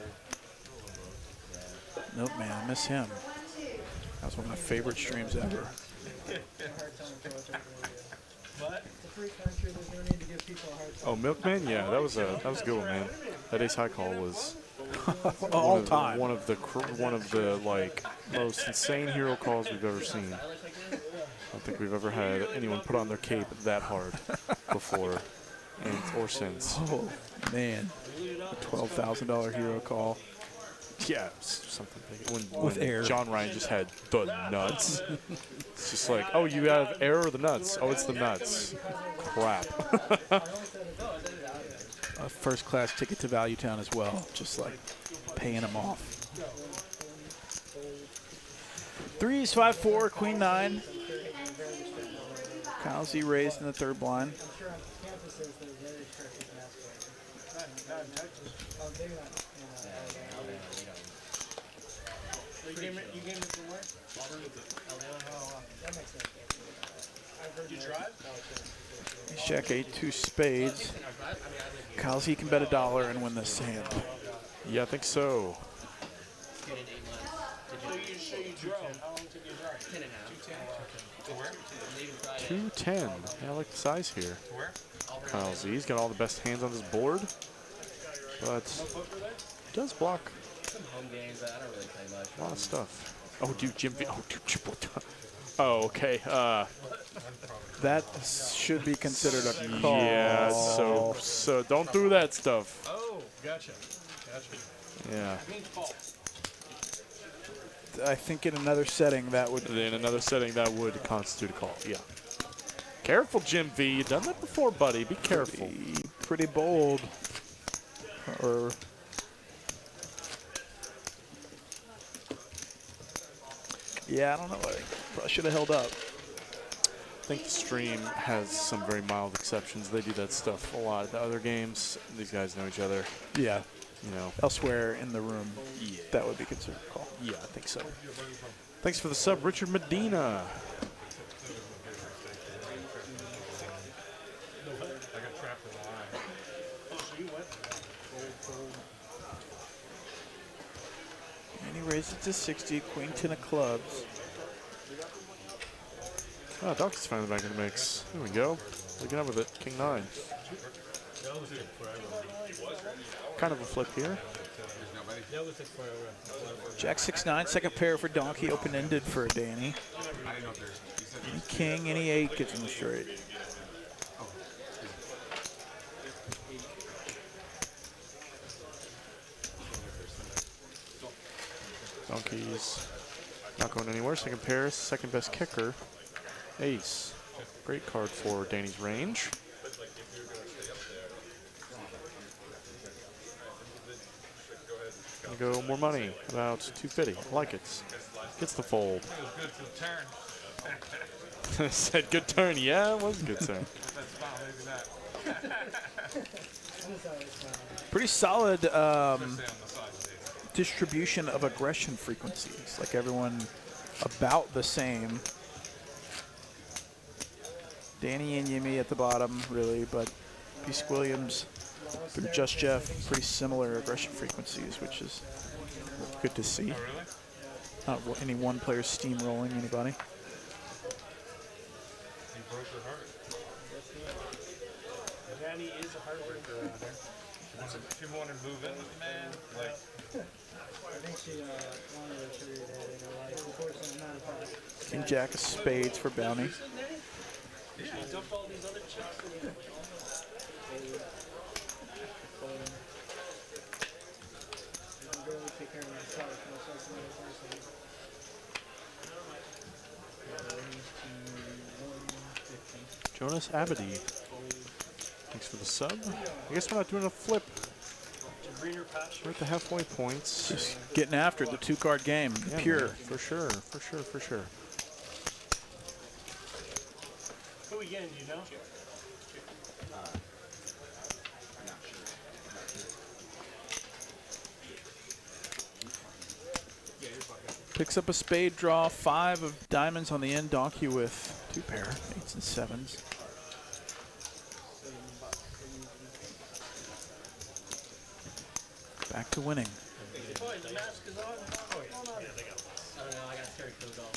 Yeah. Nope, man. I miss him. That was one of my favorite streams ever. What? It's a free country, there's no need to give people a hard time. Oh, Milkman? Yeah, that was a good one, man. That ace high call was All time. one of the like most insane hero calls we've ever seen. I don't think we've ever had anyone put on their cape that hard before or since. Oh, man. A $12,000 hero call. Yeah, something big. When With air. John Ryan just had the nuts. It's just like, oh, you have air or the nuts? Oh, it's the nuts. Crap. A first-class ticket to Value Town as well. Just like paying him off. 3s, 5-4, Queen 9. Kyle Z raised in the third blind. I'm sure on campus there's the very strict with mask wearing. Not in Texas. Oh, maybe not. You gave it from where? That makes sense. I've heard You that. drive? Jack 8, 2 spades. Kyle Z can bet $1 and win this hand. Yeah, I think so. So you So you drove. How long did you drive? 10 and a half. To where? Leaving Friday. 210. Yeah, I like the size here. To where? Kyle Z. He's got all the best hands on his board, but he does block Some home games. I don't really play much. a lot of stuff. Oh, dude, Jim V. Oh, dude, what the? Oh, okay. That should be considered a call. Yeah, so don't do that stuff. Oh, gotcha. Gotcha. Yeah. I think in another setting that would. In another setting, that would constitute a call. Yeah. Careful, Jim V. You've done that before, buddy. Be careful. Pretty bold. Or yeah, I don't know. I probably should have held up. I think the stream has some very mild exceptions. They do that stuff a lot. The other games, these guys know each other. Yeah. You know. Elsewhere in the room, that would be considered a call. Yeah, I think so. Thanks for the sub, Richard Medina. And he raised it to 60. Queen 10 of clubs. Oh, Doc is finally back in the mix. There we go. Looking up with it. King 9. Kind of a flip here. Jack 6-9, second pair for Donkey, open-ended for Danny. Any king, any 8 gets in the straight. Donkey's not going anywhere. Second pair, second best kicker. Ace. Great card for Danny's range. Gonna go more money, about 250. I like it. Gets the fold. Said good turn. Yeah, it was a good turn. Pretty solid distribution of aggression frequencies. Like everyone about the same. Danny and Yimmy at the bottom, really, but Peace Williams through Just Jeff, pretty similar aggression frequencies, which is good to see. Not any one player steamrolling anybody. Danny is a heartbreaker around here. She wanted to move in with the man. Like, I think she wanted a career there in her life. Unfortunately, not a problem. King Jack of Spades for bounty. He dumped all these other chicks in here. I'm going to take care of myself. That's another person. Jonas Abadi. Thanks for the sub. I guess we're not doing a flip. We're at the halfway points. Just getting after the 2-card game. Yeah, Pure. man, for sure, for sure, for sure. Who again, do you know? Picks up a spade draw, 5 of diamonds on the end. Donkey with 2 pair, 8s and 7s. Back to winning. Boy, the mask is on. Oh, yeah. I don't know. I got scared to go golf.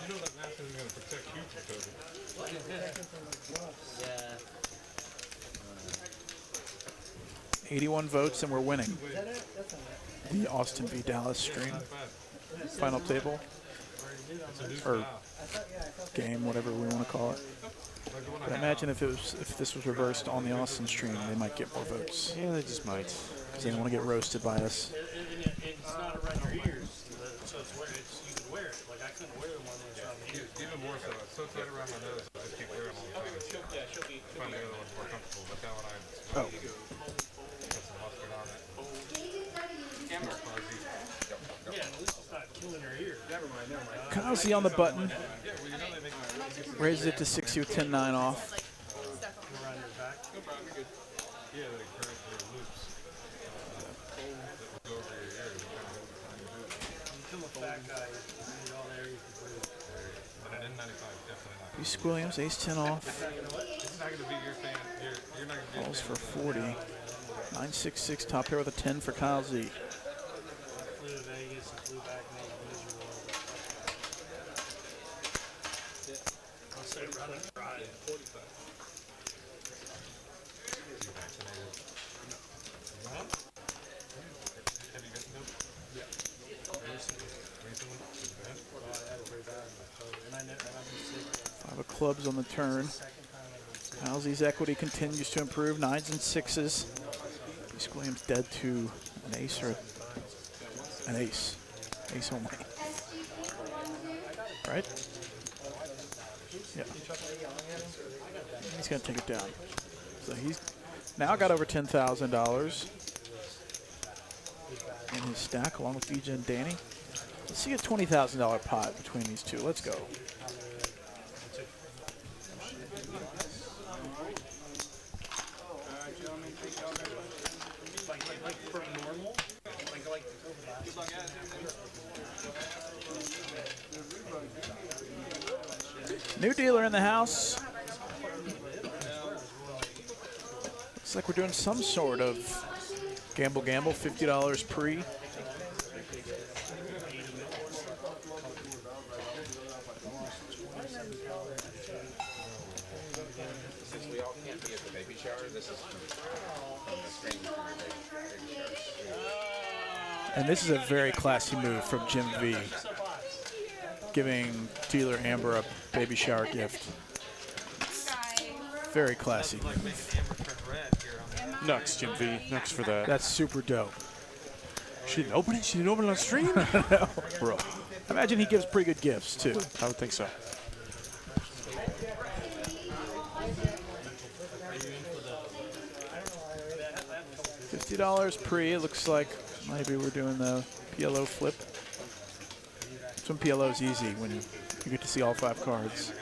you know that mask isn't going to protect you from COVID. Yeah. 81 votes and we're winning. The Austin v. Dallas stream. Final table. Or game, whatever we want to call it. But imagine if this was reversed on the Austin stream, they might get more votes. Yeah, they just might. Because they don't want to get roasted by us. And it's not around your ears, so you can wear it. Like I couldn't wear them when it was around the ears. Even more so. It's so tight around my nose. I just keep wearing them all the time. I find the other ones more comfortable, but that one I put some mustard on it. Yeah, at least it's not killing your ears. Never mind. Kazi on the button. Raises it to 60 with 10-9 off. Around your back. Yeah, they curve their loops that would go over your ears. You become a fat guy. You need all the areas to breathe. But an N95 definitely not. Peace Williams, ace-10 off. It's not going to be your fan. You're not going to be Calls for 40. 9-6-6, top pair with a 10 for Kyle Z. flew to Vegas and flew back and made it miserable. I'll say running Friday. Have you been to them? Recently? Well, I had it pretty bad in October, and I've been sick. 5 of clubs on the turn. Halsey's equity continues to improve. 9s and 6s. East Williams dead to an ace or an ace. Ace only. Right? Yeah. He's going to take it down. So he's now got over $10,000 in his stack along with DJ and Danny. Let's see a $20,000 pot between these two. Let's go. New dealer in the house. Looks like we're doing some sort of gamble, $50 pre. Since we all can't be at the baby shower, this is from the stream from your baby shower. And this is a very classy move from Jim V, giving dealer Amber a baby shower gift. Very classy. Next, Jim V. Next for that. That's super dope. She didn't open it? She didn't open it on stream? No. Bro, I imagine he gives pretty good gifts too. I would think so. $50 pre. It looks like maybe we're doing the PLO flip. Some PLO's easy when you get to see all 5 cards.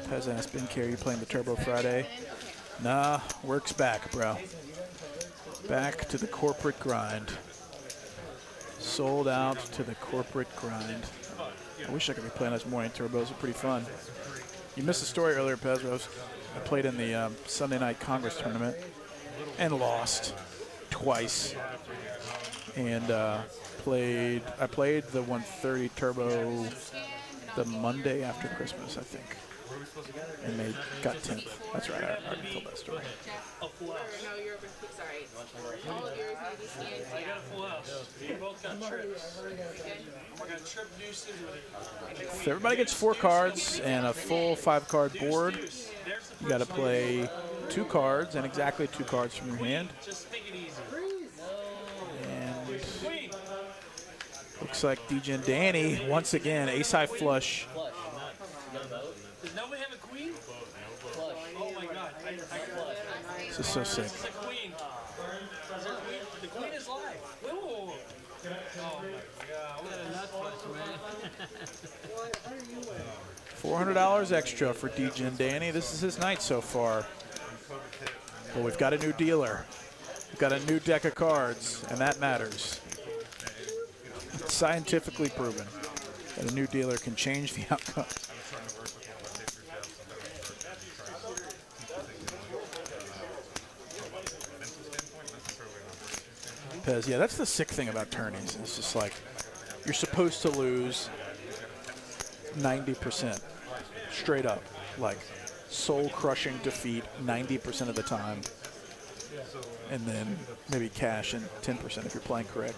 Pez asked Ben Carey, you playing the Turbo Friday? Nah, work's back, bro. Back to the corporate grind. Sold out to the corporate grind. I wish I could be playing those morning turbos. They're pretty fun. You missed the story earlier, Pez. I played in the Sunday Night Congress tournament and lost twice. And I played the 130 turbo the Monday after Christmas, I think. And they got 10th. That's right, I already told that story. A full house. No, you're sorry. All of yours need to be scanned. I got a full house. We both got trips. I got trip deuces with it. So everybody gets 4 cards and a full 5-card board. You got to play 2 cards and exactly 2 cards from your hand. Just take it easy. And Queen. looks like DJ and Danny once again ace-high flush. Does nobody have a queen? Oh my god. This is so sick. It's a queen. Is there a queen? The queen is live. Whoa. Oh my god. $400 extra for DJ and Danny. This is his night so far. But we've got a new dealer. We've got a new deck of cards, and that matters. It's scientifically proven that a new dealer can change the outcome. Pez, yeah, that's the sick thing about tourneys. It's just like you're supposed to lose 90% straight up, like soul-crushing defeat 90% of the time, and then maybe cash in 10% if you're playing correct.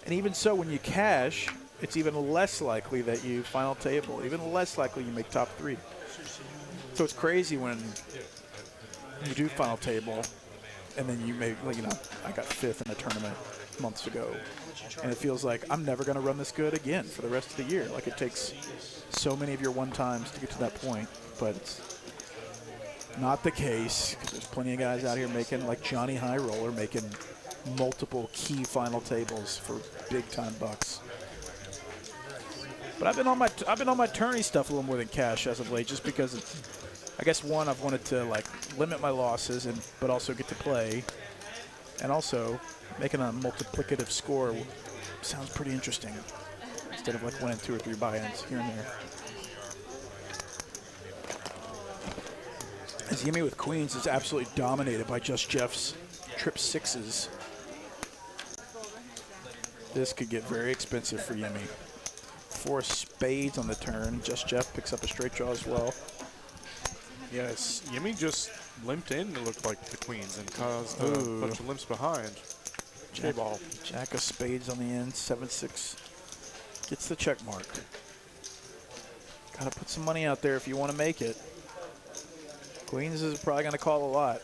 And even so, when you cash, it's even less likely that you final table, even less likely you make top 3. So it's crazy when you do final table, and then you may, like, you know, I got 5th in a tournament months ago, and it feels like I'm never going to run this good again for the rest of the year. Like, it takes so many of your one-times to get to that point, but it's not the case, because there's plenty of guys out here making, like Johnny High Roller, making multiple key final tables for big-time bucks. But I've been on my tourney stuff a little more than cash as of late, just because I guess one, I've wanted to like limit my losses but also get to play, and also making a multiplicative score sounds pretty interesting instead of like winning 2 or 3 buy-ins here and there. As Yimmy with queens is absolutely dominated by Just Jeff's trip sixes. This could get very expensive for Yemi. 4 spades on the turn. Just Jeff picks up a straight draw as well. Yes, Yemi just limped in, it looked like, the queens and caused a bunch of limps behind. J-ball. Jack of spades on the end. 7-6 gets the check mark. Gotta put some money out there if you want to make it. Queens is probably going to call a lot.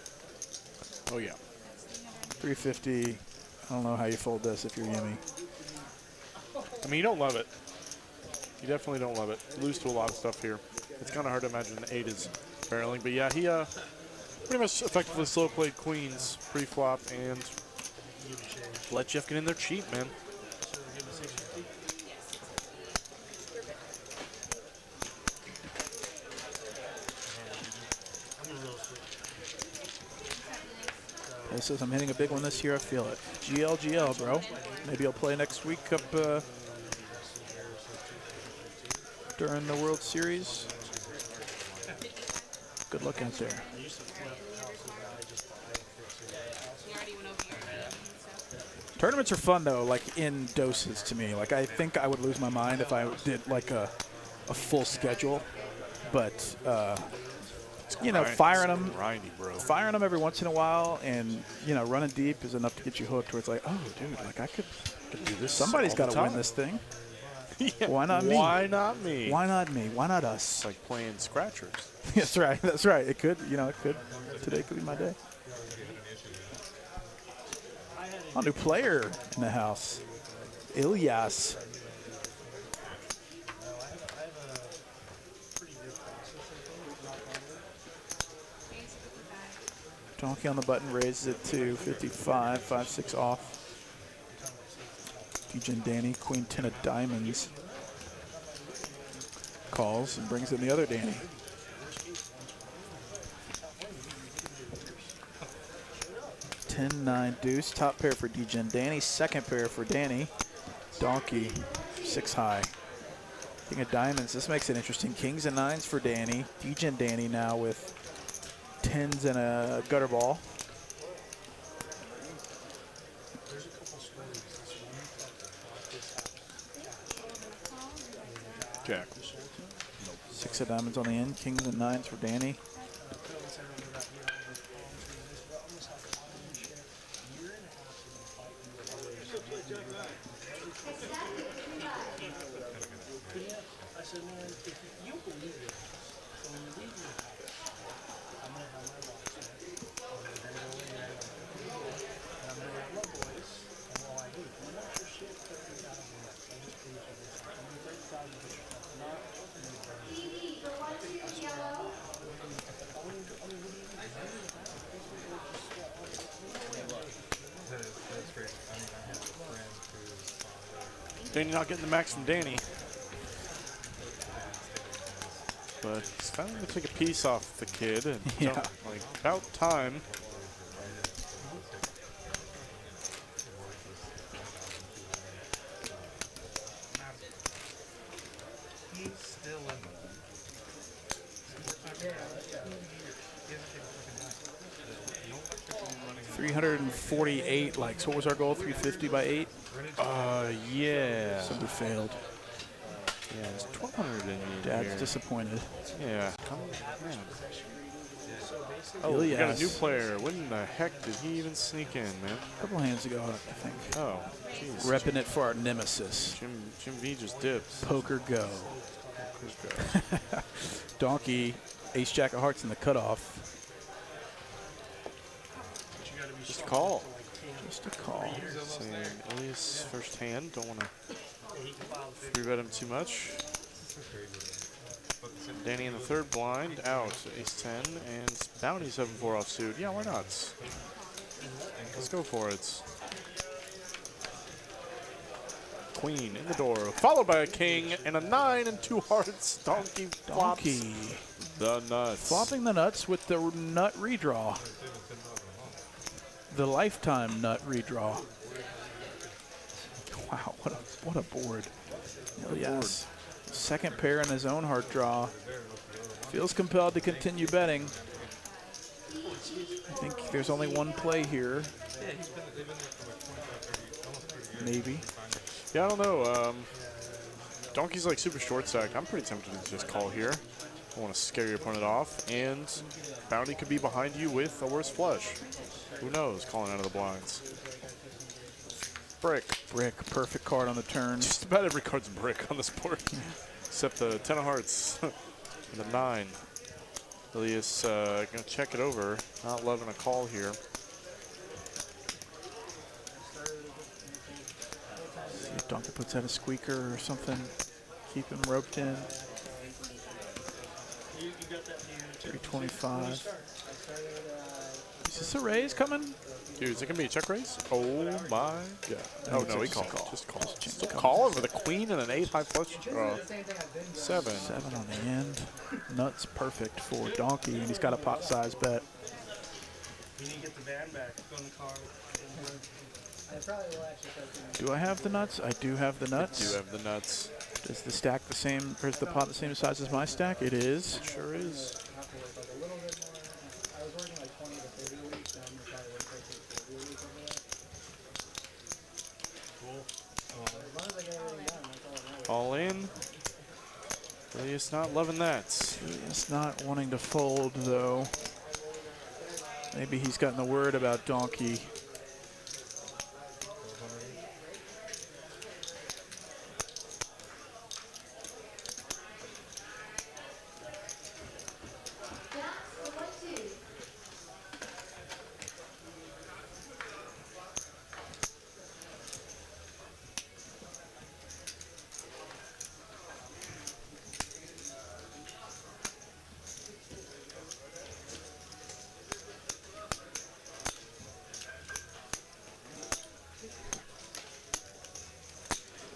Oh, yeah. 350. I don't know how you fold this if you're Yemi. I mean, you don't love it. You definitely don't love it. Lose to a lot of stuff here. It's kind of hard to imagine an 8 is barreling. But, yeah, he pretty much effectively slow-played queens pre-flop and let Jeff get in there cheap, man. He says, I'm hitting a big one this year. I feel it. GL, bro. Maybe I'll play next week up during the World Series. Good luck out there. Tournaments are fun, though, like in doses to me. Like, I think I would lose my mind if I did, like, a full schedule. But, you know, firing them every once in a while and, you know, running deep is enough to get you hooked where it's like, oh, dude, like, I could do this. Somebody's got to win this thing. Yeah. Why not me? Why not me? Why not me? Why not us? It's like playing scratchers. That's right. That's right. It could, you know, it could. Today could be my day. A new player in the house. Ilyas. Donkey on the button raises it to 55, 5-6 off. DJ Danny, Queen 10 of diamonds. Calls and brings in the other Danny. Ten, 9, deuce. Top pair for DJ and Danny. Second pair for Danny. Donkey, 6 high. King of diamonds. This makes it interesting. Kings and 9s for Danny. DJ and Danny now with 10s and a gutter ball. Jack. 6 of diamonds on the end. Kings and 9s for Danny. Danny not getting the max from Danny. But he's finally going to take a piece off the kid. And like, about time. He's still in the 348 likes. What was our goal? 350 by 8? Yeah. Somebody failed. Yeah, there's 1,200 in Dad's here. disappointed. Yeah. Come on. Oh, We got a new player. When the heck did he even sneak in, man? A couple hands ago, I think. Oh, jeez. Repping it for our nemesis. Jim V just dips. Poker go. Donkey, ace jack of hearts in the cutoff. Just a call. Just a call. Saying Elias first hand. Don't want to free bet him too much. Danny in the third blind. Out. Ace 10 and bounty 7-4 offsuit. Yeah, why not? Let's go for it. Queen in the door, followed by a king and a 9 and 2 hearts. Donkey flops the nuts. Flopping the nuts with the nut redraw. The lifetime nut redraw. Wow, what a board. Yes. Second pair in his own heart draw. Feels compelled to continue betting. I think there's only one play here. Yeah, they've been there for like 25, 30, almost 30 years. Maybe. Yeah, I don't know. Donkey's like super short stack. I'm pretty tempted to just call here. I want to scare your opponent off, and Bounty could be behind you with a worse flush. Who knows? Calling out of the blinds. Brick. Brick, perfect card on the turn. Just about every card's brick on this board, except the 10 of hearts and the 9. Ilias gonna check it over. Not loving a call here. See if Donkey puts out a squeaker or something. Keep him roped in. 325. Is this a raise coming? Dude, is it gonna be a check raise? Oh my god. Oh no, he called. Just call. Just Still call it with a queen and an 8 high flush draw. 7. 7 on the end. Nuts perfect for Donkey, and he's got a pot size bet. You need to get the van back. Go in the car. I probably will actually start doing Do I have the nuts? I do have the nuts. You have the nuts. Is the stack the same, or is the pot the same size as my stack? It is. It sure is. have to work like a little bit more. I was working like 20 to 30 a week, so I'm gonna probably work like 40 a week over there. Cool. As long as I get everything done, that's all that matters. All in. Ilias not loving that. It's not wanting to fold, though. Maybe he's gotten the word about Donkey.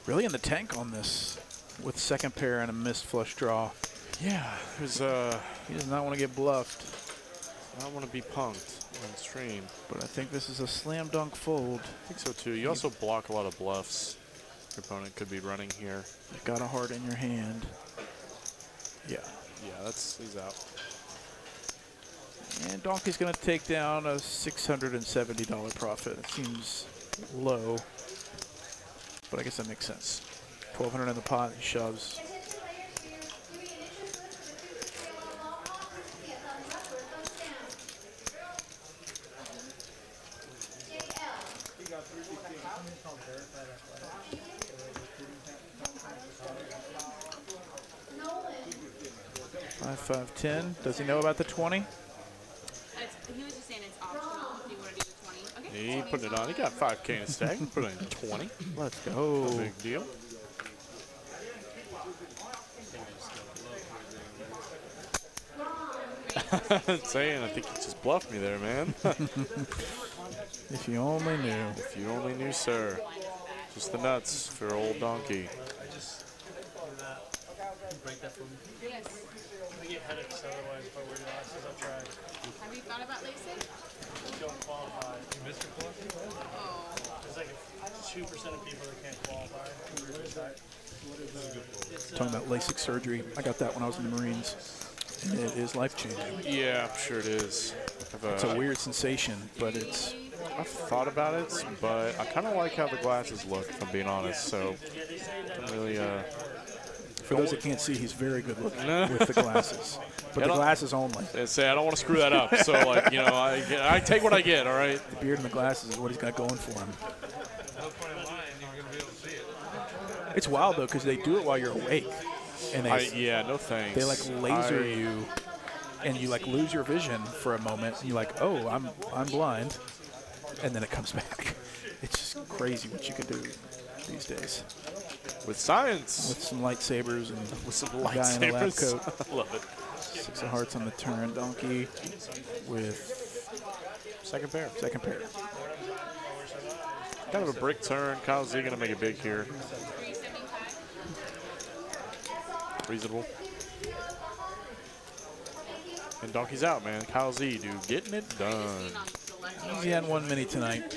Really in the tank on this with second pair and a missed flush draw. Yeah, there's He does not want to get bluffed, I don't want to be punked on stream. but I think this is a slam dunk fold. I think so too. You also block a lot of bluffs. Your opponent could be running here. You've got a heart in your hand. Yeah. Yeah, he's out. And Donkey's going to take down a $670 profit. It seems low, but I guess that makes sense. 1,200 in the pot, he shoves. Five, 5, 10. Does he know about the 20? He was just saying it's optional if you want to do the 20. Okay. He put it on. He got 5K in his stack. Put it in 20. Let's go. No big deal. Saying, I think you just bluffed me there, man. If you only knew. If you only knew, sir. Just the nuts for old Donkey. Break that for me. Yes. I get headaches otherwise if I wear glasses. I'll try. Have you thought about LASIK? Don't qualify. You missed your flush? Oh. There's like 2% of people that can't qualify. What is that? Talking about LASIK surgery. I got that when I was in the Marines. And it is life-changing. Yeah, I'm sure it is. It's a weird sensation, but it's... I've thought about it, but I kind of like how the glasses look, if I'm being honest. So, don't really, For those that can't see, he's very good looking with the glasses. But the glasses only. They say I don't want to screw that up. So, like, you know, I take what I get, all right? The beard and the glasses is what he's got going for him. No point in lying, you're going to be able to see it. It's wild, though, because they do it while you're awake. And they, Yeah, no thanks. they like, laser you, and you, like, lose your vision for a moment. And you're like, oh, I'm blind. And then it comes back. It's just crazy what you can do these days. With science. With some lightsabers and With some a guy in a lab lightsabers. coat. Love it. 6 of hearts on the turn. Donkey with Second pair. second pair. Kind of a brick turn. Kyle Z going to make it big here. 375. Reasonable. And Donkey's out, man. Kyle Z, dude, getting it done. He had one mini tonight.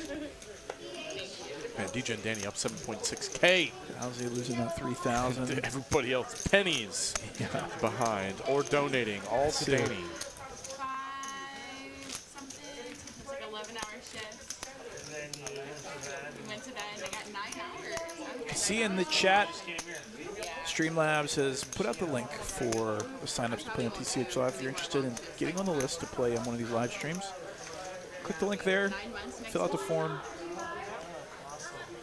Man, DJ and Danny up 7.6K. How's he losing that 3,000? Everybody else pennies behind or donating all to Danny. 5 something. see in the chat, Streamlabs has put out the link for the signups to play on TCH Live. If you're interested in getting on the list to play on one of these live streams, click the link there, fill out the form,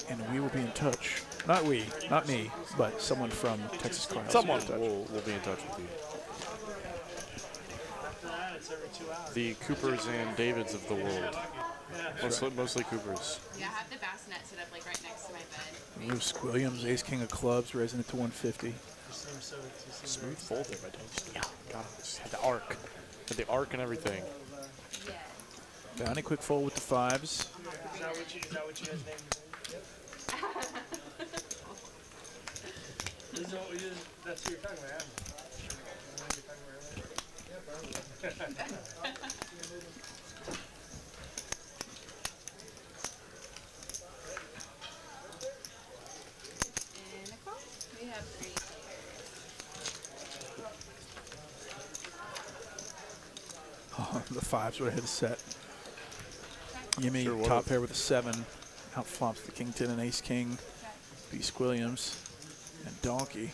and we will be in touch. Not we, not me, but someone from Texas Cardhouse. Someone will be in touch with you. The Coopers and Davids of the world. Mostly Coopers. Yeah, I have the bassinet set up like right next to my bed. Bruce Williams, Ace King of Clubs, raising it to 150. Smooth fold there by Davids. Yeah, God, just had the arc. Had the arc and everything. Bounty quick fold with the 5s. Is that what you guys named it? That's what you're talking about. And a call. We have 3 Oh, the 5s would have hit a set. Yimmy, Sure top would've. pair with a 7. Out flops the King 10 and Ace King. Beast Williams and Donkey.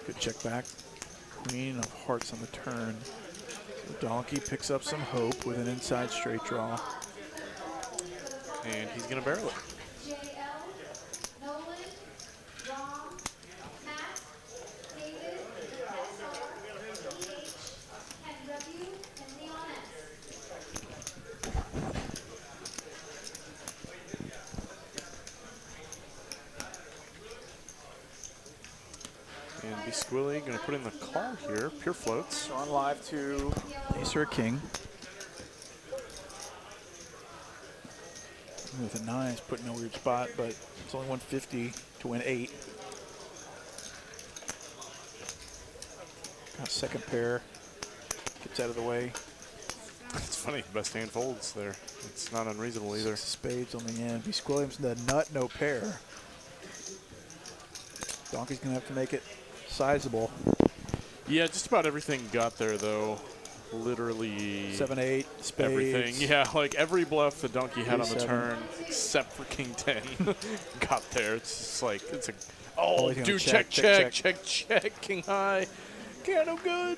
Good check back. Queen of Hearts on the turn. So Donkey picks up some hope with an inside straight draw. And he's going to barrel it. JL, Nolan, Rom, Matt, David, SR, TH, and W, and Leon S. And Bisquilly going to put in the call here. Pure floats. On live to Ace or King. With a 9, it's put in a weird spot, but it's only 150 to win 8. Got second pair. Gets out of the way. It's funny, best hand folds there. It's not unreasonable either. 6 of spades on the end. Beast Williams, the nut, no pair. Donkey's going to have to make it sizable. Yeah, just about everything got there, though. Literally 7, 8, spades. everything. Yeah, like every bluff the Donkey had on the 3-7. turn, except for King 10, got there. It's just like, it's a, Oh, oh, he's gonna dude, check, check, King high. Can't no good.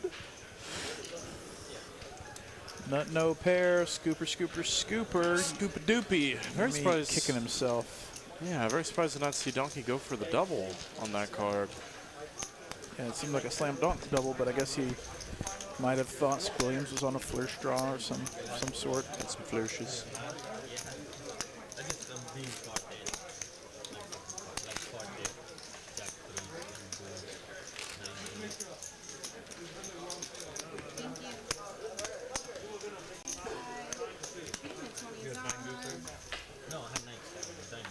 Nut, no pair. Scooper, scooper, scooper. Scoopa doopy. Very Yimmy surprised. kicking himself. Yeah, very surprised to not see Donkey go for the double on that card. Yeah, it seemed like a slam dunk double, but I guess he might have thought Williams was on a flush draw or some sort. And some flourishes. No, I have 97.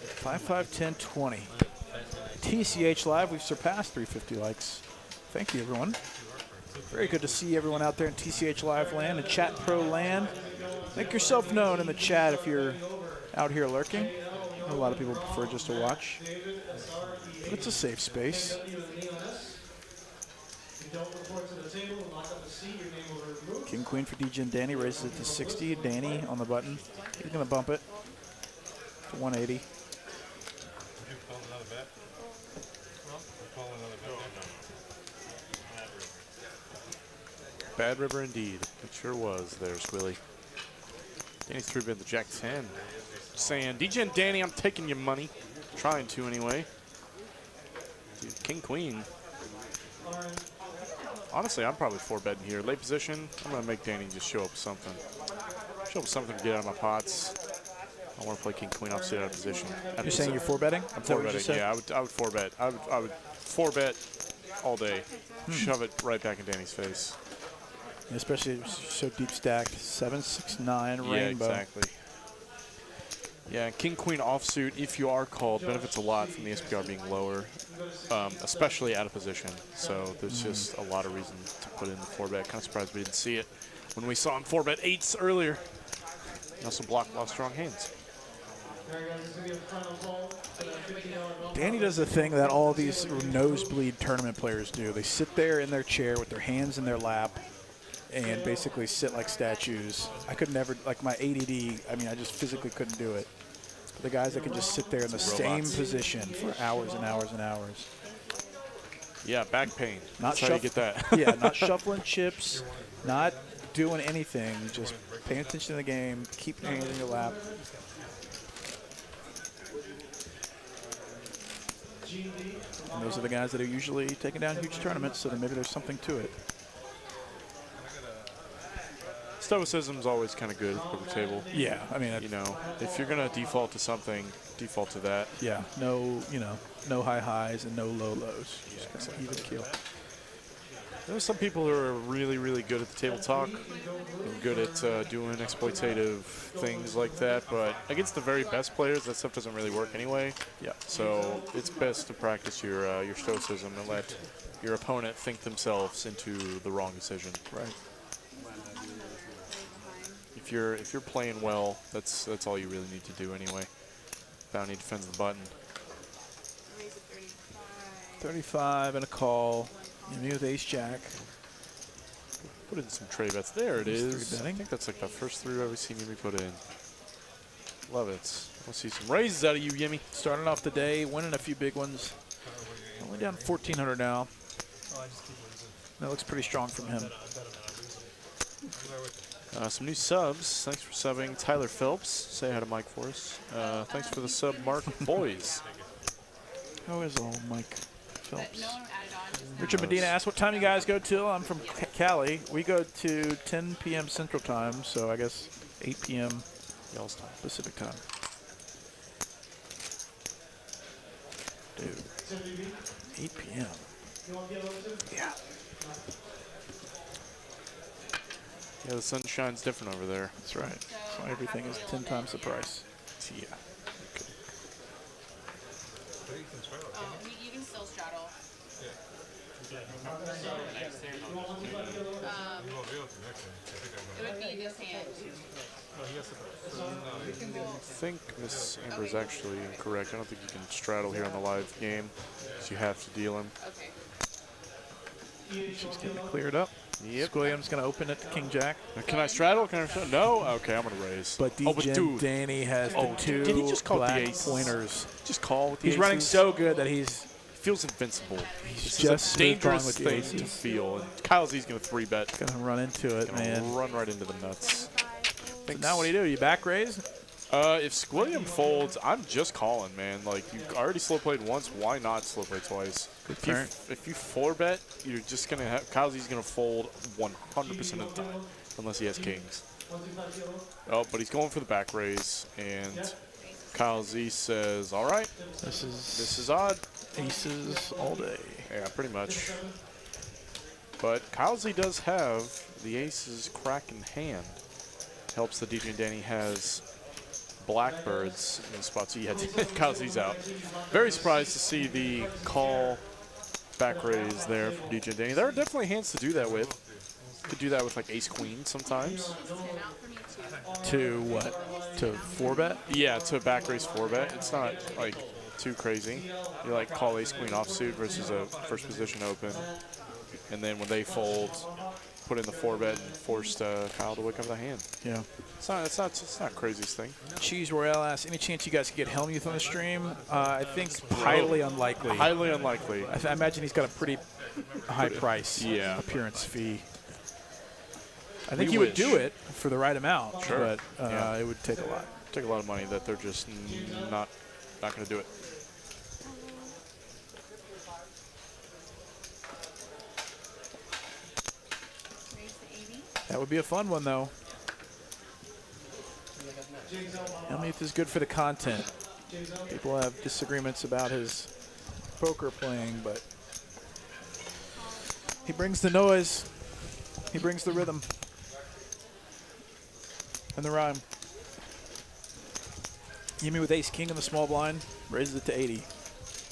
5, 5, 10, 20. TCH Live, we've surpassed 350 likes. Thank you, everyone. Very good to see everyone out there in TCH Live land and Chat Pro land. Make yourself known in the chat if you're out here lurking. A lot of people prefer just to watch. But it's a safe space. King Queen for DJ and Danny raises it to 60. Danny on the button. He's going to bump it to 180. Did you call another bet? Call another bet? Bad river indeed. It sure was there, Squilly. Danny's 3-bet the Jack 10. Saying, DJ and Danny, I'm taking your money. Trying to anyway. Dude, King Queen. Honestly, I'm probably 4-betting here. Late position, I'm going to make Danny just show up something. Show up something to get out of my pots. I want to play King Queen, obviously out of position. You're saying you're 4-betting? I'm 4-betting, yeah. I would 4-bet. I would 4-bet all day. Shove it right back in Danny's face. Especially if it's so deep stacked. 7, 6, 9 rainbow. Yeah, exactly. Yeah, King Queen offsuit, if you are called, benefits a lot from the SPR being lower, especially out of position. So there's just a lot of reason to put in the 4-bet. Kind of surprised we didn't see it when we saw him 4-bet 8s earlier. He also blocked a lot of strong hands. Danny does the thing that all these nosebleed tournament players do. They sit there in their chair with their hands in their lap and basically sit like statues. I could never, like my ADD, I mean, I just physically couldn't do it. For the guys that can just sit there in the same position for hours and hours and hours. Yeah, back pain. Not That's how you get that. Yeah, not shuffling chips, not doing anything, just paying attention to the game, keep your hands in your lap. And those are the guys that are usually taking down huge tournaments, so then maybe there's something to it. Stoicism's always kind of good for the table. Yeah, I mean, You know, if you're gonna default to something, default to that. yeah, no, no high highs and no low lows. Just kind of even keel. There's some people who are really, really good at the table talk, and good at doing exploitative things like that, but against the very best players, that stuff doesn't really work anyway. Yeah. So it's best to practice your stoicism and let your opponent think themselves into the wrong decision. Right. If you're playing well, that's all you really need to do anyway. Bounty defends the button. Raise it 35. 35 and a call. Me with ace jack. Put in some tray bets. There it Just is. three betting. I think that's like the first three I've ever seen Yimmy put in. Love it. We'll see some raises out of you, Yimmy. Starting off the day, winning a few big ones. Only down 1,400 now. Oh, I just keep losing. That looks pretty strong from him. I bet I'm not losing. Some new subs. Thanks for subbing. Tyler Phelps. Say hi to Mike for us. Thanks for the sub, Mark Boys. How is old Mike But Phelps? no one added on. Just now. Richard Medina asked, what time you guys go till? I'm from Cali. We go to 10 p.m. Central Time, so I guess 8 p.m. Y'all's time. Pacific Time. Dude, 8 p.m. Yeah. Yeah, the sun shines different over there. That's right. So everything is 10 times the price. Yeah. You can still straddle. It would be this hand. I think Miss Amber is actually incorrect. I don't think you can straddle here on the live game, because you have to deal him. Okay. She's getting it cleared up. Yep. Williams going to open it to King Jack. Can I straddle? Can I straddle? No? Okay, I'm going to raise. But DJ dude. Danny has the two did he just call black the aces? pointers. Just call with the He's running aces. so good that he's Feels invincible. This just is a smooth dangerous with the thing to aces. feel. And Kyle Z's going to 3-bet. going to run into it, Gonna man. run right into the nuts. So now what do? You back raise? If Squilliam folds, I'm just calling, man. Like, you already slow played once. Why not slow play twice? If you 4-bet, you're just going to have Kyle Z's going to fold 100% of the time, unless he has kings. Oh, but he's going for the back raise, and Kyle Z says, all right, This this is odd. aces all day. Yeah, pretty much. But Kyle Z does have the aces crack in hand. Helps that DJ and Danny has blackbirds in the spots. So yeah, Kyle Z's out. Very surprised to see the call back raise there from DJ and Danny. There are definitely hands to do that with. Could do that with like ace queen sometimes. 10 out for me too. To what? To 4-bet? Yeah, to back raise 4-bet. It's not like too crazy. You like call ace queen offsuit versus a first position open. And then when they fold, put in the 4-bet and forced Kyle to wake up the hand. Yeah. It's not craziest thing. Cheese Royale asks, any chance you guys could get Helmuth on the stream? I think highly unlikely. Highly unlikely. I imagine he's got a pretty high price Yeah. appearance fee. I We think he would wish. do it for the right amount, Sure. but Yeah. it would take a lot. Take a lot of money that they're just not going to do it. Raise the 80. That would be a fun one, though. Helmuth is good for the content. People have disagreements about his poker playing, but he brings the noise. He brings the rhythm and the rhyme. Yimmy with ace-king in the small blind, raises it to 80.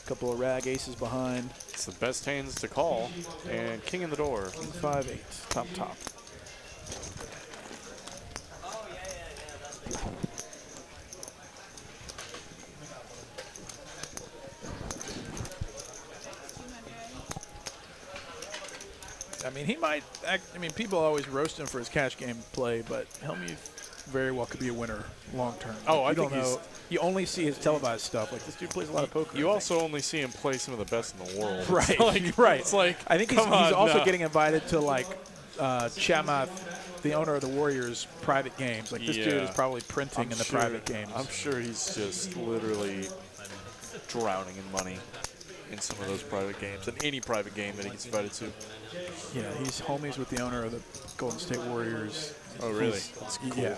Couple of rag aces behind. It's the best hands to call, and king in the door. 5-8, top. I mean, he might act, I mean, people always roast him for his cash game play, but Helmuth very well could be a winner long term. Oh, I you think don't know. You only see his televised stuff. Like, this dude plays a lot of poker. You also only see him play some of the best in the world. Right, It's like, right. It's like, I think he's come on, also no. getting invited to, like, Chamath, the owner of the Warriors, private games. Like, this dude is probably printing in the private games. I'm sure he's just literally drowning in money in some of those private games, in any private game that he gets invited to. Yeah, he's homies with the owner of the Golden State Warriors. Oh, really? He's- That's cool. Yeah.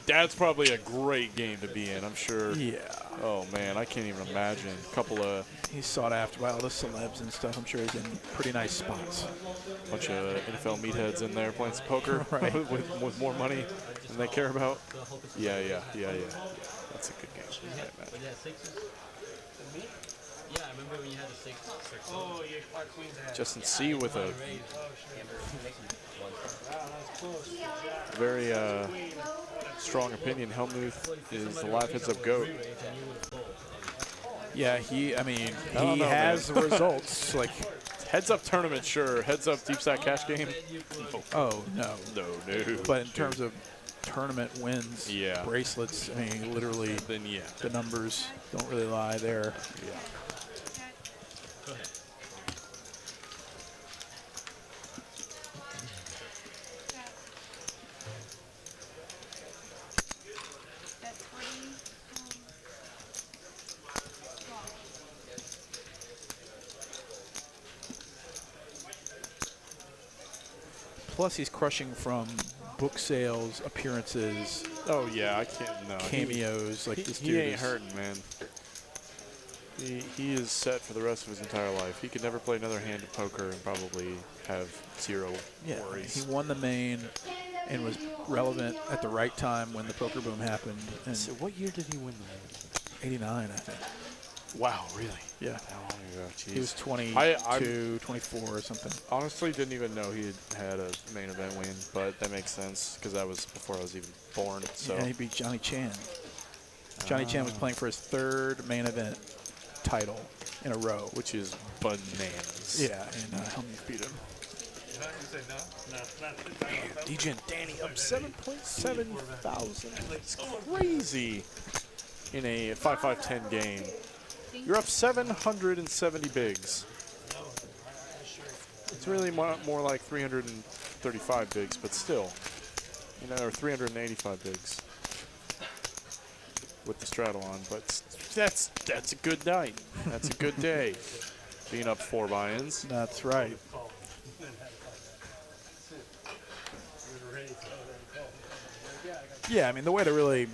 That's probably a great game to be in, I'm sure. Yeah. Oh, man, I can't even imagine. A couple of He's sought after by all the celebs and stuff. I'm sure he's in pretty nice spots. bunch of NFL meatheads in there playing some poker Right. with more money than they care about. Yeah. That's a good game. I imagine. When you had sixes? Yeah, I remember when you had the six. Oh, yeah, our queens had. Justin C with a Wow, that's close. very strong opinion. Helmuth is the live heads-up GOAT. Yeah, he don't know, has man. results. Like, Heads-up tournament, sure. Heads-up deep stack cash game. oh, no. No. But in terms of tournament wins, Yeah. bracelets, I mean, literally, Then yeah. the numbers don't really lie there. Yeah. That's 40. Plus, he's crushing from book sales, appearances, Oh yeah, I can't. No. cameos. Like, this He dude ain't is hurting, man. He is set for the rest of his entire life. He could never play another hand of poker and probably have zero Yeah, worries. he won the main and was relevant at the right time when the poker boom happened in So what year did he win the main? '89, I think. Wow, really? Yeah, How long ago? Jeez. he was 22, I'm- 24 or something. honestly didn't even know he had a main event win, but that makes sense because that was before I was even born. So Yeah, he beat Johnny Chan. Johnny Chan was playing for his third main event title in a row. which is bananas. Yeah, and Helmuth beat him. DJ and Danny up 7.7 thousand. That's crazy. In a 5-5-10 game, you're up 770 bigs. It's really more like 335 bigs, but still, or 385 bigs with the straddle on. But that's a good night. That's a good day. Being up 4 buy-ins. That's right. Yeah, I mean, the way to really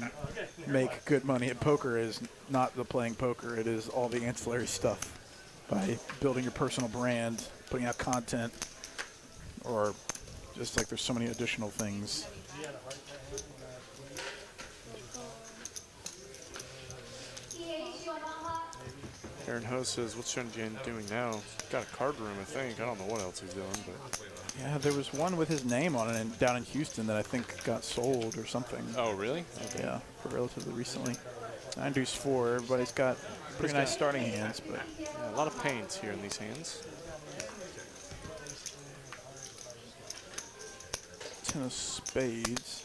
make good money at poker is not the playing poker. It is all the ancillary stuff by building your personal brand, putting out content, or just like there's so many additional things. Aaron Ho says, what's John Jan doing now? Got a card room, I think. I don't know what else he's doing, but. Yeah, there was one with his name on it down in Houston that I think got sold or something. Oh, really? Yeah, for relatively recently. 9 deuce 4. Everybody's got pretty nice starting hands, but Yeah, a lot of pains here in these hands. 10 of spades.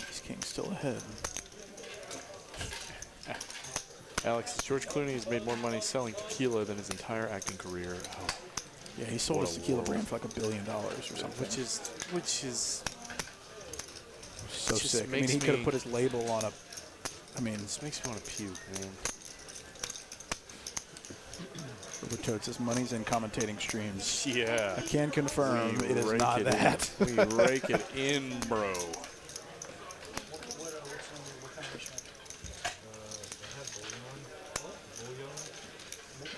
Ace king still ahead. Alex, George Clooney has made more money selling tequila than his entire acting career. Oh, Yeah, he sold What his a tequila world. brand for like $1 billion or something. which is so just sick. I mean, makes he could have me- put his label on a. I mean, this makes me want to puke, man. Robert Toad says money's in commentating streams. Yeah. I can confirm We it is rake not it that. In. We rake it in, bro.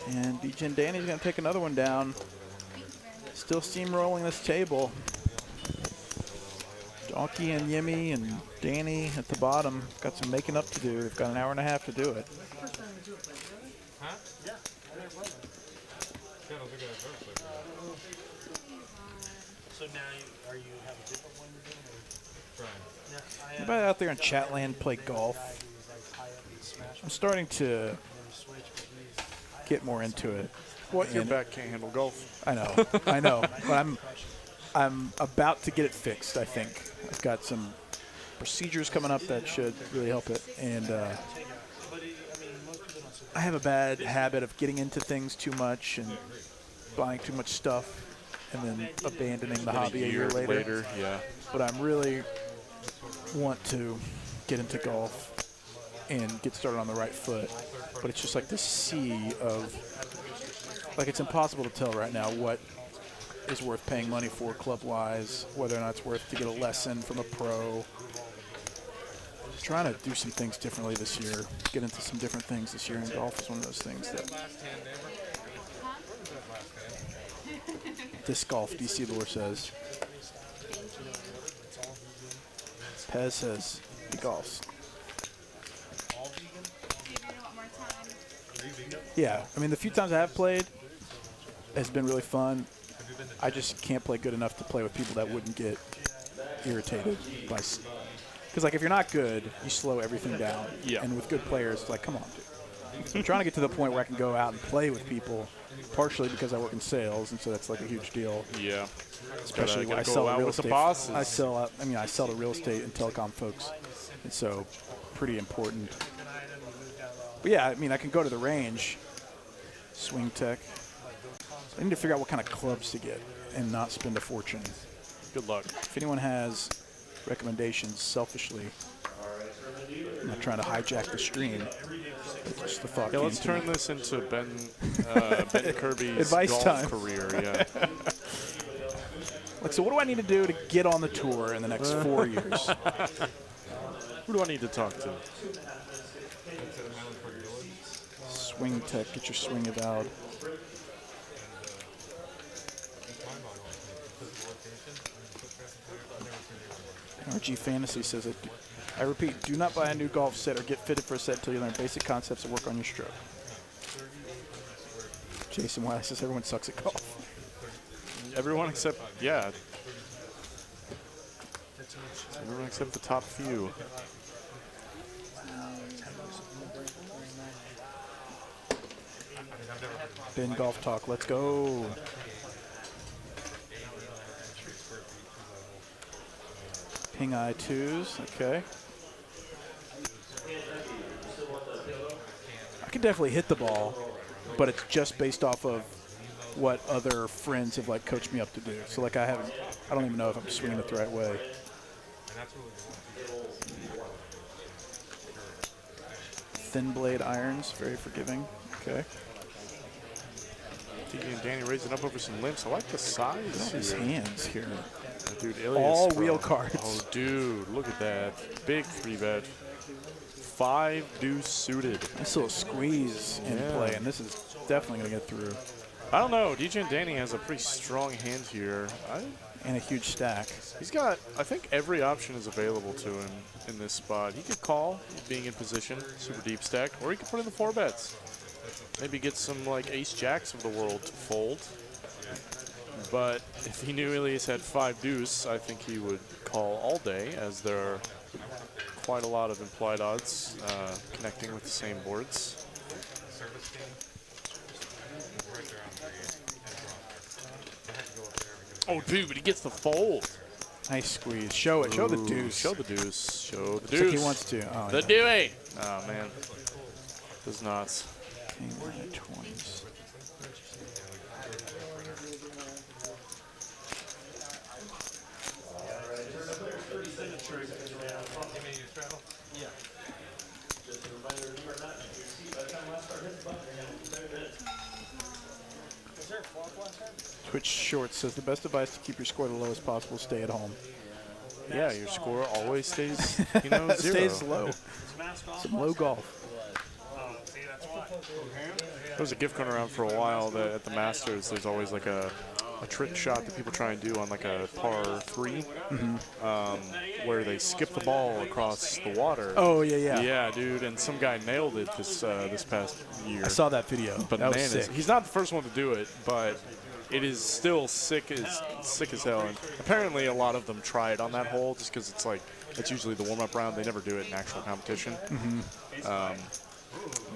And DJ and Danny's going to take another one down. Still steamrolling this table. Donkey and Yimmy and Danny at the bottom got some making up to do. They've got an hour and a half to do it. Huh? Yeah. Yeah, I don't think I've heard so far. So now are you have a different one you're doing? Or? Trying. Yeah, I have. Anybody out there in Chatland play golf? He's like high up in smash. I'm starting to And then switch, but he's get more into it. What? Your And- back can't handle golf. I know, but I'm about to get it fixed. I think I've got some procedures coming up that should really help it. And I have a bad habit of getting into things too much and buying too much stuff and then abandoning the hobby a year later. Yeah. But I'm really want to get into golf and get started on the right foot. But it's just like this sea of, like, it's impossible to tell right now what is worth paying money for club-wise, whether or not it's worth to get a lesson from a pro. Trying to do some things differently this year, get into some different things this year, and golf is one of those things that. Disc golf, DC Lure says. Pez says he golfs. Yeah, I mean, the few times I have played has been really fun. I just can't play good enough to play with people that wouldn't get irritated by. Because, like, if you're not good, you slow everything down. Yeah. And with good players, it's like, come on, dude. So I'm trying to get to the point where I can go out and play with people, partially because I work in sales, and so that's like a huge deal. Yeah. Especially when I go sell out real with the estate. bosses. I sell to real estate and telecom folks, and so pretty important. But yeah, I mean, I can go to the range, swing tech. I need to figure out what kind of clubs to get and not spend a fortune. Good luck. If anyone has recommendations, selfishly, I'm not trying to hijack the stream. Just the thought. Yeah, came let's to turn me. this into Ben Kirby's Advice golf time. career. Yeah. Like, so what do I need to do to get on the tour in the next 4 years? Who do I need to talk to? Swing tech, get your swing avowed. RG Fantasy says it. I repeat, do not buy a new golf set or get fitted for a set until you learn basic concepts and work on your stroke. Jason Wise says everyone sucks at golf. Everyone except, yeah. Everyone except the top few. Ben Golf Talk, let's go. Ping eye twos, okay. I can definitely hit the ball, but it's just based off of what other friends have like coached me up to do. So like I don't even know if I'm swinging it the right way. Thin blade irons, very forgiving. Okay. TJ and Danny raising up over some limps. I like the size. His hands here. Dude, Ilias All from- wheel cards. Oh, dude, look at that. Big 3-bet. 5 deuce suited. Nice little squeeze in play, and this is definitely going to get through. I don't know. DJ and Danny has a pretty strong hand here. And a huge stack. He's got, I think every option is available to him in this spot. He could call, being in position, super deep stack, or he could put in the 4 bets. Maybe get some like ace jacks of the world to fold. But if he knew Ilias had 5 deuce, I think he would call all day, as there are quite a lot of implied odds connecting with the same boards. Oh, dude, but he gets the fold. Nice squeeze. Show it. Show the deuce. Show the deuce. Show the Looks deuce. like he wants to. Oh, The Dewey. Oh, man. Does not. King high 20s. Twitch Short says the best advice to keep your score the lowest possible, stay at home. Yeah, your score always stays, you know, 0. Stays low. Some low golf. There was a gift going around for a while that at the Masters, there's always like a trick shot that people try and do on like a par 3, where they skip the ball across the water. Oh, yeah, yeah. Yeah, dude, and some guy nailed it this past year. I saw that video. But that was man, sick. he's not the first one to do it, but it is still sick as hell. And apparently a lot of them try it on that hole just because it's like, it's usually the warm-up round. They never do it in actual competition.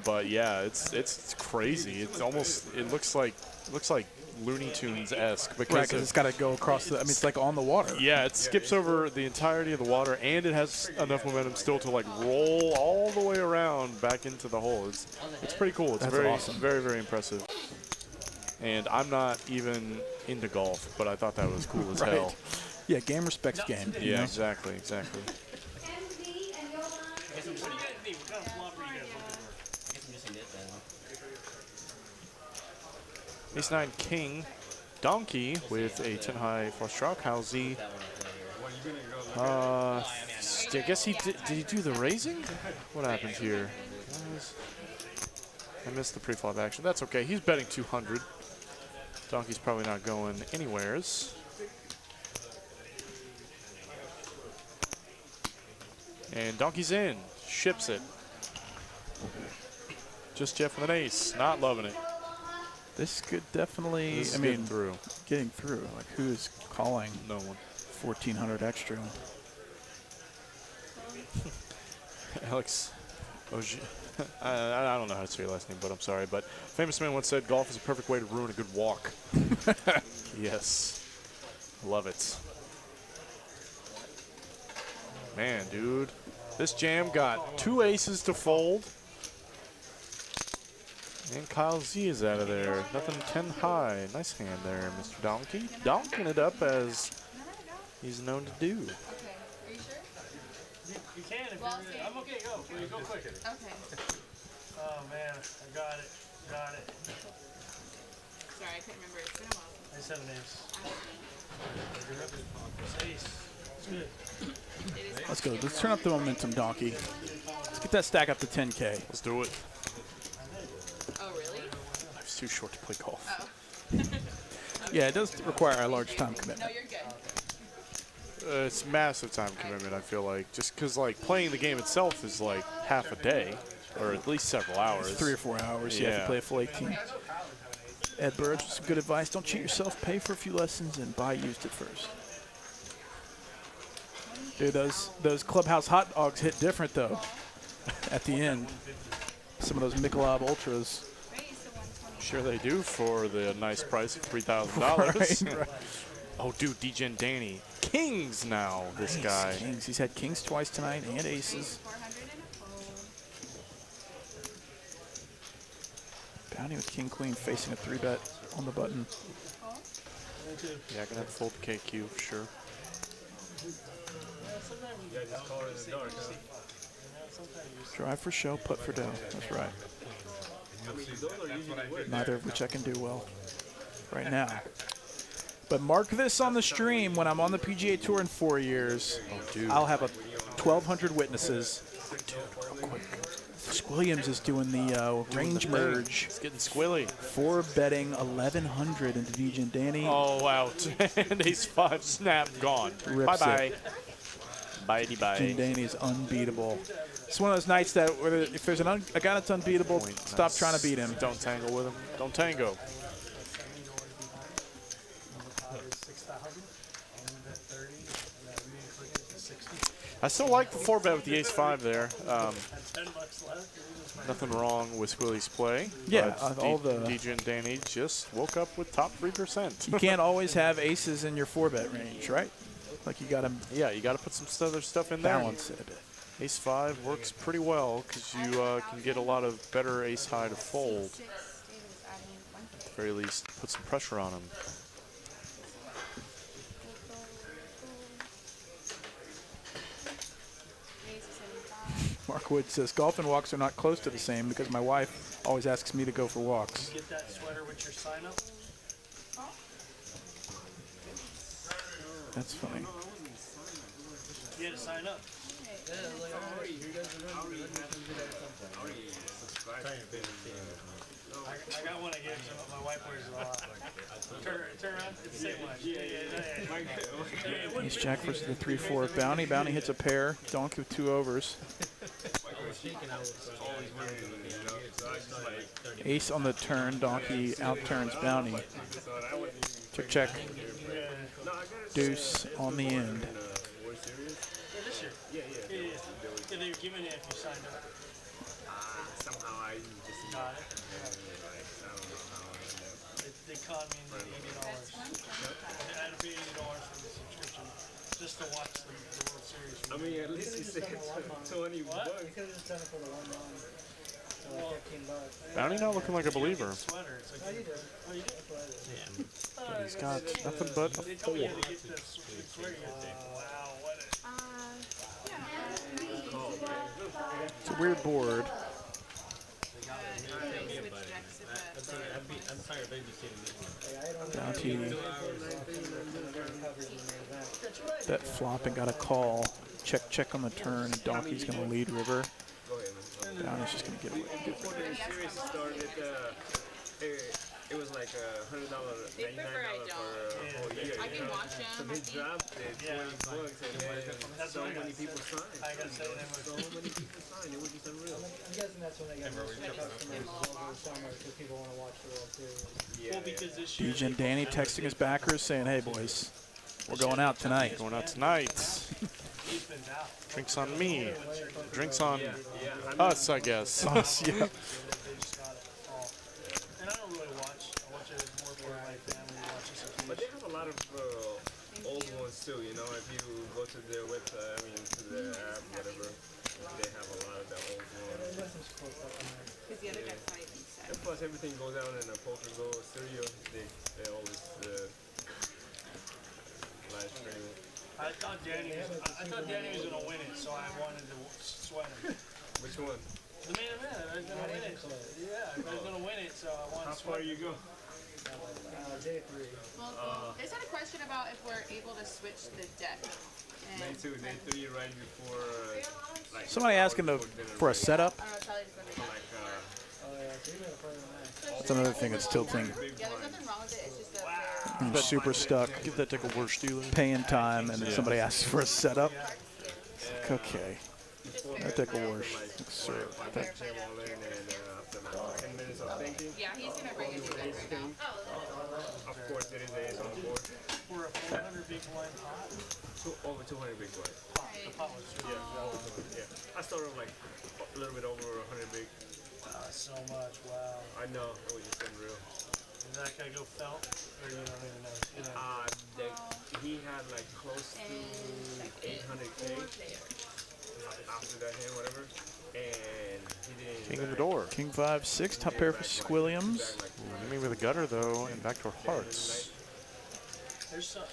But yeah, it's crazy. It's almost, it looks like Looney Tunes-esque Right, because because it's got to go across the. I mean, it's like on the water. yeah, it skips over the entirety of the water, and it has enough momentum still to like roll all the way around back into the hole. It's pretty cool. It's That's very awesome. very very impressive. And I'm not even into golf, but I thought that was cool as hell. Yeah, game respects game. you Yeah, know? exactly. MZ and Yolan. What do you guys need? What kind of flop are you guys looking for? I guess I'm missing it then. Ace 9 King, Donkey with a 10 high flush draw. Kyle Z. That one up there. I guess he did he do the raising? What happened here? I missed the pre-flop action. That's okay. He's betting 200. Donkey's probably not going anywheres. And Donkey's in. Ships it. Just Jeff with an ace. Not loving it. This could definitely. This is I mean, getting through. getting through. Like, who's calling No one. 1,400 extra? Alex Oji. I don't know how to say your last name, but I'm sorry. But famous man once said, golf is a perfect way to ruin a good walk. Yes. Love it. Man, dude. This jam got 2 aces to fold. And Kyle Z is out of there. Nothing 10 high. Nice hand there, Mr. Donkey. Donking it up as he's known to do. Okay. Are you sure? You can if Well, you're ready. I'm okay, go. Go quick. Okay. Oh man, I got it. Got it. Sorry, I couldn't remember. It's been a while I just have an ace. since It's ace. It's good. it is. Let's go. Let's turn up the momentum, Donkey. Let's get that stack up to 10K. Let's do it. Oh, really? Life's too short to play golf. Oh. Yeah, it does require a large time No, commitment. you're good. It's massive time commitment, I feel like. Just because, like, playing the game itself is, like, half a day. Or at least several hours. 3 or 4 hours. Yeah, if you Yeah. play a full 18. Ed Burge with some good advice. Don't cheat yourself. Pay for a few lessons and buy used at first. Dude, those clubhouse hot dogs hit different though. At the end, some of those Michelob Ultras. Sure they do for the nice price of $3,000. Right. Oh, dude, Degen Danny. Kings now, this guy. Kings. He's had kings twice tonight and aces. 400 and a fold. Bounty with king queen facing a 3-bet on the button. Yeah, I can have to fold the KQ for sure. Drive for show, putt for dough. That's right. Neither of which I can do well right now. But mark this on the stream when I'm on the PGA Tour in 4 years. Oh, dude. I'll have 1,200 witnesses. Dude, real quick. Williams is doing the range merge. It's getting squilly. For betting 1,100 into Degen Danny. Oh, out. And ace 5 snap gone. Rips Bye-bye. Bye-bye. Degen Danny is unbeatable. It's one of those nights that if there's a guy that's unbeatable, stop trying to beat him. Don't tangle with him. Don't tango. I still like the 4-bet with the ace-5 there. Nothing wrong with Squilly's play. Yeah, but all the- Degen Danny just woke up with top 3%. You can't always have aces in your 4-bet range, right? Like you got to Yeah, you got to put some other stuff in there. balance it a bit. Ace-5 works pretty well because you can get a lot of better ace-high to fold. David is adding one. At the very least, put some pressure on him. Mark Wood says, golf and walks are not close to the same because my wife always asks me to go for walks. Get that sweater with your sign up. That's funny. You had to sign up. I got one I gave to my wife wears it a lot. Turn around. It's the same one. Yeah. Ace Jack versus the 3-4 Bounty. Bounty hits a pair. Donkey with 2 overs. Ace on the turn. Donkey outturns Bounty. Check, check. Deuce on the end. This year. Yeah, they were giving it if you signed up. Somehow I just Got it. they conned me into $80. I had to pay $80 for the subscription just to watch the World Series. I mean, at least you saved 20 bucks. You could have just done it for the 1 round. So $15. Bounty not looking like a believer. Sweater. It's like, Oh, you did. oh, you did? That's what I did. But he's got nothing but a They told me 4. to get the sweater. Wow, what a... Yeah. It's a weird board. I'm tired of babysitting this one. Bounty. Bet flop and got a call. Check on the turn. Donkey's going to lead river. Bounty's just going to get away. Before the series started, it was like $100, $99 for a whole year. I can watch So them. they dropped it, 20 bucks, and then so many people signed. I gotta say, So many people signed. It was just unreal. I'm guessing that's when they got most customers over the summer because people want to watch the World Series. well, because this year... DJ and Danny texting his backers saying, hey, boys, we're going out tonight. Going out tonight. He's been out. Drinks on me. Drinks on us, I guess. Us, yeah. They just got it all. And I don't really watch. I watch it more for my family. Watch this on But they have a lot of old ones too, you know, if you go to their website, I mean, to their app, whatever, they have a lot of the old ones. There's some cool stuff on there. Because the other guy's not even set. And plus everything goes down in a poker go stereo, they always live stream it. I thought Danny was gonna win it, so I wanted to sweat him. Which one? The main event, I was gonna win it. Yeah, I was gonna win it, so I wanted How to far sweat you go? Day 3. Well, they just had a question about if we're able to switch the deck. Day 2, day 3, right before, like... Somebody asking for a setup. I don't know, Charlie just let me know. Like, Oh, yeah. So you got to play with that. That's another thing that's tilting. Yeah, there's nothing wrong with it. It's just that I'm super stuck. Give that dick a worse dealer. Paying time, and then somebody asks for a setup. It's like, okay. That dick a worse. Sir. jam all in, and after like 10 minutes of thinking, yeah, he's gonna bring it to the deck right now. of course there is ace on the board. for a 400 big blind pot. Over 200 big blind. The pot was Yeah. I started like a little bit over 100 big. so much. Wow. I know, it was just unreal. Did that guy go felt? Or you don't even know? You know. He had like close to 800K after that hand, whatever, and he didn't. King of the door. King 5-6, top pair for Squilliams. Give me with a gutter, though, and backdoor hearts. There's some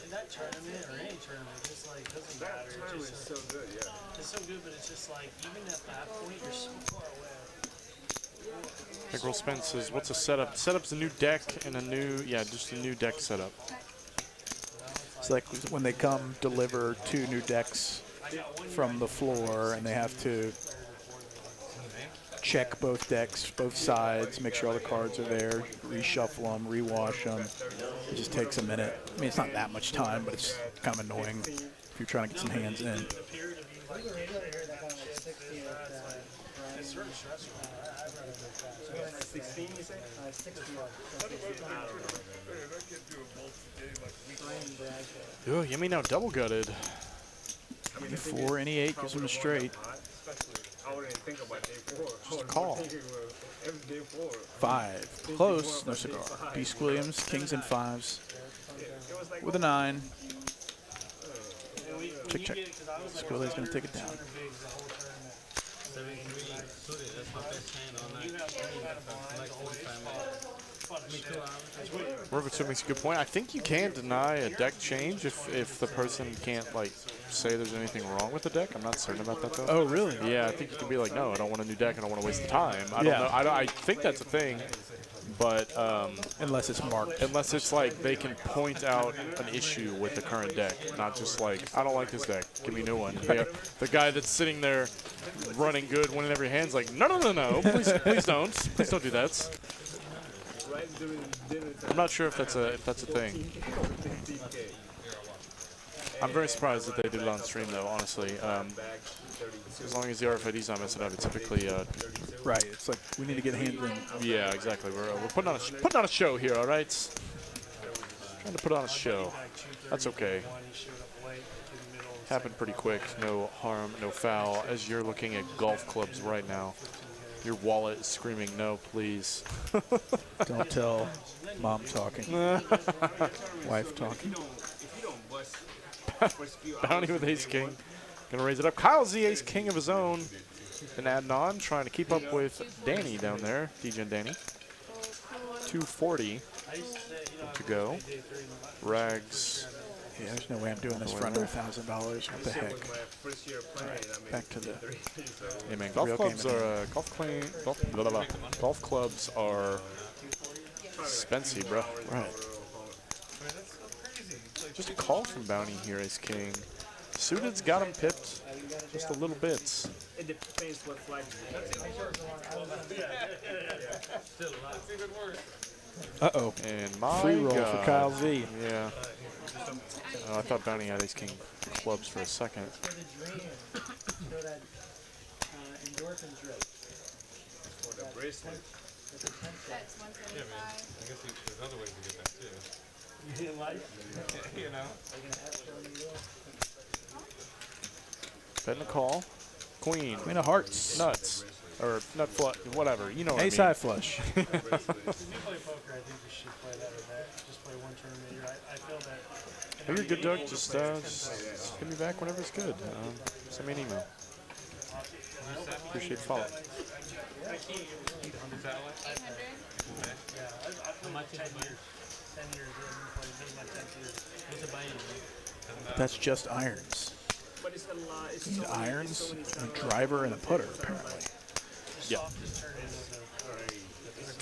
in that tournament or any tournament, it's like doesn't That matter. time It's is just so good, yeah. it's so good, but it's just like even at that point, you're so far away. Big Roll Spence says, what's a setup? Setup's a new deck and a new, just a new deck setup. It's like when they come deliver 2 new decks from the floor, and they have to check both decks, both sides, make sure all the cards are there, reshuffle them, rewash them. It just takes a minute. I mean, it's not that much time, but it's kind of annoying if you're trying to get some hands in. We were really heard that kind of like 60 at Brian. It's sort of stressful. I'd rather do that. 16, you say? 60 Oh, Yummy now double gutted. 4, any 8 gives him a straight. I wouldn't think about day 4. Just a call. Every day 4. 5, close, no cigar. B. Squilliams, kings and 5s with a 9. Check, check. Squilly's gonna take it down. Riverton makes a good point. I think you can deny a deck change if the person can't like say there's anything wrong with the deck. I'm not certain about that though. Oh, really? Yeah, I think you can be like, no, I don't want a new deck. I don't want to waste the time. I don't know. I think that's a thing, but unless it's marked. Unless it's like they can point out an issue with the current deck, not just like, I don't like this deck. Give me a new one. The guy that's sitting there running good, winning every hand's like, no, please don't do that. I'm not sure if that's a thing. I'm very surprised that they did it on stream though, honestly. As long as the RFID's not messing up, it's typically right. It's like we need to get hands in. Yeah, exactly. We're putting on a show here, all right? Trying to put on a show. That's okay. Happened pretty quick. No harm, no foul. As you're looking at golf clubs right now. Your wallet is screaming, no, please. Don't tell mom talking. Wife talking. If you don't bust first few Bounty with ace king. Gonna raise it up. Kyle Z, ace king of his own. And adding on, trying to keep up with Danny down there. DJ and Danny. 240 to go. Rags. Yeah, there's no way I'm doing this for under $1,000. What the heck? first year playing, I mean, Back to the Hey man, golf Real clubs game are golf clubs are expensive, bro. right. Just a call from Bounty here, ace king. Suited's got him pipped just a little bit. it depends what flag Uh-oh. And my Free roll God. for Kyle Z. Yeah. Oh, I thought Bounty had ace king clubs for a second. For the dream, so that endorphins rate. for the bracelet. That's 175. I guess there's other ways to get that too. You didn't like? You know? Betting a call. Queen. Queen of hearts. Nuts. Or nut flush. Whatever. You know what Ace I mean. high flush. If you play poker, I think you should play that or that. Just play one tournament a year. I feel that. Oh, you're good, Doug. Just hit me back whenever it's good. Send me an email. Appreciate the follow. 800. Yeah, I played 10 years. 10 years. This is my 10th year. It's a buy-in. That's just irons. But it's a lot. It's You need so many- irons, so many a driver, and a putter, apparently. Yeah.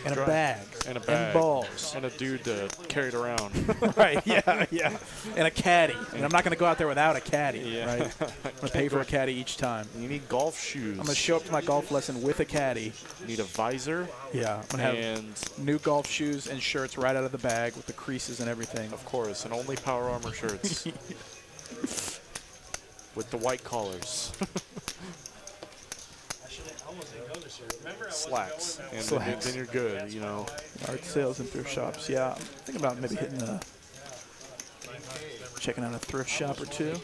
And a bag. And a bag. And balls. And a dude to carry it around. Right, yeah, yeah. And a caddy. And I'm not going to go out there without a caddy, Yeah. right? I'm going to pay for a caddy each time. You need golf shoes. I'm going to show up to my golf lesson with a caddy. You need a visor. Yeah, I'm going to have And, new golf shoes and shirts right out of the bag with the creases and everything. of course, and only Power Armor shirts. With the white collars. Slacks. And Slacks. Then you're good, you know. Art sales and thrift shops, yeah. I'm thinking about maybe hitting checking out a thrift shop or two.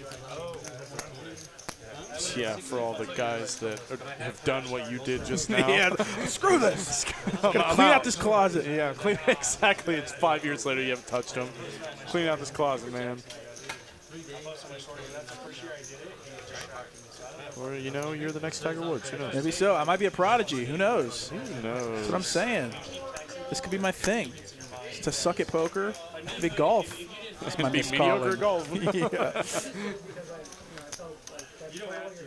Yeah, for all the guys that have done what you did just now. Yeah, screw this. I'm Clean out. out this closet. Yeah, clean. Exactly. It's 5 years later. You haven't touched them. Clean out this closet, man. Or you know, you're the next Tiger Woods. Who knows? Maybe so. I might be a prodigy. Who knows? Who knows? That's what I'm saying. This could be my thing. Just to suck at poker, big golf. That's my Be next mediocre calling. golf. Yeah. You don't have to.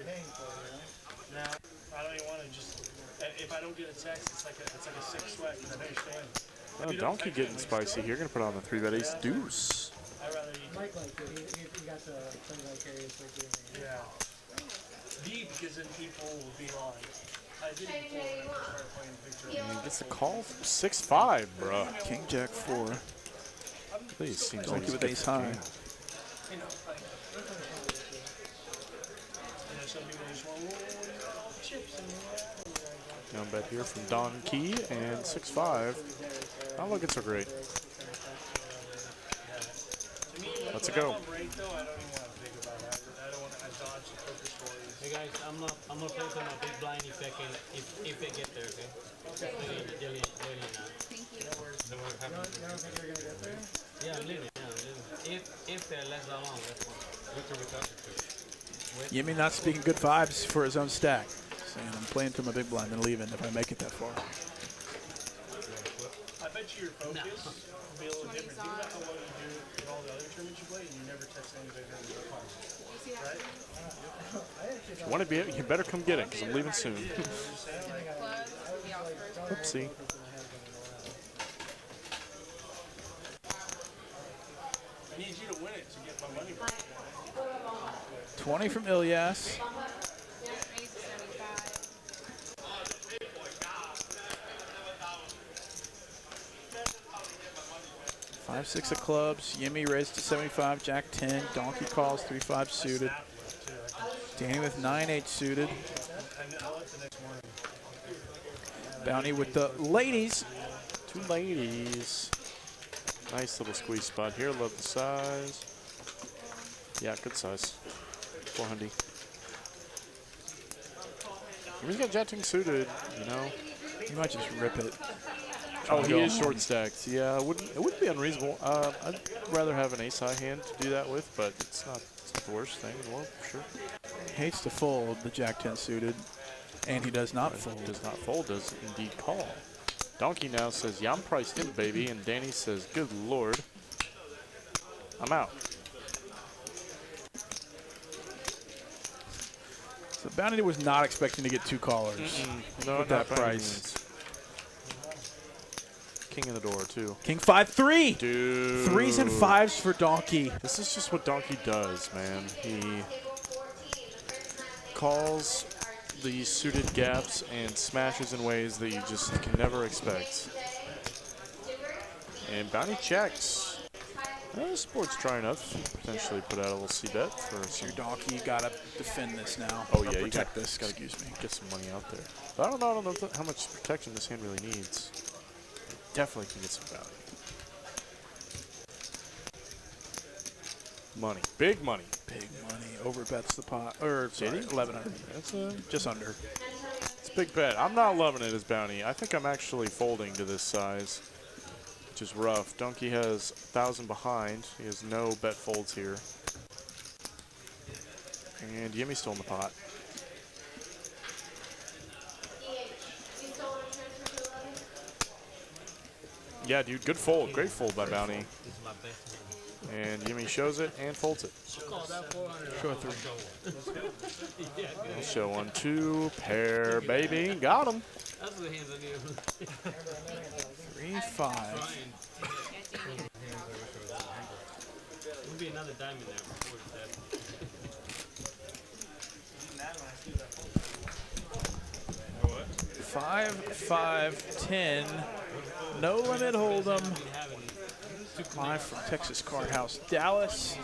Now, I don't even want to just. If I don't get a text, it's like a 6 sweat because I know you're staying. Oh, Donkey getting spicy here. Gonna put on the 3-bet ace deuce. I'd rather you. Mike liked it. He got the $20 carry for doing it. Yeah. Because then people will be on. I did it before when I started playing picture. And gets a call from 6-5, bro. King Jack 4. Please seems like Donkey he's with good ace for high. game. Some people just want, well, what do you got all the chips in there? Down bet here from Don Key and 6-5. Not looking so great. Let's go. Hey guys, I'm gonna play some big blind if I get there, okay? Really now. Thank you. Then what happens? You don't think you're gonna get there? Yeah, I'm leaving. Yeah, I'm leaving. If they're less that long, that's fine. With or without your chips? Yimmy not speaking good vibes for his own stack. Saying I'm playing to my big blind and leaving if I make it that far. I bet you your focus will be a little different. Think about how well you do in all the other tournaments you play, and you never touch any bigger than your opponent. You see that? Right? If you want to be it, you better come get it because I'm leaving soon. Close. The offers. Oopsie. I need you to win it to get my money back. 20 from Ilyas. Raise to 75. 5-6 of clubs. Yimmy raised to 75. Jack 10. Donkey calls 3-5 suited. Danny with 9-8 suited. Bounty with the ladies. 2 ladies. Nice little squeeze spot here. Love the size. Yeah, good size. 400. He's got Jack-10 suited, you know. He might just rip it. Oh, he is short stacked. Yeah, it wouldn't be unreasonable. I'd rather have an ace-high hand to do that with, but it's not the worst thing in the world, for sure. Hates to fold the Jack-10 suited, and he does not fold. Does not fold, does indeed call. Donkey now says, yeah, I'm priced in, baby, and Danny says, good lord, I'm out. So Bounty was not expecting to get 2 callers with that price. King in the door, too. King 5-3. Dude. 3s and 5s for Donkey. This is just what Donkey does, man. He calls the suited gaps and smashes in ways that you just can never expect. And Bounty checks. Sport's try enough. Potentially put out a little C-bet for some. Your Donkey, you gotta defend this now. Oh yeah, you protect this. Gotta get some money out there. But I don't know how much protection this hand really needs. Definitely can get some value. Money, big money. Big money. Overbets the pot. Or sorry, 1100. That's just under. It's a big bet. I'm not loving it as Bounty. I think I'm actually folding to this size, which is rough. Donkey has 1,000 behind. He has no bet folds here. And Yimmy's still in the pot. Yeah, dude, good fold. Great fold by Bounty. And Yimmy shows it and folds it. Show a 3. I'll show 1, 2, pair, baby. Got him. That's the hands I knew. 3, 5. There'll be another diamond there before it's dead. 5, 5, 10. No-Limit Hold'em. Live from Texas Card House, Dallas.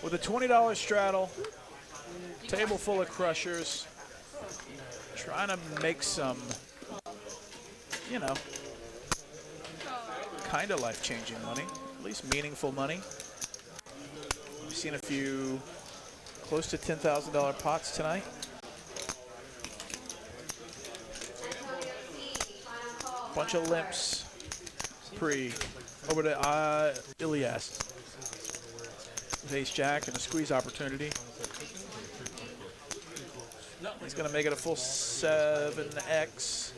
With a $20 straddle, table full of crushers, trying to make some, you know, kind of life-changing money, at least meaningful money. We've seen a few close to $10,000 pots tonight. Bunch of limps. Over to Ilias. With ace jack and a squeeze opportunity. He's going to make it a full 7x.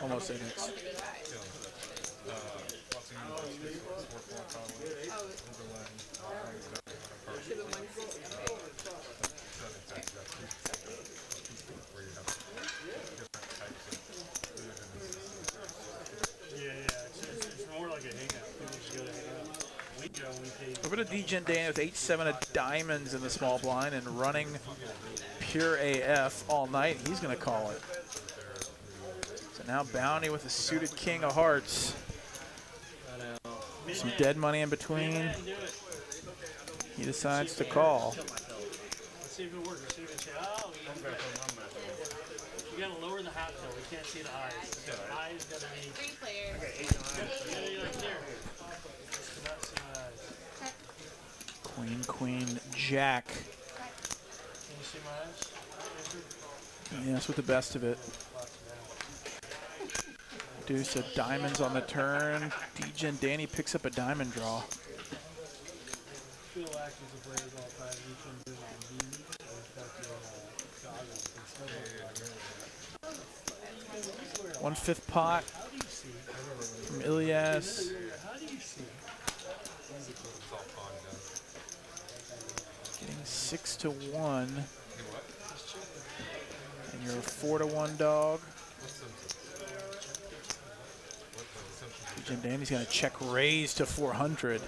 Almost 8x. Over to D-Gen Dan with 8-7 of diamonds in the small blind and running pure AF all night. He's going to call it. So now Bounty with a suited king of hearts. Some dead money in between. He decides to call. Let's see if it works. Oh, you gotta lower the hat though. We can't see the eyes. The eyes gotta be. 3 players. Gotta be like there. Not see my eyes. Queen, queen, jack. Can you see my eyes? Yes, with the best of it. Deuce of diamonds on the turn. D-Gen Danny picks up a diamond draw. One-fifth pot from Ilias. Getting 6-1. And you're a 4-1 dog. Jim Danny's going to check raise to 400.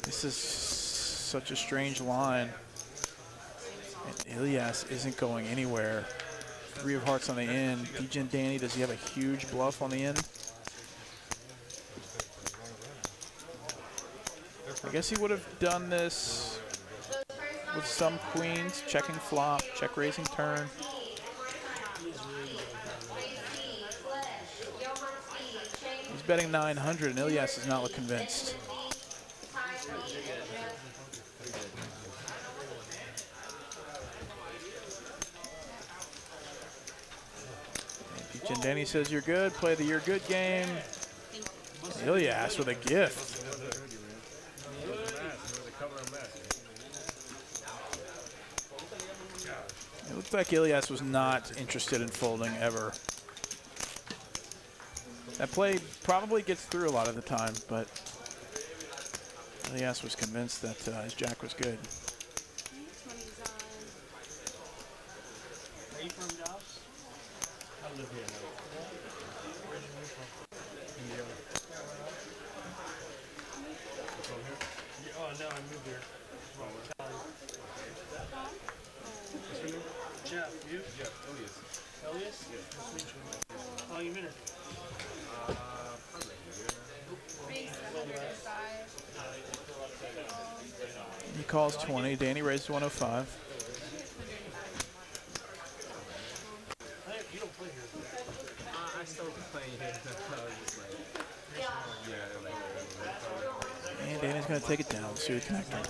This is such a strange line. And Ilias isn't going anywhere. 3 of hearts on the end. D-Gen Danny, does he have a huge bluff on the end? I guess he would have done this with some queens, checking flop, check raising turn. He's betting 900, and Ilyas does not look convinced. Peach and Danny says you're good. Play the you're good game. Ilyas with a gift. It looked like Ilyas was not interested in folding ever. That play probably gets through a lot of the time, but Ilyas was convinced that his jack was good. Are you from Dallas? I live here now. Where'd you move from? Indiana. From here? Yeah, oh, no, I moved here. From Cali. What's your name? Jeff, you? Jeff, Elias. Elias? Yeah. Nice to meet you. How long you been here? Probably a year now. He calls 20. Danny raised 105. You don't play here. I started playing here. And Danny's going to take it down. See the connector.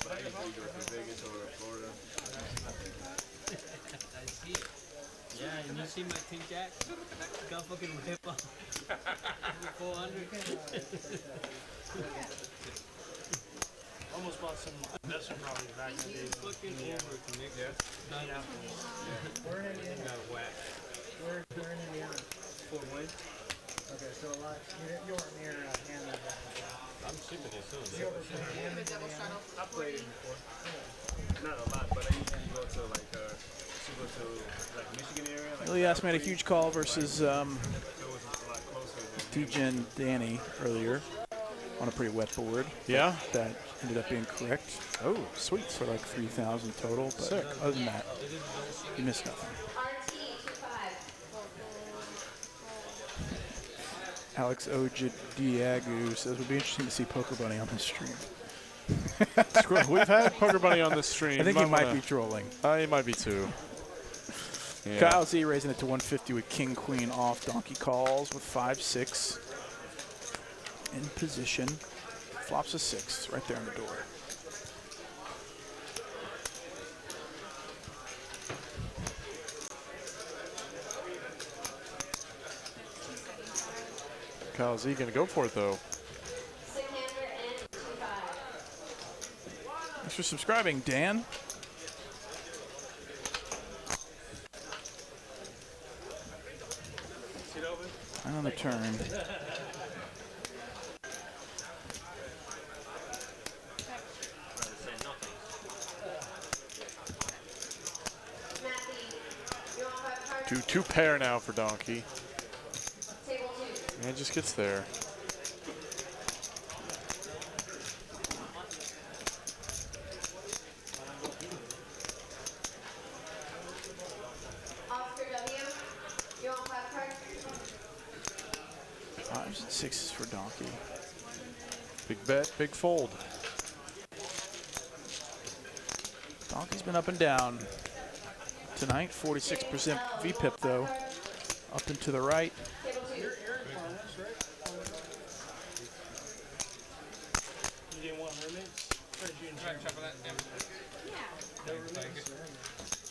But I usually go to Vegas or Florida. I see it. Yeah, and you see my 10 jack? Got fucking rip off. 400. Almost bought some investment property back in the day. Fucking over connect. Yeah. Not after. We're in Indiana. Got whacked. We're in Indiana. Fort Wayne? Okay, so a lot. You weren't near Hammond. I'm shipping it soon. You ever played Hammond, Indiana? I played it before. Not a lot, but I usually go to like Michigan area. Like Ilyas made a huge call versus it was a lot closer than TJ and Danny earlier on a pretty wet board. Yeah. That ended up being correct. Oh, sweet. For like 3,000 total. But Sick. other than that, he missed nothing. Alex Ojediagu says, would be interesting to see Poker Bunny on this stream. We've had Poker Bunny on this stream. I think he might be trolling. He might be too. Yeah. Kyle Z raising it to 150 with King Queen off. Donkey calls with 5-6 in position. Flops a 6 right there on the door. Kyle Z gonna go for it though. Thanks for subscribing, Dan. And on the turn. Two pair now for Donkey. And just gets there. Oscar W. You want 5 cards? 5s and 6s for Donkey. Big bet, big fold. Donkey's been up and down tonight. 46% VPIP though. Up and to the right. You didn't want roommates? No roommates?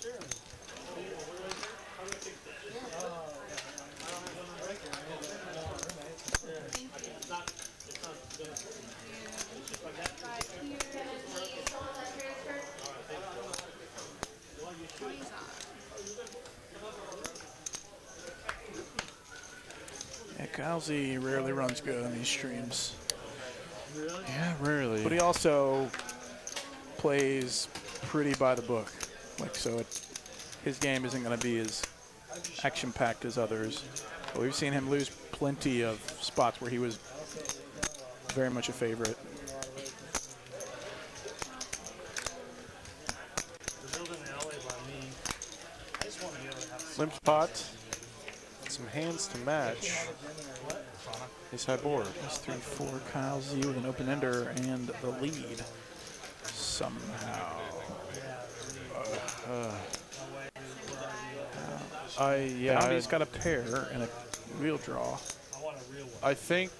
Sure. Yeah, Kyle Z rarely runs good on these streams. Yeah, rarely. But he also plays pretty by the book. Like, so his game isn't going to be as action-packed as others. But we've seen him lose plenty of spots where he was very much a favorite. The building in LA by me. I just want to be able to have Limp pot. Some hands to match. Ace high board. Ace 3-4, Kyle Z with an open ender and the lead. somehow. Yeah, Bounty's got a pair and a real draw. I think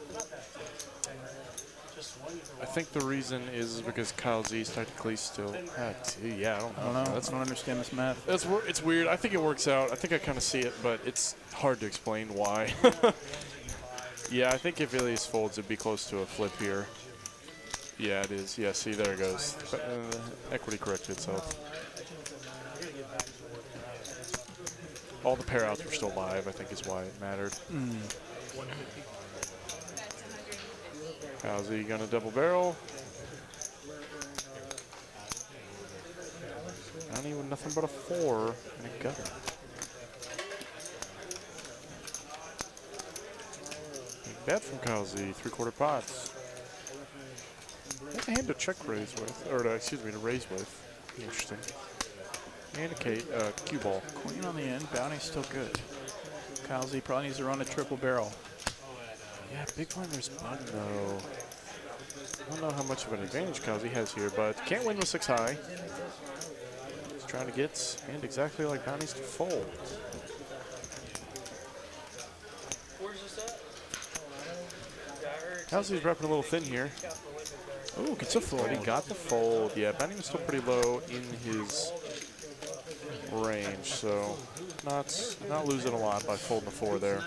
the reason is because Kyle Z's technically still at 2. Yeah, I don't know. I don't understand this math. It's weird. I think it works out. I think I kind of see it, but it's hard to explain why. Yeah, I if Ilias folds, it'd be close to a flip here. Yeah, it is. Yeah, see, there it goes. Equity corrected itself. All the pair outs were still live, I think is why it mattered. How's he gonna double barrel? Not even nothing but a 4 and a gutter. Big bet from Kyle Z, 3/4 pots. That's a hand to check raise with, or to, excuse me, to raise with. Interesting. And a cue ball. Queen on the end, Bounty's still good. Kyle Z probably needs to run a triple barrel. Yeah, big blind there's button though. I don't know how much of an advantage Kyle Z has here, but can't win with 6 high. He's trying to get hand exactly like Bounty's to fold. Where's this at? Kyle Z's wrapping a little thin here. Ooh, gets a fold. But he got the fold. Yeah, Bounty was still pretty low in his range, so not losing a lot by folding a 4 there.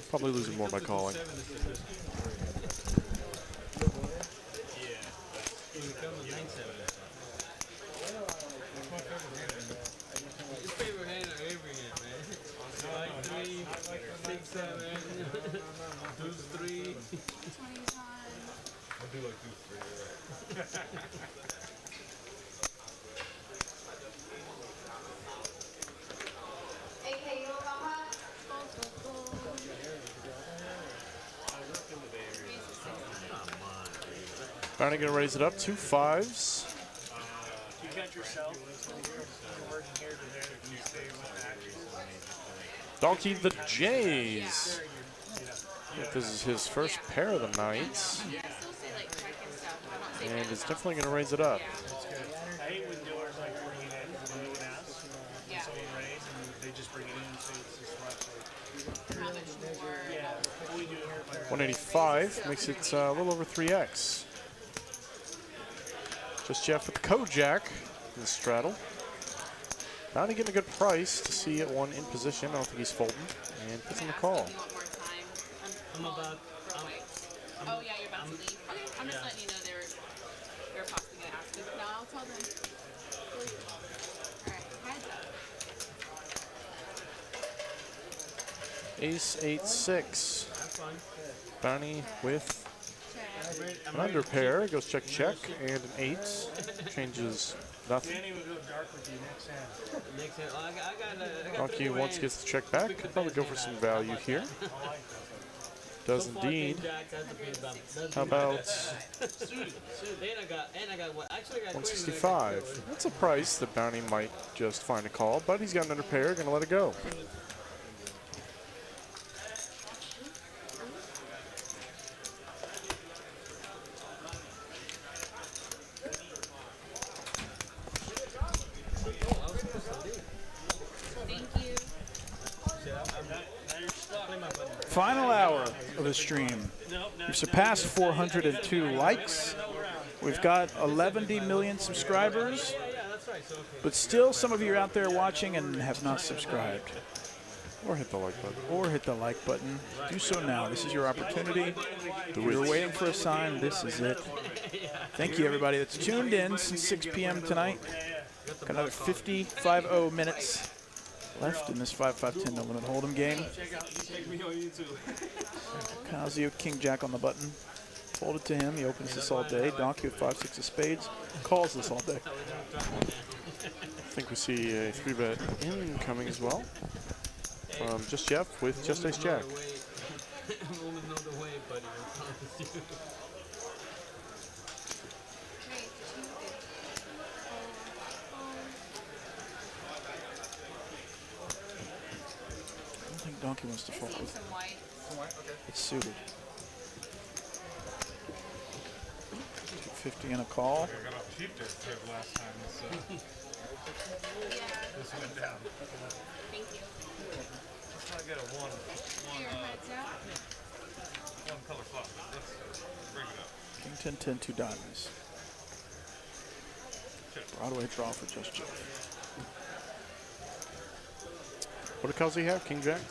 Probably losing more by calling. AK, you know about that? Bounty gonna raise it up, 2 5s. You got yourself working here to there if you stay with actions. Donkey the Jays. I think this is his first pair of the night. And is definitely going to raise it up. I hate when dealers like bring it in and no one asks. Yeah. Someone raise and they just bring it in and say it's just left. How much more? Yeah. What we do here, 185 makes it a little over 3x. Just Jeff with the Kojak in the straddle. Bounty getting a good price to see at 1 in position. I don't think he's folding. And puts in the call. I'm about. Oh yeah, you're about to leave. Okay, I'm just letting you know they're possibly gonna ask you. No, I'll tell them. All right, heads up. Ace 8 6. Bounty with an under pair. Goes check check and an 8. Changes nothing. Danny would go dark with you next hand. Next hand, I got Donkey once gets the check back. Could probably go for some value here. Does indeed. How about 165? That's a price that Bounty might just find a call, but he's got an under pair, gonna let it go. Thank you. Final hour of the stream. We've surpassed 402 likes. We've got 11 million subscribers. But still, some of you are out there watching and have not subscribed. Or hit the like button. Or hit the like button. Do so now. This is your opportunity. You're waiting for a sign. This is it. Thank you, everybody that's tuned in since 6 p.m. tonight. Got another 50 minutes left in this 5-5-10 No-Limit Hold'em game. Check me on YouTube. Kazio, King Jack on the button. Fold it to him. He opens this all day. Donkey with 5-6 of spades. Calls this all day. I think we see a 3-bet incoming as well. From Just Jeff with Just Ace Jack. I think Donkey wants to fold with it. It's suited. 50 and a call. I got off cheap dirt tip last time. So this went down. Thank you. Let's not get a one color flop. Let's break it up. King 10, 10, 2 diamonds. Broadway draw for Just Jeff. What did Kelsey have? King Jack?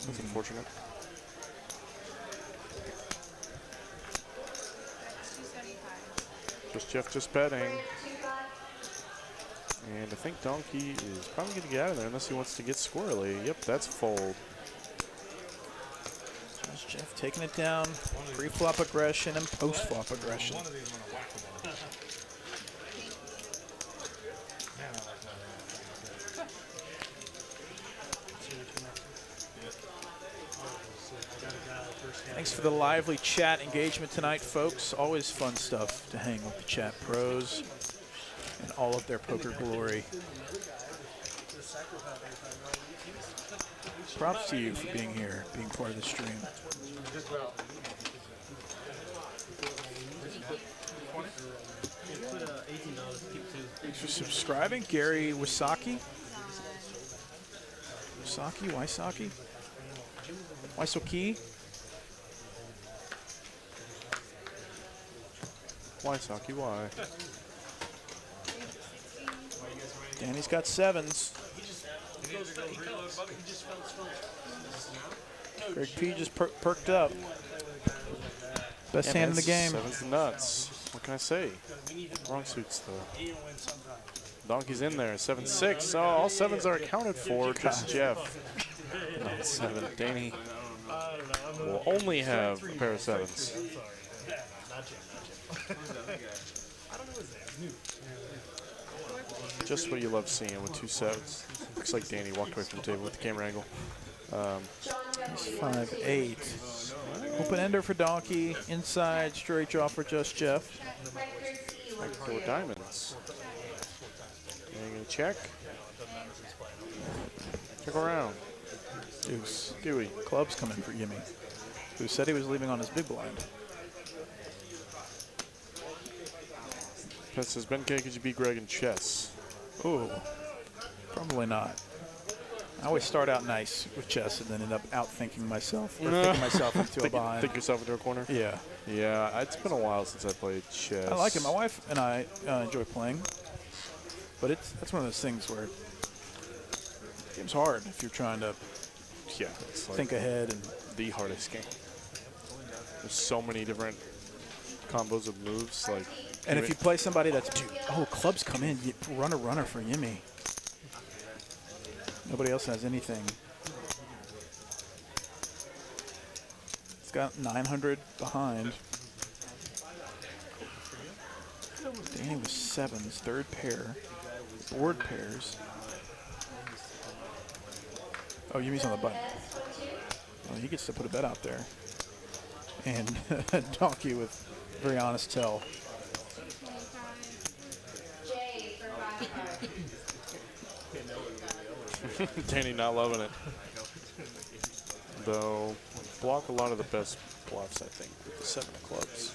That's unfortunate. Just Jeff just betting. And I think Donkey is probably going to get out of there unless he wants to get squirrely. Yep, that's fold. Just Jeff taking it down. Pre-flop aggression and post-flop aggression. One of these I'm gonna whack them all. Man, I like that. Thanks for the lively chat engagement tonight, folks. Always fun stuff to hang with the chat pros and all of their poker glory. Props to you for being here, being part of the stream. Thanks for subscribing, Gary Wasaki. Wysaki? Why, Saki? Why? Danny's got sevens. Greg P just perked up. Best hand in the game. Sevens nuts. What can I say? Wrong suits, though. Donkey's in there. 7-6. Oh, all sevens are accounted for. Just Jeff. Not 7. Danny will only have a pair of sevens. Just what you love seeing with 2 sevens. Looks like Danny walked away from the table with the camera angle. He's 5-8. Open ender for Donkey. Inside straight draw for Just Jeff. Like 4 diamonds. And you're gonna check. Check around. Deuce. Dewey. Club's coming for Yimmy, who said he was leaving on his big blind. Pet says, Ben K, could you beat Greg in chess? Ooh, probably not. I always start out nice with chess and then end up outthinking myself, or thinking myself into a bind. Think yourself into a corner? Yeah. Yeah, it's been a while since I played chess. I like it. My wife and I enjoy playing, but that's one of those things where the game's hard if you're trying to it's like think ahead. And the hardest game. There's so many different combos of moves. And if you play somebody that's, clubs come in, run a runner for Yimmy. Nobody else has anything. It's got 900 behind. Danny was sevens, third pair, board pairs. Oh, Yimmy's on the button. Well, he gets to put a bet out there. And Donkey with very honest tell. Danny not loving it. Though, block a lot of the best bluffs, I think, with the 7 of clubs.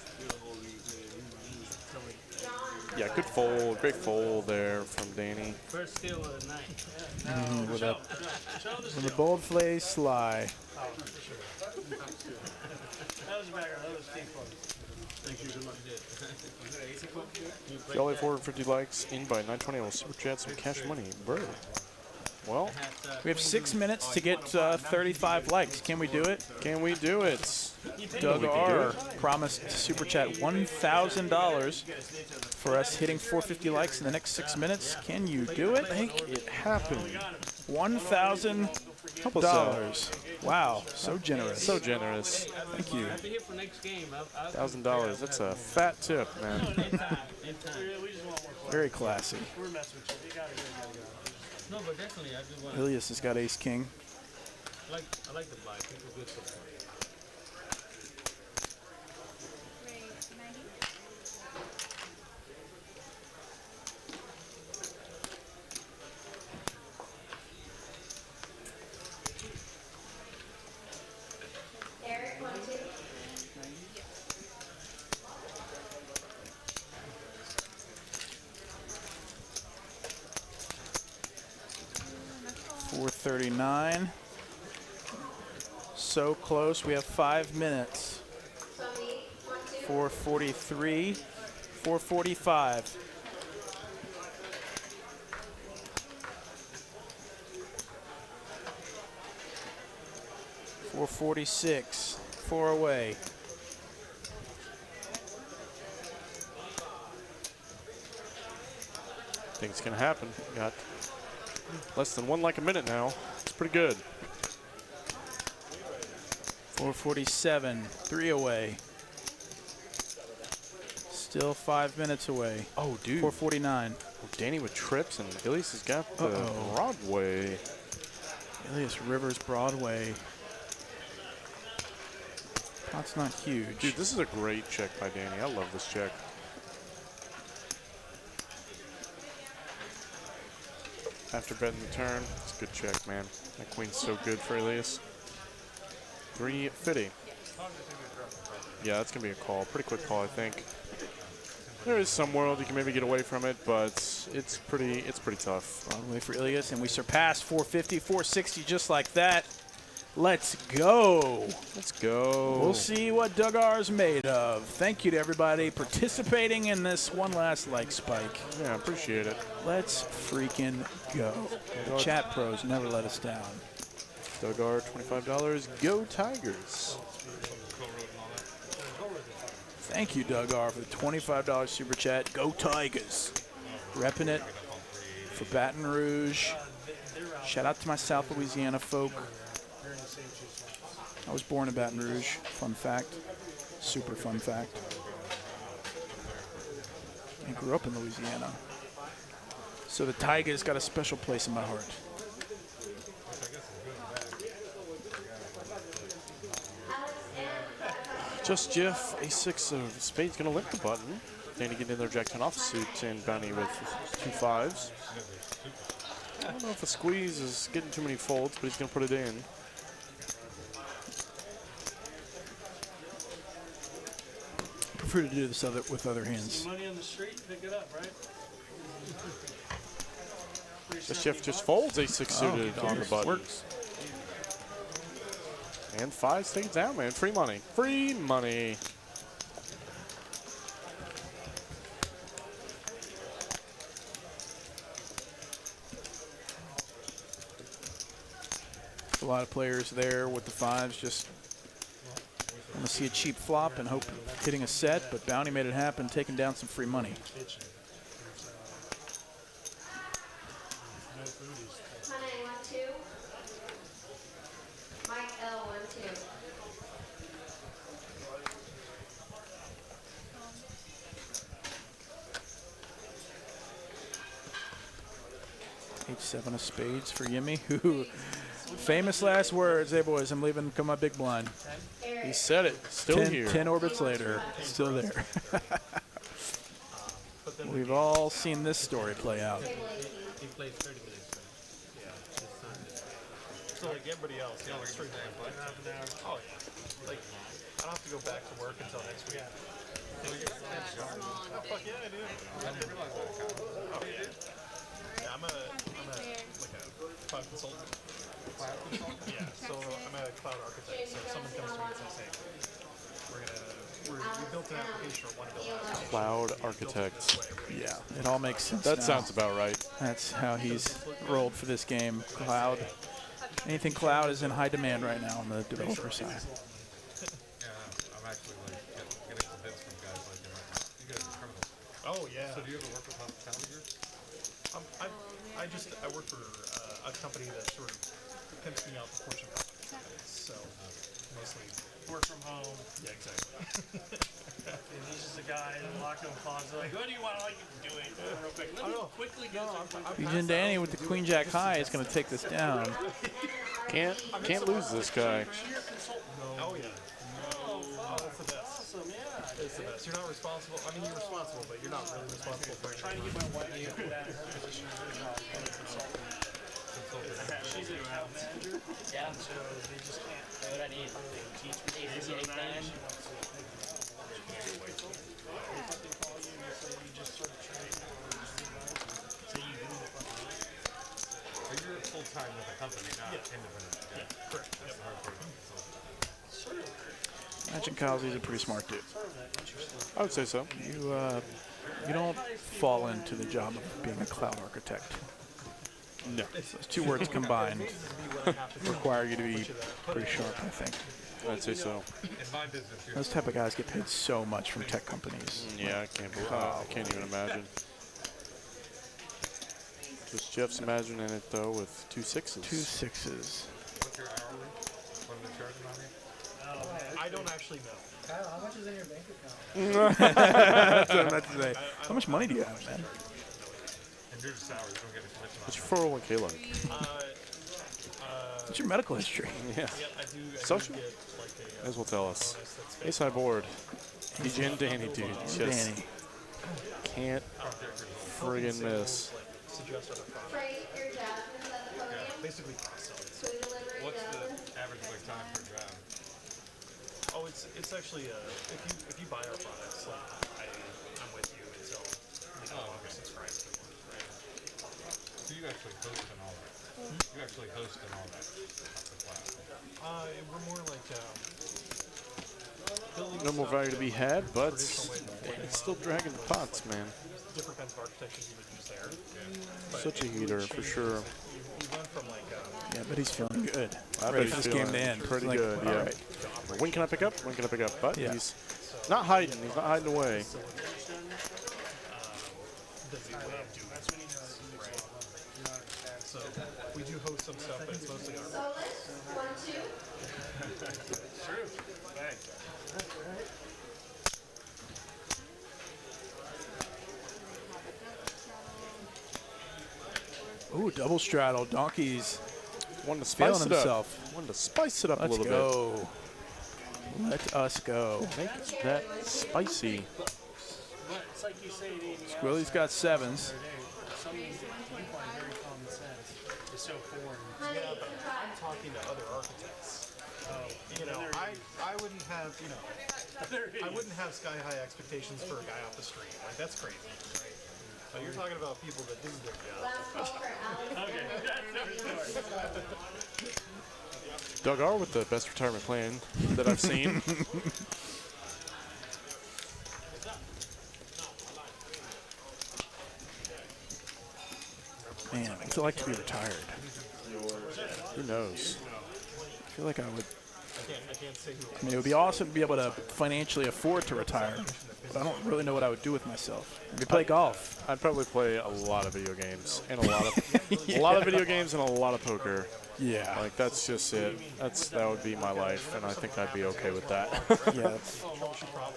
Yeah, good fold. Great fold there from Danny. First steal of the night. With a bold face sly. Jolly 450 likes in by 920 will super chat some cash money. Bro. Well, we have 6 minutes to get 35 likes. Can we do it? Can we do it? Doug R. promised to super chat $1,000 for us hitting 450 likes in the next 6 minutes. Can you do it? Make it happen. $1,000. Wow, so generous. So generous. Thank you. $1,000. That's a fat tip, man. Very classy. No, but definitely, I do want. Ilias has got ace king. I like the buy. People good support. 439. So close. We have 5 minutes. 443. 445. $446. 4 away. Think it's gonna happen. Got less than one like a minute now. It's pretty good. 447. 3 away. Still 5 minutes away. Oh, dude. 449. Danny with trips, and Ilias has got the Broadway. Ilias Rivers Broadway. Pot's not huge. Dude, this is a great check by Danny. I love this check. After betting the turn, it's a good check, man. That queen's so good for Ilias. 350. Yeah, that's gonna be a call. Pretty quick call, I think. There is some world you can maybe get away from it, but it's pretty tough. Broadway for Ilias, and we surpassed 450, 460 just like that. Let's go. Let's go. We'll see what Doug R is made of. Thank you to everybody participating in this one last like spike. Yeah, appreciate it. Let's freaking go. The chat pros never let us down. Doug R, $25. Go Tigers. Thank you, Doug R, for the $25 super chat. Go Tigers. Repping it for Baton Rouge. Shout out to my South Louisiana folk. I was born in Baton Rouge. Fun fact. Super fun fact. I grew up in Louisiana. So the Tigers got a special place in my heart. Just Jeff, A6 of spades, gonna lift the button. Danny getting in there, Jack 10 off the suit, and Bounty with 2 5s. I don't know if a squeeze is getting too many folds, but he's gonna put it in. I prefer to do this with other hands. See money on the street, pick it up, right? This Jeff just folds A6 suited on the button. Works. And 5s take it down, man. Free money. Free money. A lot of players there with the 5s just want to see a cheap flop and hope hitting a set, but Bounty made it happen, taking down some free money. Mike L 1-2. H7 of spades for Yimmy, who famous last words. Hey boys, I'm leaving. Come my big blind. He said it. Still here. 10 orbits later, still there. We've all seen this story play out. He plays 30 minutes. So like everybody else, you know, like straight time play. Oh yeah. Like I don't have to go back to work until next week. Oh fuck yeah, I do. I didn't realize that. Oh yeah. Yeah, I'm like a cloud consultant. Cloud consultant? Yeah. So I'm a cloud architect. So if someone comes to me and says, hey, we built an application or want to build an application. Cloud architects. Yeah, it all makes sense. That now. sounds about right. That's how he's rolled for this game. Cloud. Anything cloud is in high demand right now on the developer side. Yeah, I'm actually like getting some bids from guys like you right now. You guys are criminals. Oh yeah. So do you ever work with hospitality groups? I work for a company that sort of pimps me out the Fortune 500. So mostly Work from home. yeah, exactly. And he's just a guy in a locked-in closet. Like, what do you want? Like, do it real quick. Let me quickly get Eugene Danny with the Queen Jack high is going to take this down. Can't lose this guy. Oh yeah. Oh, it's the best. Awesome, yeah. It's the best. You're not responsible. I mean, you're responsible, but you're not really responsible for anything. Trying to get my wife to put that in her position of her job. She's an account manager. Yeah. So they just can't. What I need. Teach me So ACA now plan. she wants to make it out. They fucking call you and say you just sort of trade or just say you do the fucking Are you full time with a company now? independent. Yeah, correct. That's the hard part. Imagine Kyle Z's a pretty smart dude. I would say so. You don't fall into the job of being a cloud architect. No. Those two words combined require you to be pretty sharp, I think. I'd say so. In my business, you're Those type of guys get paid so much from tech companies. Yeah, I can't even imagine. Just Jeff's imagining it though with 2 6s. 2 6s. what's your hourly? What are they charging on you? I don't actually know. Kyle, how much is in your bank account? That's what I meant to say. How much money do you have, man? And your salary, you don't get a commission on What's your 401k like? What's your medical history? Yeah. I do Social? get like a May as well tell us. bonus that's Ace high board. DJ and Danny, dude. Just Danny. can't friggin' miss. suggest other products. Trade your jasmines at the podium. Basically cross-selling. So we deliver your What's jasmines. the average like time per job? Oh, it's actually if you buy our products, like I'm with you until okay. subscribe to one, right? So you actually host and all that. You actually host and all that. That's the class. We're more like building No more stuff value to be had, but traditional way before it's still dragging the pots, man. different kinds of architectures you would use there. Such a heater for sure. We went from like Yeah, but he's feeling good. I Ready bet for he's this game to feeling end. pretty Like, good, all yeah. right. When can I pick up? When can I pick up? But Yeah. he's not hiding. He's not hiding away. the way of doing things, right? So we do host some stuff, but it's mostly our Solus, 1, 2. Ooh, double straddle. Donkey's Wanted to feeling spice it up. himself. Wanted to spice it up Let's a little go. Let us go. bit. Make that spicy. But it's like you say, Squilly's got 7s. something you find very common sense is so foreign. Honey, I'm talking to other architects. You know, I wouldn't have, you know, I wouldn't have sky high expectations for a guy off the street. Like that's crazy, right? But you're talking about people that this is their job. last call for Alex. Doug R with the best retirement plan that I've seen. Man, what's it like to be retired? Who knows? I feel like I would. I can't say who. I mean, it would be awesome to be able to financially afford to retire, but I don't really know what I would do with myself. Maybe play golf. I'd probably play a lot of video games and a lot of a lot of video games and a lot of poker. Yeah. Like that's just it. That would be my life, and I think I'd be okay with that. Yeah. It's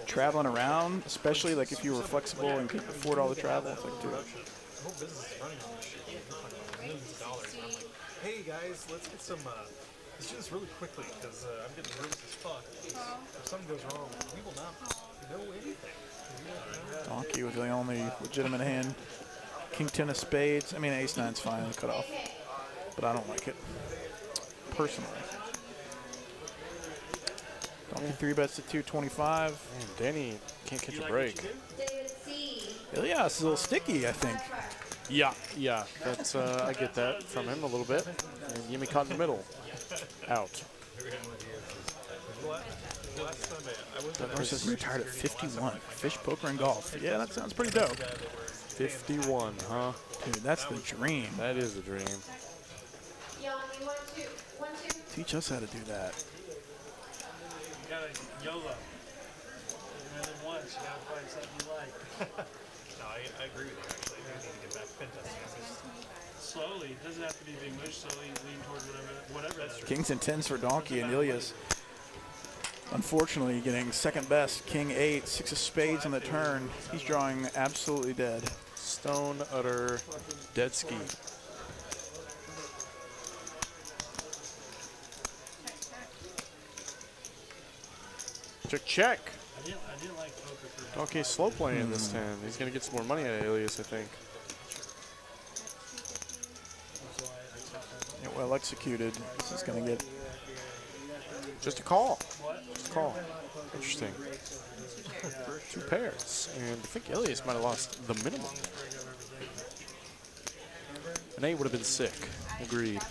traveling around, especially like if you were flexible and could afford all the travel. It's like, dude. The whole business is running on this shit. You're talking about millions of dollars. And I'm like, hey guys, let's get some. Let's do this really quickly because I'm getting nervous as fuck. If something goes wrong, we will not know anything. Donkey was the only legitimate hand. King 10 of spades. I mean, ace 9's fine, cut off, but I don't like it personally. Donkey 3-bets to 225. Man, Danny can't catch a break. David C. Ilias is a little sticky, I think. Yeah. That's I get that from him a little bit. And Yimmy caught in the middle. Out. Last time I was Doug says he retired at 51. Fish, poker, and golf. Yeah, that sounds pretty dope. 51, huh? Dude, that's the dream. That is the dream. Young, you 1, 2. 1, 2. Teach us how to do that. You gotta YOLO. More than once, you gotta find something you like. No, I agree with you actually. I do need to get back to pen testing. Slowly, it doesn't have to be big mush. Slowly lean towards whatever that is. Kings and 10s for Donkey, and Ilias, unfortunately, getting second best. King 8, 6 of spades on the turn. He's drawing absolutely dead. Stone, utter, dead ski. Check. I didn't like poker for Donkey's slow playing this 10. He's going to get some more money out of Ilias, I think. Yeah, well executed. This is going to get Just a call. Just a call. Interesting. 2 pairs. And I think Ilias might have lost the minimum. An 8 would have been sick. Agreed.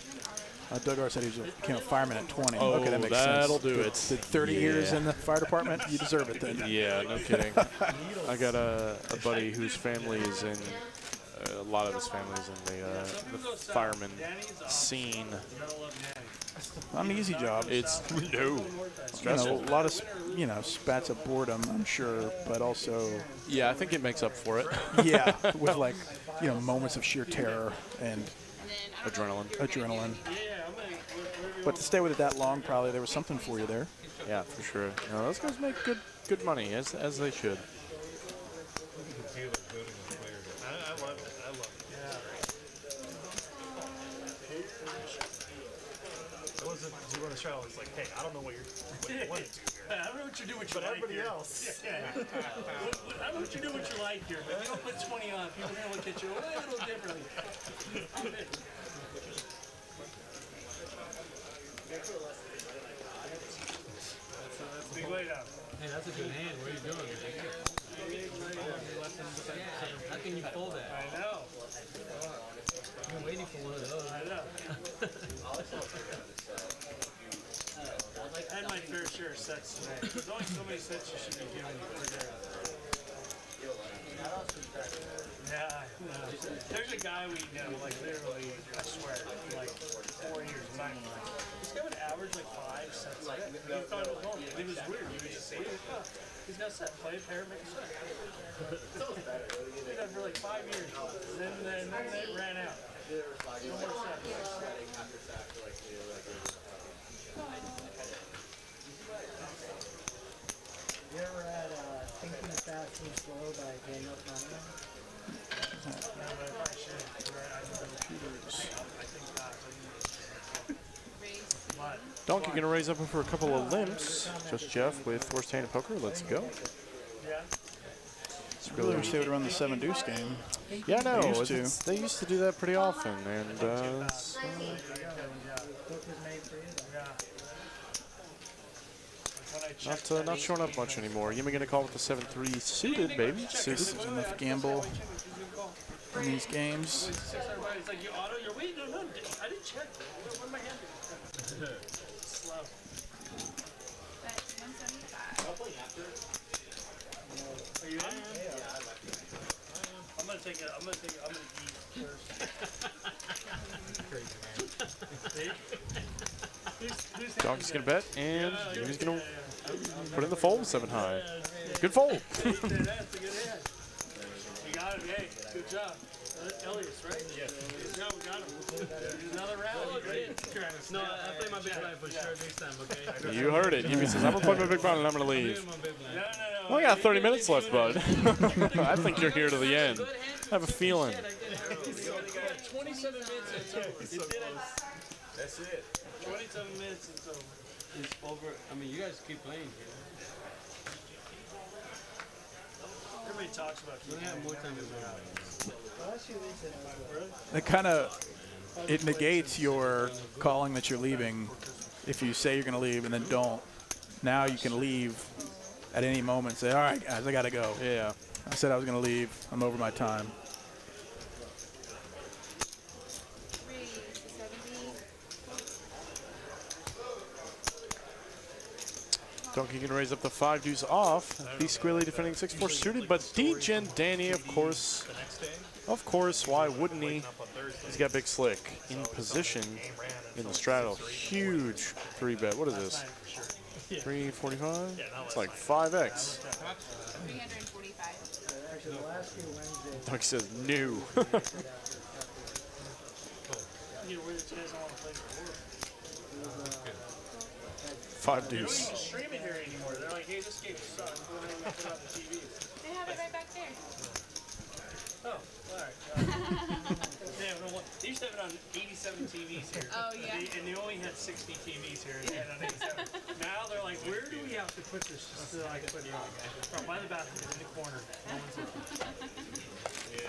Doug R said he became a fireman at 20. Oh, okay, that makes that'll sense. do it. Did 30 years in the fire department? You deserve it then. Yeah, no kidding. I got a buddy whose family is in, a lot of his family's in the fireman scene. Not an easy job. It's stressful. A lot of spats of boredom, I'm sure, but also Yeah, I think it makes up for it. yeah, with like moments of sheer terror and Adrenaline. But to stay with it that long, probably there was something for you there. Yeah, for sure. No, those guys make good money, as they should. I love it. I love it. It wasn't you run a show. It's like, hey, I don't know what you want to do here. I don't know what you do with your But life everybody here. else. Yeah. I don't know what you do with your life here, but you don't put 20 on. People are going to look at you a little differently. That's a big lay down. Hey, that's a good hand. What are you doing? How can you fold that? I know. I've been waiting for one of those. I know. I had my fair share of sets today. There's only so many sets you should be giving per day. Yeah, there's a guy we know, like literally, I swear, for like 4 years. This guy would average like 5 sets a day. He thought it was normal. It was weird. He was just weird. He's got a set. Play a pair, make a set. He did that for like 5 years. Then it ran out. No more sets. You ever had Thinking Fast and Slow by Daniel Kahneman? Donkey gonna raise up for a couple of limps. Just Jeff with worst hand of poker. Let's go. I really wish they would run the 7-deuce game. Yeah, no, They used to do that pretty often, and Book was made for you. not showing up much anymore. Yimmy gonna call with the 7-3 suited, baby. Suited. There's enough gamble in these games. It's like you auto, you're waiting. No, I didn't check. What am I handing? Slow. That's 175. Are you in? I'm gonna eat first. Donkey's gonna bet, and Yimmy's gonna put in the fold 7 high. Good fold. That's a good hand. You got it, hey. Good job. Elias, right? Yes. Good job, we got him. Another round. No, I play my big blind for sure this time, okay? You heard it. Yimmy says, I'm gonna play my big blind and I'm gonna leave. No. Well, I got 30 minutes left, bud. I think you're here to the end. I have a feeling. 27 minutes until That's it. 27 minutes until It's over. I mean, you guys keep playing here. everybody talks about We have more time to go. It kind of negates your calling that you're leaving if you say you're going to leave and then don't. Now you can leave at any moment and say, all right, guys, I got to go. Yeah. I said I was going to leave. I'm over my time. Donkey can raise up the 5 deuce off. The Squilly defending 6-4 suited, but D-Gen Danny, of course, why wouldn't he? He's got Big Slick in position in the straddle. Huge 3-bet. What is this? 345? It's like 5x. 345. Donkey says new. Five They don't deuce. even stream it here anymore. They're like, hey, this game sucks. Go ahead and put it on the TV. They have it right back there. Oh, alright. They used to have it on 87 TVs here. Oh, yeah. And they only had 60 TVs here. They had it on 87. Now they're like, where do we have to put this just so I can put it on? Oh, by the bathroom, in the corner. No one's in. Yeah.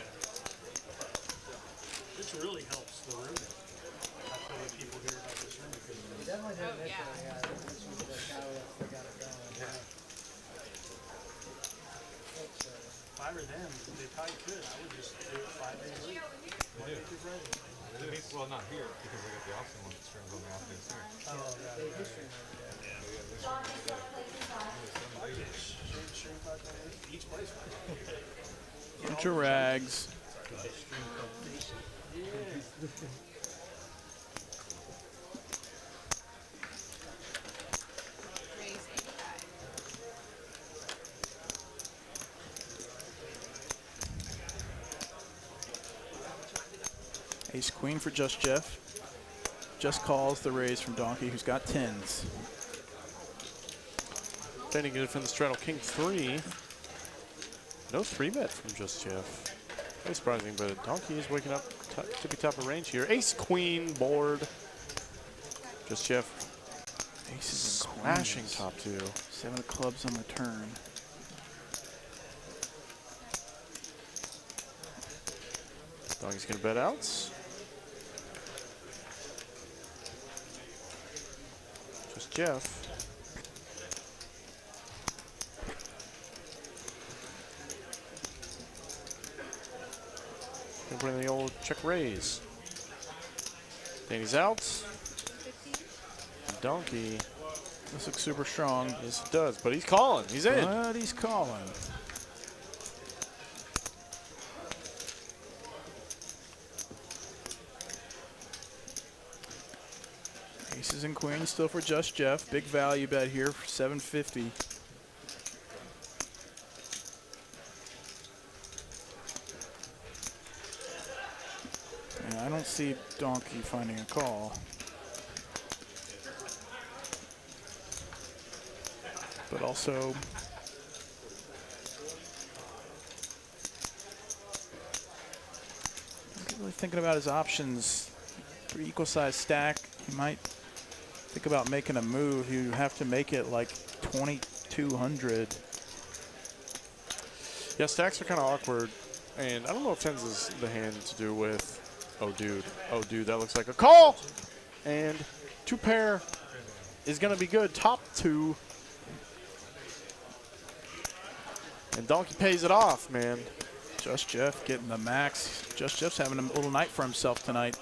This really helps the room. I feel like people hear about this room because Definitely did Oh, yeah. initially, yeah. This was the catalyst that got it going. if I were them, they probably could. I would just do it 5 days a week. Monday through Friday. Well, not here because we got the Austin one that streams on the Austin too. Bunch of rags. Raise 85. Ace queen for Just Jeff. Just calls the raise from Donkey, who's got tens. Standing good from the straddle, king 3. No 3-bet from Just Jeff. Very surprising, but Donkey is waking up tippy top of range here. Ace queen board. Just Jeff Aces and smashing queens. top 2. 7 of clubs on the turn. Donkey's gonna bet outs. Just Jeff. Gonna put in the old check raise. Danny's out. Donkey. This looks super strong. Yes, it does, but he's calling. He's in. But he's calling. Aces and queens still for Just Jeff. Big value bet here for 750. And I don't see Donkey finding a call. But also I'm really thinking about his options. Pretty equal size stack. He might think about making a move. You have to make it like 2,200. Yeah, stacks are kind of awkward, and I don't know if tens is the hand to do with. Oh, dude, that looks like a call, and 2-pair is gonna be good. Top 2. And Donkey pays it off, man. Just Jeff getting the max. Just Jeff's having a little night for himself tonight.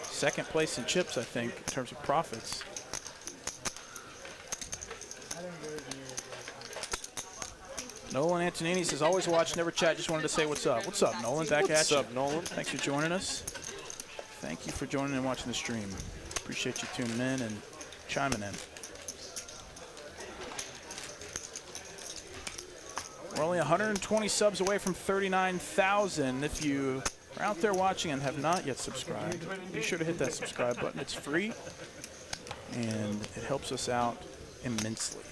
Second place in chips, I think, in terms of profits. Nolan Antonini says, always watch, never chat. Just wanted to say what's up. What's up, Nolan? Back at you. What's up, Nolan? Thanks for joining us. Thank you for joining and watching the stream. Appreciate you tuning in and chiming in. We're only 120 subs away from 39,000. If you are out there watching and have not yet subscribed, be sure to hit that subscribe button. It's free, and it helps us out immensely.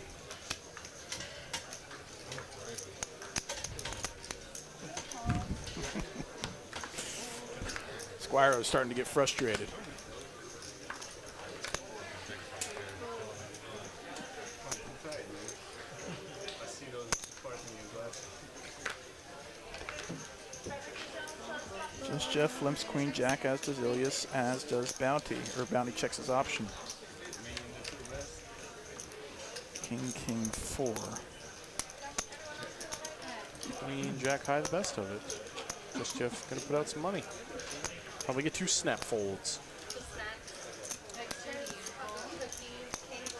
Squiro's starting to get frustrated. Just Jeff limps queen jack, as does Ilias, as does Bounty. Or Bounty checks his option. King 4. Queen jack high, the best of it. Just Jeff gonna put out some money. Probably get 2 snap folds.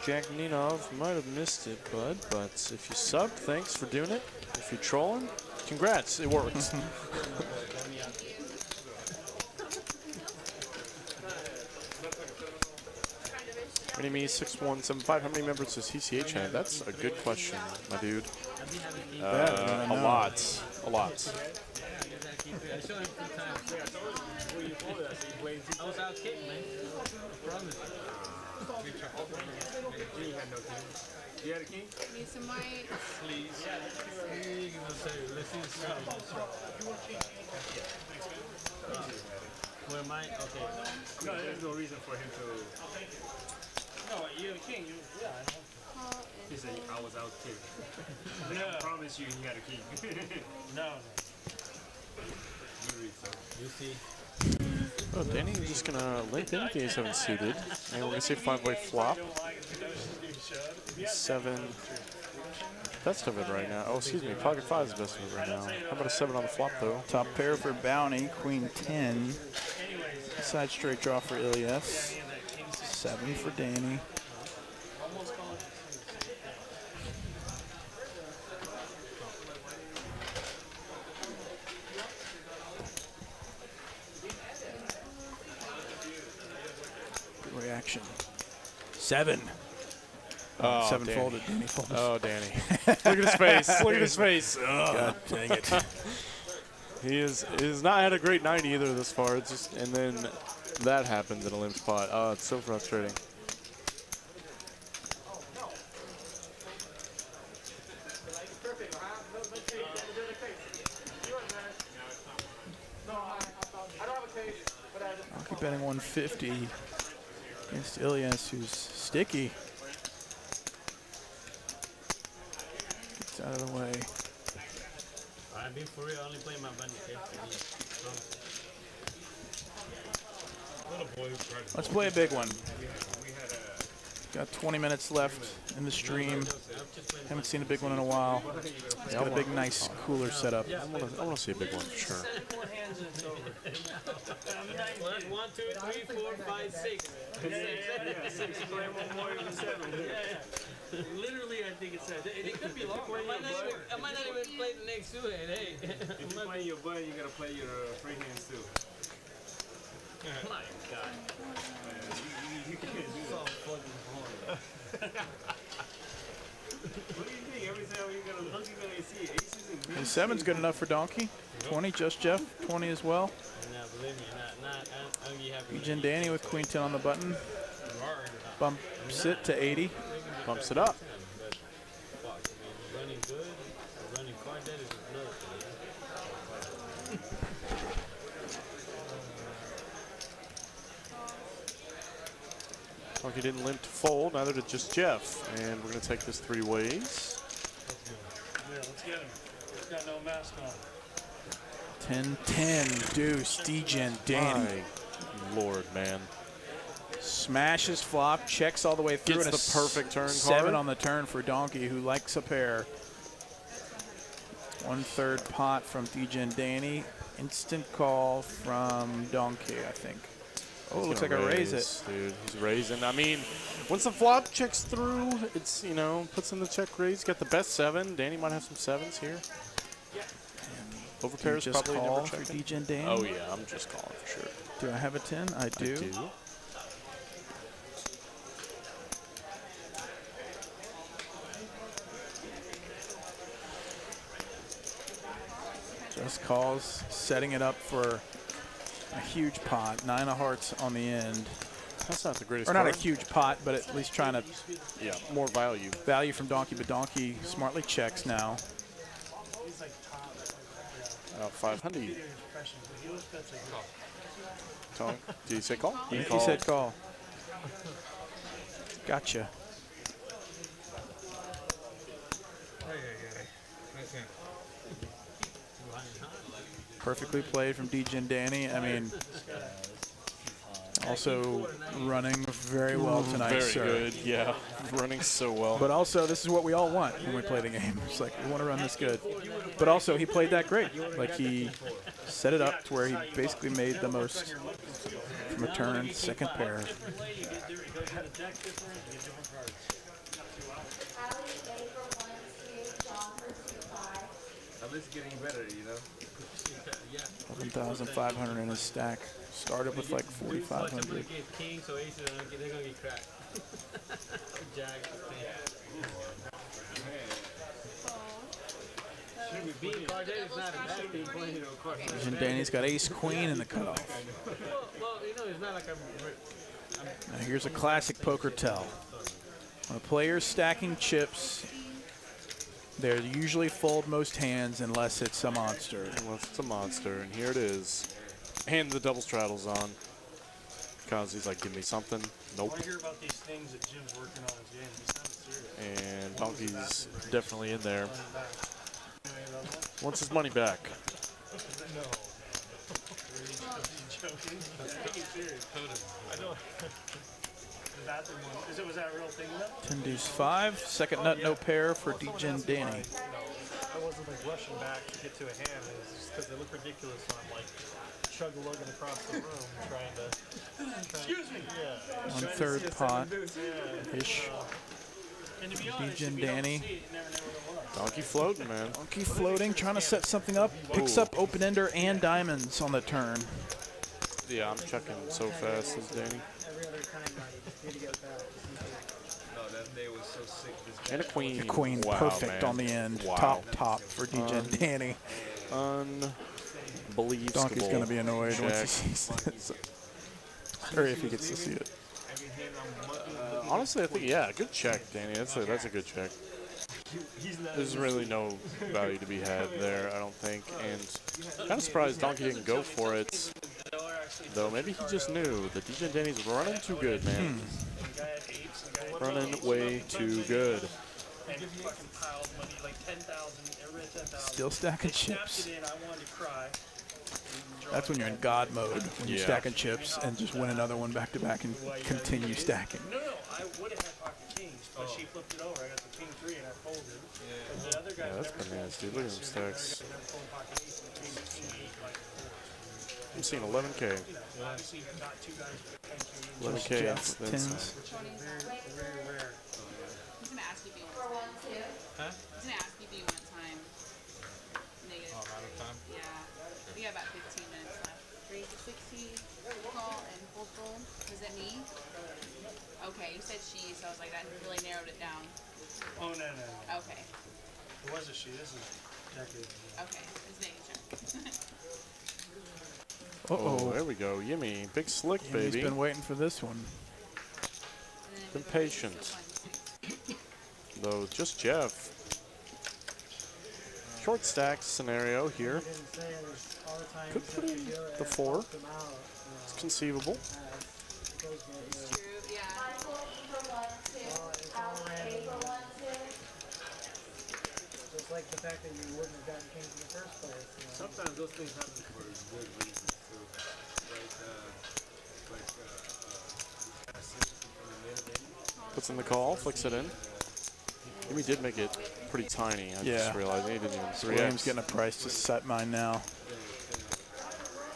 Jack Ninov might have missed it, bud, but if you subbed, thanks for doing it. If you're trolling, congrats, it works. Enemy 6175. How many members does TCH have? That's a good question, my dude. A lot. A lot. I was out kidding, man. I promise. You had a king? Need some white. Please. Let's see where am I? Okay. No, there's no reason for him to. No, you have a king. Yeah, I know. Call He is said, I was out king. I promise you he had a king. No. You read some. You see. Oh, Danny is just gonna limp in the A7 suited, and we're gonna see a 5-way flop. 7. Best of it right now. Oh, excuse me, pocket 5 is best of it right now. How about a 7 on the flop though? Top pair for Bounty, queen 10. Side straight draw for Ilyas. 7 for Danny. Good reaction. 7. Oh, 7 Danny. folded. Danny folded. Oh, Danny. Look at his face. Look at his face. God dang it. He has not had a great night either this far. It's just, and then that happens in a limp spot. Oh, it's so frustrating. Donkey betting 150 against Ilyas, who's sticky. Gets out of the way. I've been for real, only playing my bunny, okay? Let's play a big one. Got 20 minutes left in the stream. Haven't seen a big one in a while. It's got a big, nice cooler setup. I want to see a big one for sure. Well, that's 1, 2, 3, 4, 5, 6. Literally, I think it's sad. It could be long. I might not even play the next two hand. Hey. If you're playing your button, you gotta play your free hands too. My God. You can't do So fucking hard. What do you think? Every time you're gonna see aces and And 7's good enough for Donkey. 20, just Jeff. 20 as well. No, believe me, I'll be happy. Eugene Danny with Queen 10 on the button. Bumps it to 80. Bumps it up. But fuck, I mean, running good, running card dead is another thing. Donkey didn't limp to fold, neither did just Jeff. And we're going to take this 3 ways. Yeah, let's get him. He's got no mask on. 10-10, deuce, Degen Danny. My Lord, man. Smashes flop, checks all the way through. Gets and the perfect turn 7 card. on the turn for Donkey, who likes a pair. 1/3 pot from Degen Danny. Instant call from Donkey, I think. Oh, looks like I raise it. Dude, he's raising. I mean, once the flop checks through, it's, you know, puts in the check raise. Got the best 7. Danny might have some 7s here. Overpairs just probably call never for checking. Degen Danny? Oh, yeah, I'm just calling for sure. Do I have a 10? I do. I do. Just calls, setting it up for a huge pot. 9 of hearts on the end. That's not the greatest Or not card. a huge pot, but at least trying to Yeah, more value. value from Donkey, but Donkey smartly checks now. He's like top. 500. He looks that's like Tony, did he say call? He said call. Gotcha. Nice hand. Perfectly played from Degen Danny. I mean, also running very well tonight, Very sir. good, yeah. Running so well. But also, this is what we all want when we play the game. It's like, we want to run this good. But also, he played that great. Like, he set it up to where he basically made the most from a turn, second pair. At least getting better, you know. 11,500 in his stack. Started with like 4,500. King, so aces, they're gonna get cracked. Jack. Being card dead is not a bad thing playing, you know, of course. Degen Danny's got ace queen in the cutoff. Well, you know, it's not like Now here's a classic poker tell. When a player's stacking chips, they usually fold most hands unless it's a monster. Unless it's a monster, and here it is. And the double straddle's on. Kazi's like, give me something. Nope. I hear about these things that Jim's working on his game. He sounds serious. And Donkey's definitely in there. Wants his money back. No. Joking? Taking serious. I know. The bathroom one. Was that a real thing though? 10 deuce 5. Second nut, no pair for Degen Danny. I wasn't like rushing back to get to a hand. It was just because they look ridiculous when I'm like chug a lugging across the room trying to. Excuse me. Yeah. On third pot ish. And to be honest, DJ if you don't Danny. see it, you never know what it was. Donkey floating, man. Donkey floating, trying to set something up. Picks up open ender and diamonds on the turn. Yeah, I'm checking so fast, says Danny. Every other time, like, you need to get back. No, that day was so sick. This And a queen. A queen, Wow, perfect man. on the end. Wow. Top for DJ Danny. Unbelievable. Donkey's going to be annoyed once he Check. sees this. Or if he gets to see it. Honestly, I think, yeah, good check, Danny. That's a good check. There's really no value to be had there, I don't think. And kind of surprised Donkey didn't go for it. Though maybe he just knew that DJ Danny's running too good, man. Running way too good. And fucking piled money, like 10,000, every 10,000. Still stacking They snapped chips. it in, I wanted to cry. That's when you're in God mode, when you're Yeah. stacking chips and just win another one back to back and continue stacking. No, I would have had pocket kings, but she flipped it over. I got the king 3 and I folded. But the other guy Yeah, that's bananas, dude. Look at them stacks. I'm seeing 11K. Obviously, got 2 guys with 10K. 11K. Jeff's That's tens. Very rare. He's gonna ask you if you want time. Huh? He's gonna ask you if you want time. Negative. Oh, I'm out of time? Yeah. We got about 15 minutes left. 3 to 60. Call and full. Was it me? Okay, you said she, so I was like, that really narrowed it down. Oh, no. Okay. It was a she. This is decades ago. Okay. Just making sure. Oh, there we go. Yimmy. Big slick, He's baby. been waiting for this one. Been patient. Though, just Jeff. Short stack scenario here. Could put in the 4. It's conceivable. It's true, yeah. Just like the fact that you wouldn't have gotten kings in the first place. You know? Sometimes those things happen for good reasons too. Puts in the call, flicks it in. Yimmy did make it pretty tiny. I just realized he didn't even 3x. Williams getting a price to set mine now.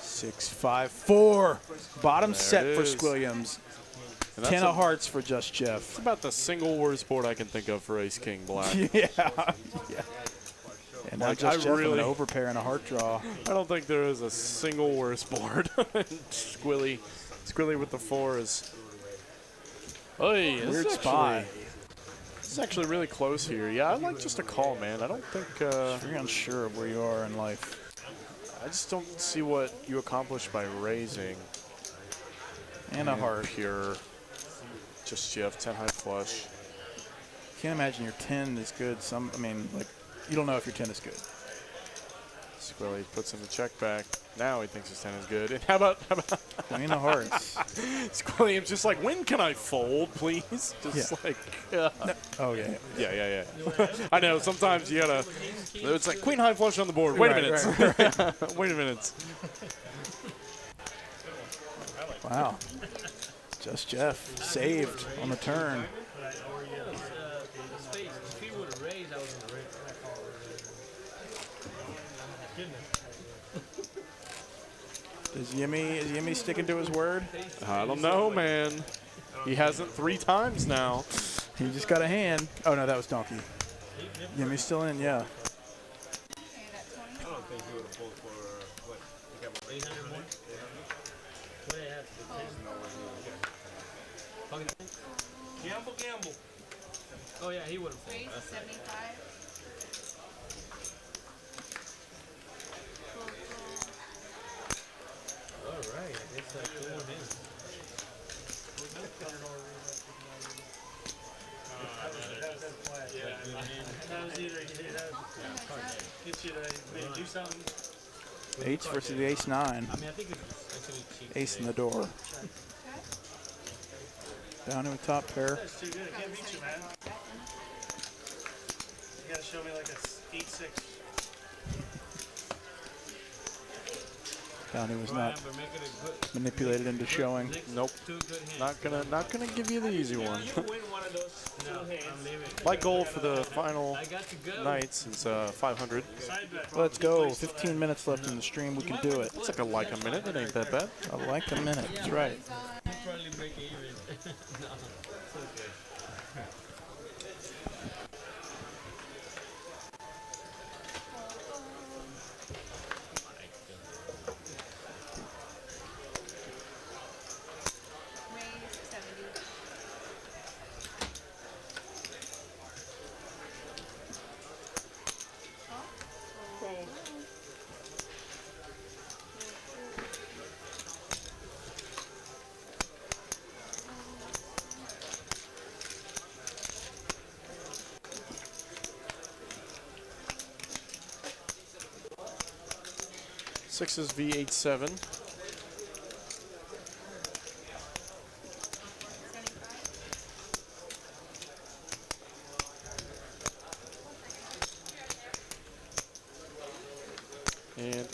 6, 5, 4. Bottom There set it for is. Squilliams. And that's 10 of hearts for Just Jeff. It's about the single worst board I can think of for Ace King Black. Yeah. And now Like, Just I Jeff with really- an overpair and a heart draw. I don't think there is a single worse board. Squilly with the 4s. Oy, this Weird is spot. actually- This is actually really close here. Yeah, I'd like just a call, man. I don't think... Very unsure of where you are in life. I just don't see what you accomplish by raising. And a heart. Pure. Just Jeff, 10 high flush. Can't imagine your 10 is good. I mean, like, you don't know if your 10 is good. Squilly puts in the check back. Now he thinks his 10 is good. And how about Queen of hearts. Squilliam's just like, when can I fold, please? Just like, No. Oh, yeah. yeah. I know, sometimes you gotta, it's like queen high flush on the board. Wait a minute. Right. Wait a minute. Wow. Just Jeff saved on the turn. Space. If he would have raised, I was going to raise. Is Yimmy sticking to his word? I don't know, man. He hasn't 3 times now. He just got a hand. Oh, no, that was Donkey. Yimmy's still in, yeah. I don't think he would have pulled for what? He got 800 more? What do they have? Gamble. Oh, yeah, he would have folded. 75. All right, I guess that's 2 more hands. That was either get you to maybe do something. H versus the ace 9. I mean, I think it's actually cheap. Ace in the door. Down to a top pair. That's too good. I can't beat you, man. You gotta show me like a 8-6. Downey was not Remember, make it a good. manipulated into showing. Nope. Two good hands. Not gonna give you the easy one. You win one of those No, two hands. I'm leaving. My goal for the final I got to go. nights is 500. Side bet. Let's go. 15 minutes left in the stream. We can do it. It's like a minute. It ain't that bad. I like a minute. That's right. Probably break even. No, it's okay. Raise 70. Sixes V87. 75. And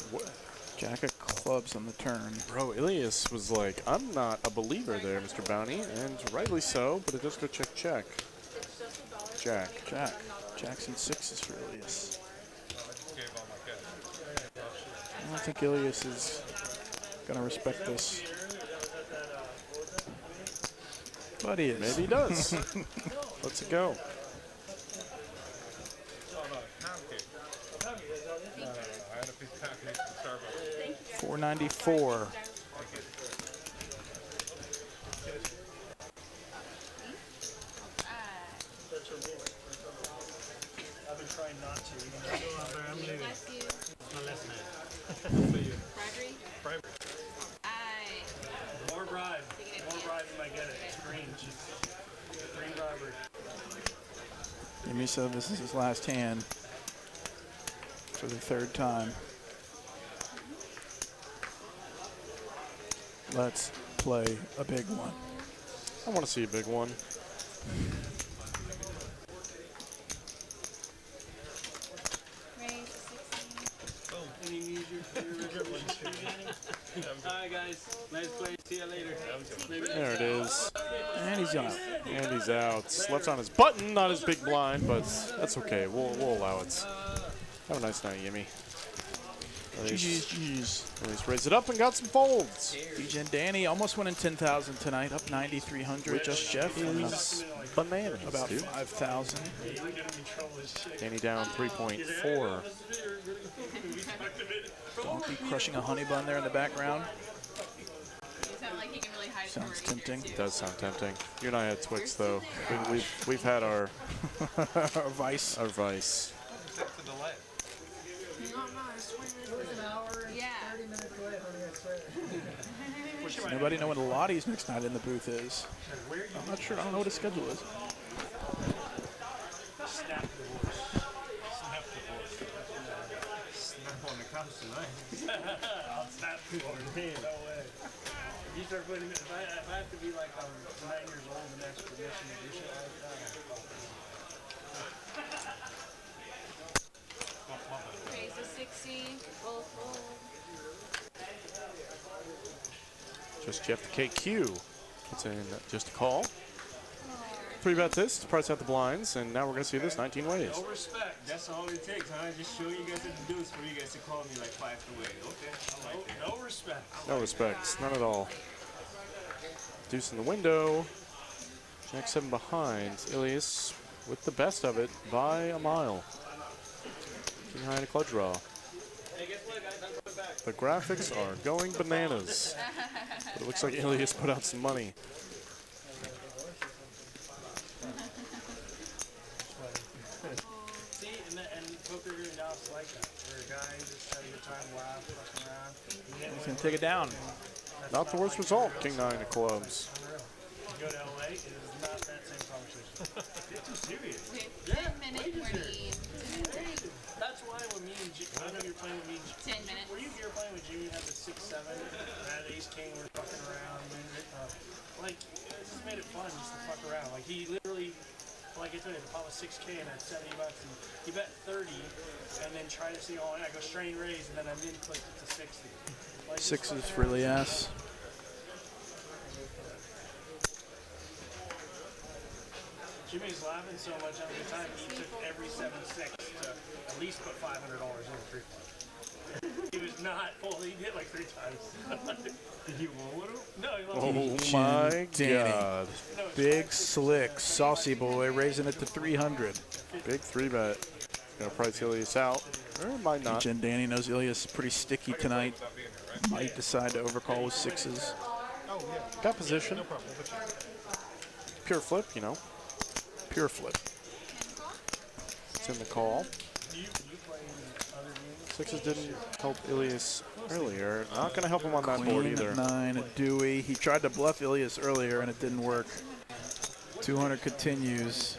Jack of clubs on the turn. bro, Ilias was like, I'm not a believer there, Mr. Bounty, and rightly so, but it does go check, check. Jack. Jack. Jackson sixes for Ilias. Gave all my cash. I don't think Ilias is going to respect this. But he is. Maybe he does. Let's go. Oh, no, pound cake. I had a piece of pound cake from Starbucks. 494. I've been trying not to. I'm leaving. Bless you. My last night. For you. Bribery. Aye. More bribe. More bribe than I get it. It's green. Just green bribery. Jimmy said this is his last hand for the third time. Let's play a big one. I want to see a big one. Raise 16. And you use your Alright, guys. Nice play. See you later. There it is. And he's out. And he's out. Slept on his button, not his big blind, but that's okay. We'll allow it. Have a nice night, Yimmy. GG's. At least raised it up and got some folds. DJ and Danny almost winning 10,000 tonight, up 9,300. Just Jeff is Bananas, about dude. 5,000. Danny down 3.4. Donkey crushing a honey bun there in the background. You sound like you can really hide from Sounds her ears, tempting. too. Does sound tempting. You and I had Twix though. We've had our Vice. our vice. What's the delay? Yeah. Does anybody know when Lottie's next night in the booth is? I'm not sure. I don't know what his schedule is. snap the horse. Snap the horse. Snap on the couch tonight. I'll snap the horse. No way. If you start putting, if I have to be like 9 years old and ask permission to do shit like that. Raise to 60. Roll, roll. Just Jeff the KQ. It's in just a call. 3-bet this to price out the blinds, and now we're going to see this 19 ways. No respect. That's all it takes, huh? Just show you guys the deuce for you guys to call me like 5 to win. Okay. I like that. No respect. No respect, none at all. Deuce in the window. Jack 7 behind. Ilias with the best of it by a mile. King high and a clutch draw. The graphics are going bananas. But it looks like Ilias put out some money. See, and poker now it's like that. Where a guy just having a good time, laugh, fucking around. He's going to take it down. Not the worst result, King 9 of clubs. You go to LA, it is not that same conversation. You're too serious. Okay, 10-minute warning. That's why when me and I know you're playing with me. 10 minutes. Were you here playing with Jimmy? Had the 6-7, had Ace King, we're fucking around. Like, it just made it fun just to fuck around. Like, he literally, like I told you, the pot was 6K and I had $70, and he bet 30, and then tried to see, oh, I go strain raise, and then I didn't click it to 60. Sixes for Elias. Jimmy's laughing so much every time he took every 7-6 to at least put $500 in the free play. He was not full. He hit like 3 times. Did he roll with him? No, he lost. Oh my Danny. God. Big slick, saucy boy, raising it to 300. Big 3-bet. Gonna price Ilias out. Or might not. Jen Danny knows Ilias is pretty sticky tonight. Might decide to overcall with sixes. Got position. Pure flip, you know. Pure flip. It's in the call. Sixes didn't help Ilias earlier. Not going to help him on that board Queen either. at 9 at Dewey. He tried to bluff Ilias earlier and it didn't work. 200 continues.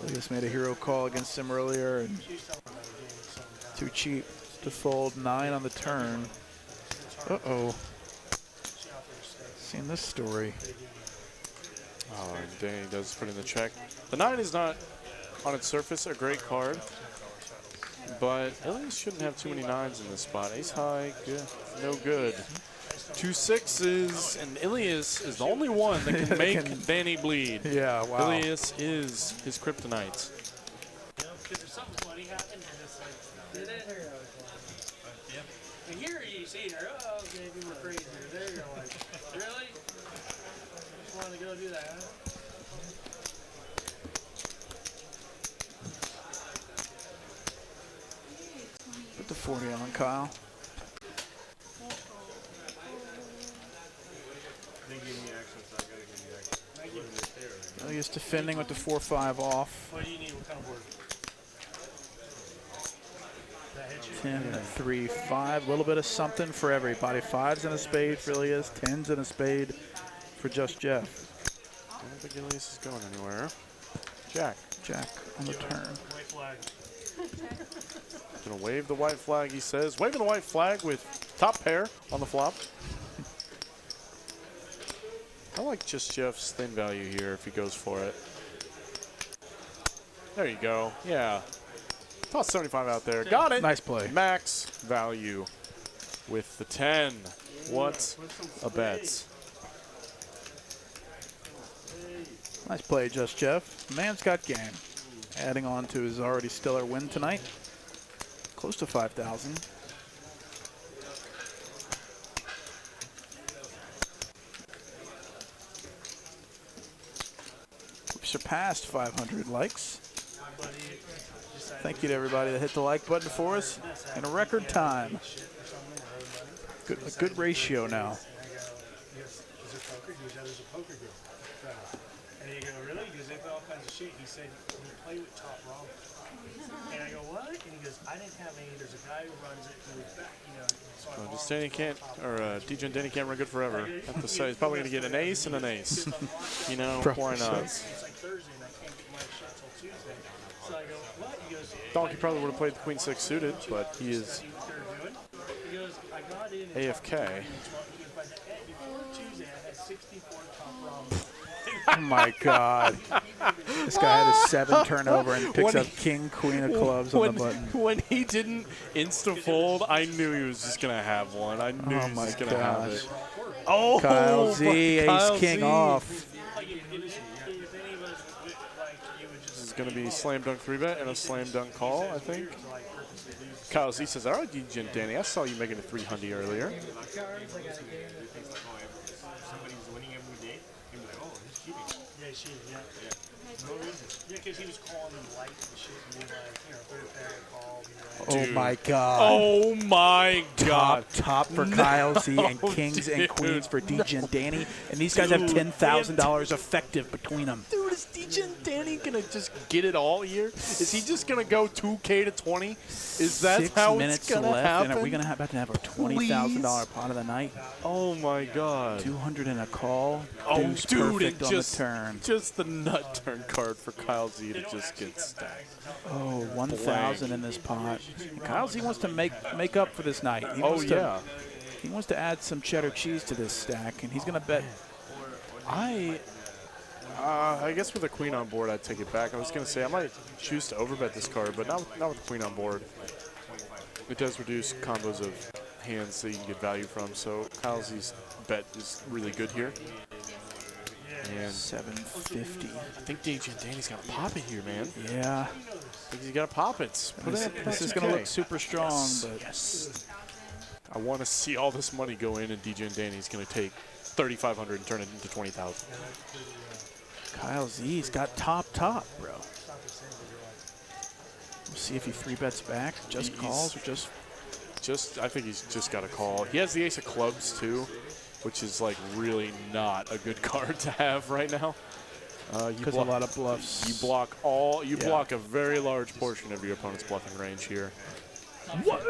Ilias made a hero call against him earlier and too cheap to fold. 9 on the turn. Uh-oh. Seen this story. Oh, and Danny does put in the check. The 9 is not, on its surface, a great card. But Ilias shouldn't have too many 9s in this spot. Ace high, good, no good. 2 6s, and Ilias is the only one that can make Danny bleed. Yeah, wow. Ilias is his kryptonite. Because if something funny happened, you're just like, did it? And here you see her, oh, okay, we were crazy. There you're like, really? Just wanted to go do that, huh? Put the 40 on, Kyle. They gave me action, so I gotta give you action. I give you Ilias defending with the 4-5 off. What do you need? What kind of board? That hit you? 10 and a 3-5. A little bit of something for everybody. 5s and a spade for Ilias. 10s and a spade for Just Jeff. I don't think Ilias is going anywhere. Jack. Jack on the turn. White flag. Gonna wave the white flag, he says. Waving the white flag with top pair on the flop. I like Just Jeff's thin value here if he goes for it. There you go. Yeah. Toss 75 out there. Got it. Nice play. Max value with the 10. What a bet. Nice play, Just Jeff. Man's got game. Adding on to his already stellar win tonight. Close to 5,000. We've surpassed 500 likes. Thank you to everybody that hit the like button for us in a record time. A good ratio now. Is there poker? He goes, yeah, there's a poker game. And you go, really? He goes, they play all kinds of shit. He said, we play with Top Ramen. And I go, what? And he goes, I didn't have any. There's a guy who runs it who is back, you know. So I Just Danny can't, or DJ and Danny can't run good forever. I have to say, he's probably going to get an ace and an ace. You know, why not? It's like Thursday and I can't get my shit till Tuesday. So I go, what? He goes, Donkey probably would have played the Queen 6 suited, but he is he goes, I got in. AFK. Before Tuesday, I had 64 Top Ramen. Oh my God. This guy had a 7 turnover and picks up king, queen of clubs on the button. When he didn't insta-fold, I knew he was just going to have one. I knew he was going to have it. Oh, Kyle Z, Kyle ace king Z. off. This is going to be slam dunk 3-bet and a slam dunk call, I think. Kyle Z says, all right, DJ and Danny, I saw you making a 300 earlier. Somebody's winning every day. He'd be like, oh, he's cheating. Yeah, he's cheating, yeah. No reason. Yeah, because he was calling them light and shit, and be like, you know, third pair call, be like, Oh my God. Oh my God. Top for Kyle Z and No, kings and dude. queens for DJ and Danny. And these guys have $10,000 effective between them. Dude, is DJ and Danny going to just get it all here? Is he just going to go 2K to 20? Is that 6 how minutes it's going to left, happen? and are we going to about to have our $20,000 pot of the night? Oh my God. 200 and a call. Oh, Deuce dude, perfect and on the turn. just the nut turn card for Kyle Z to just get stacked. Oh, 1,000 in this pot. And Kyle Z wants to make up for this night. He wants to, he wants to add some cheddar cheese to this stack, and he's going to bet. I guess with a queen on board, I'd take it back. I was going to say I might choose to overbet this card, but not with the queen on board. It does reduce combos of hands that you can get value from, so Kyle Z's bet is really good here. And 750. I think DJ Danny's got to pop it here, man. Yeah. I think he's got to pop it. This is going to look super strong, but yes. I want to see all this money go in, and DJ Danny's going to take 3,500 and turn it into 20,000. Kyle Z's got top, bro. We'll see if he 3-bets back, just calls, or just. I think he's just got a call. He has the ace of clubs too, which is like really not a good card to have right now. Because a lot of bluffs. You block block a very large portion of your opponent's bluffing range here. What?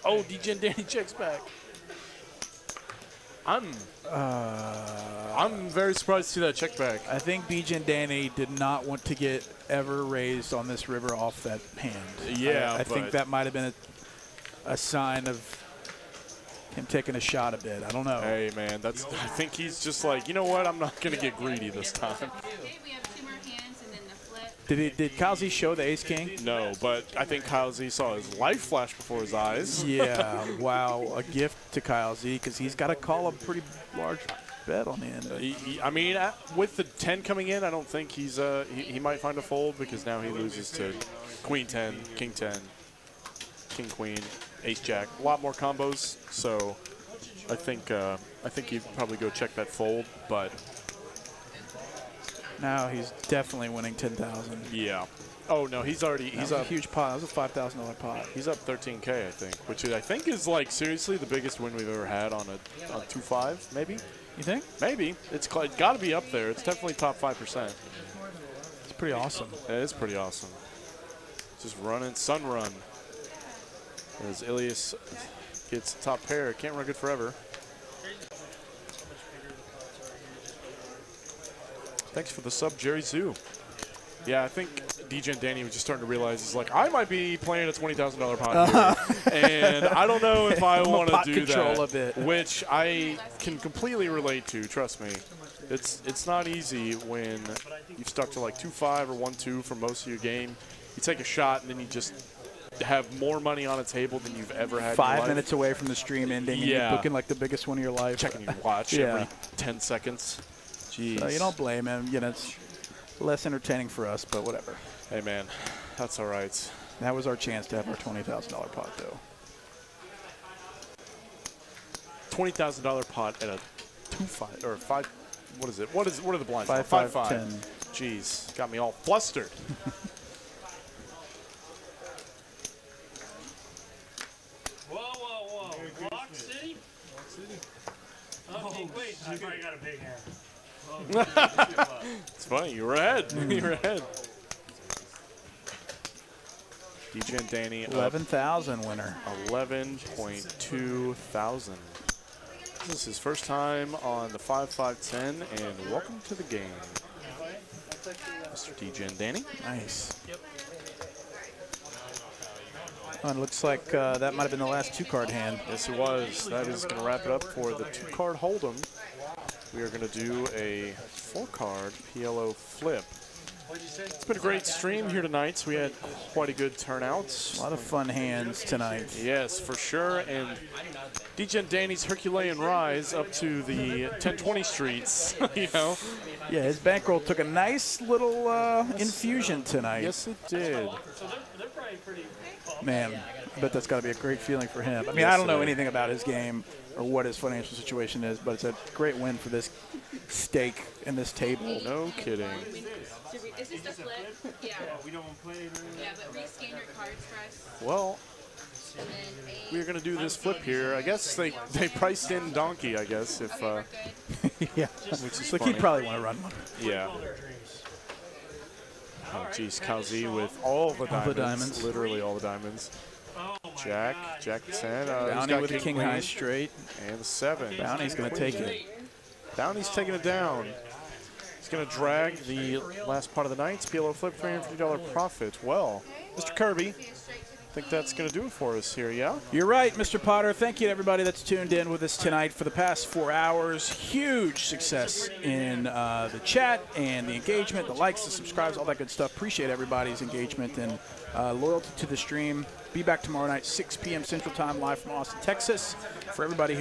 Oh, DJ Danny checks back. I'm very surprised to see that check back. I think BJ and Danny did not want to get ever raised on this river off that hand. Yeah, I think that might have been a sign of him taking a shot a bit. I don't know. Hey, man, I think he's just like, you know what? I'm not going to get greedy this time. Okay, we have 2 more hands and then the flip. Did Kyle Z show the ace king? No, but I think Kyle Z saw his life flash before his eyes. Yeah, wow, a gift to Kyle Z because he's got to call a pretty large bet on the end. I mean, with the 10 coming in, I don't think he might find a fold because now he loses to Queen 10, King 10, King Queen, Ace Jack. A lot more combos, so I think he'd probably go check that fold, but. Now he's definitely winning 10,000. Yeah. Oh no, he's up a huge pot. That was a $5,000 pot. He's up 13K, I think, which I think is like seriously the biggest win we've ever had on 2-5, maybe. You think? Maybe. It's got to be up there. It's definitely top 5%. It's pretty awesome. It is pretty awesome. Just running sun run. As Ilias gets top pair, can't run good forever. Thanks for the sub, Jerry Zoo. Yeah, I think DJ and Danny was just starting to realize he's like, I might be playing a $20,000 pot here, and I don't know if I want to do that. A bit. Which I can completely relate to. Trust me, it's not easy when you've stuck to like 2-5 or 1-2 for most of your game. You take a shot and then you just have more money on a table than you've ever had. 5 minutes away from the stream ending, and you're looking like the biggest one of your life. Checking your watch every 10 seconds. Jeez. So you don't blame him. You know, it's less entertaining for us, but whatever. Hey, man, that's all right. That was our chance to have our $20,000 pot, though. $20,000 pot at a 2-5 or 5. What is it? What are the blinds? 5-5. 10. Jeez, got me all flustered. Whoa. Block City? Oh, wait, I probably got a big hand. It's funny, you were ahead. You were ahead. DJ and Danny 11,000 winner. 11.2 thousand. This is his first time on the 5-5-10, and welcome to the game, Mr. DJ and Danny. Nice. Oh, it looks like that might have been the last 2-card hand. Yes, it was. That is going to wrap it up for the 2-card hold'em. We are going to do a 4-card PLO flip. It's been a great stream here tonight. We had quite a good turnout. A lot of fun hands tonight. Yes, for sure. And DJ and Danny's Herculean rise up to the 1020 streets, you know. Yeah, his bankroll took a nice little infusion tonight. Yes, it did. So they're probably pretty pumped. Man, I bet that's got to be a great feeling for him. I mean, Yes, I don't know it is. anything about his game or what his financial situation is, but it's a great win for this stake in this table. No kidding. Is this the flip? Yeah. We don't play. Yeah, but rescan your cards for us. Well, And then we're going to do this flip here. I guess they priced in Donkey, I guess, if we're good. Yeah, which is like funny. he'd probably want to run one. Yeah. Oh, geez, Kyle Z with all the diamonds. Literally all the diamonds. Jack 10. Bounty with a king high straight. And the 7. Bounty's going to take it. Bounty's taking it down. He's going to drag the last part of the night's PLO flip, $350 profit. Well, Mr. Kirby, think that's going to do it for us here, yeah? You're right, Mr. Potter. Thank you to everybody that's tuned in with us tonight for the past 4 hours. Huge success in the chat and the engagement, the likes, the subscribes, all that good stuff. Appreciate everybody's engagement and loyalty to the stream. Be back tomorrow night, 6 p.m. Central Time, live from Austin, Texas. For everybody here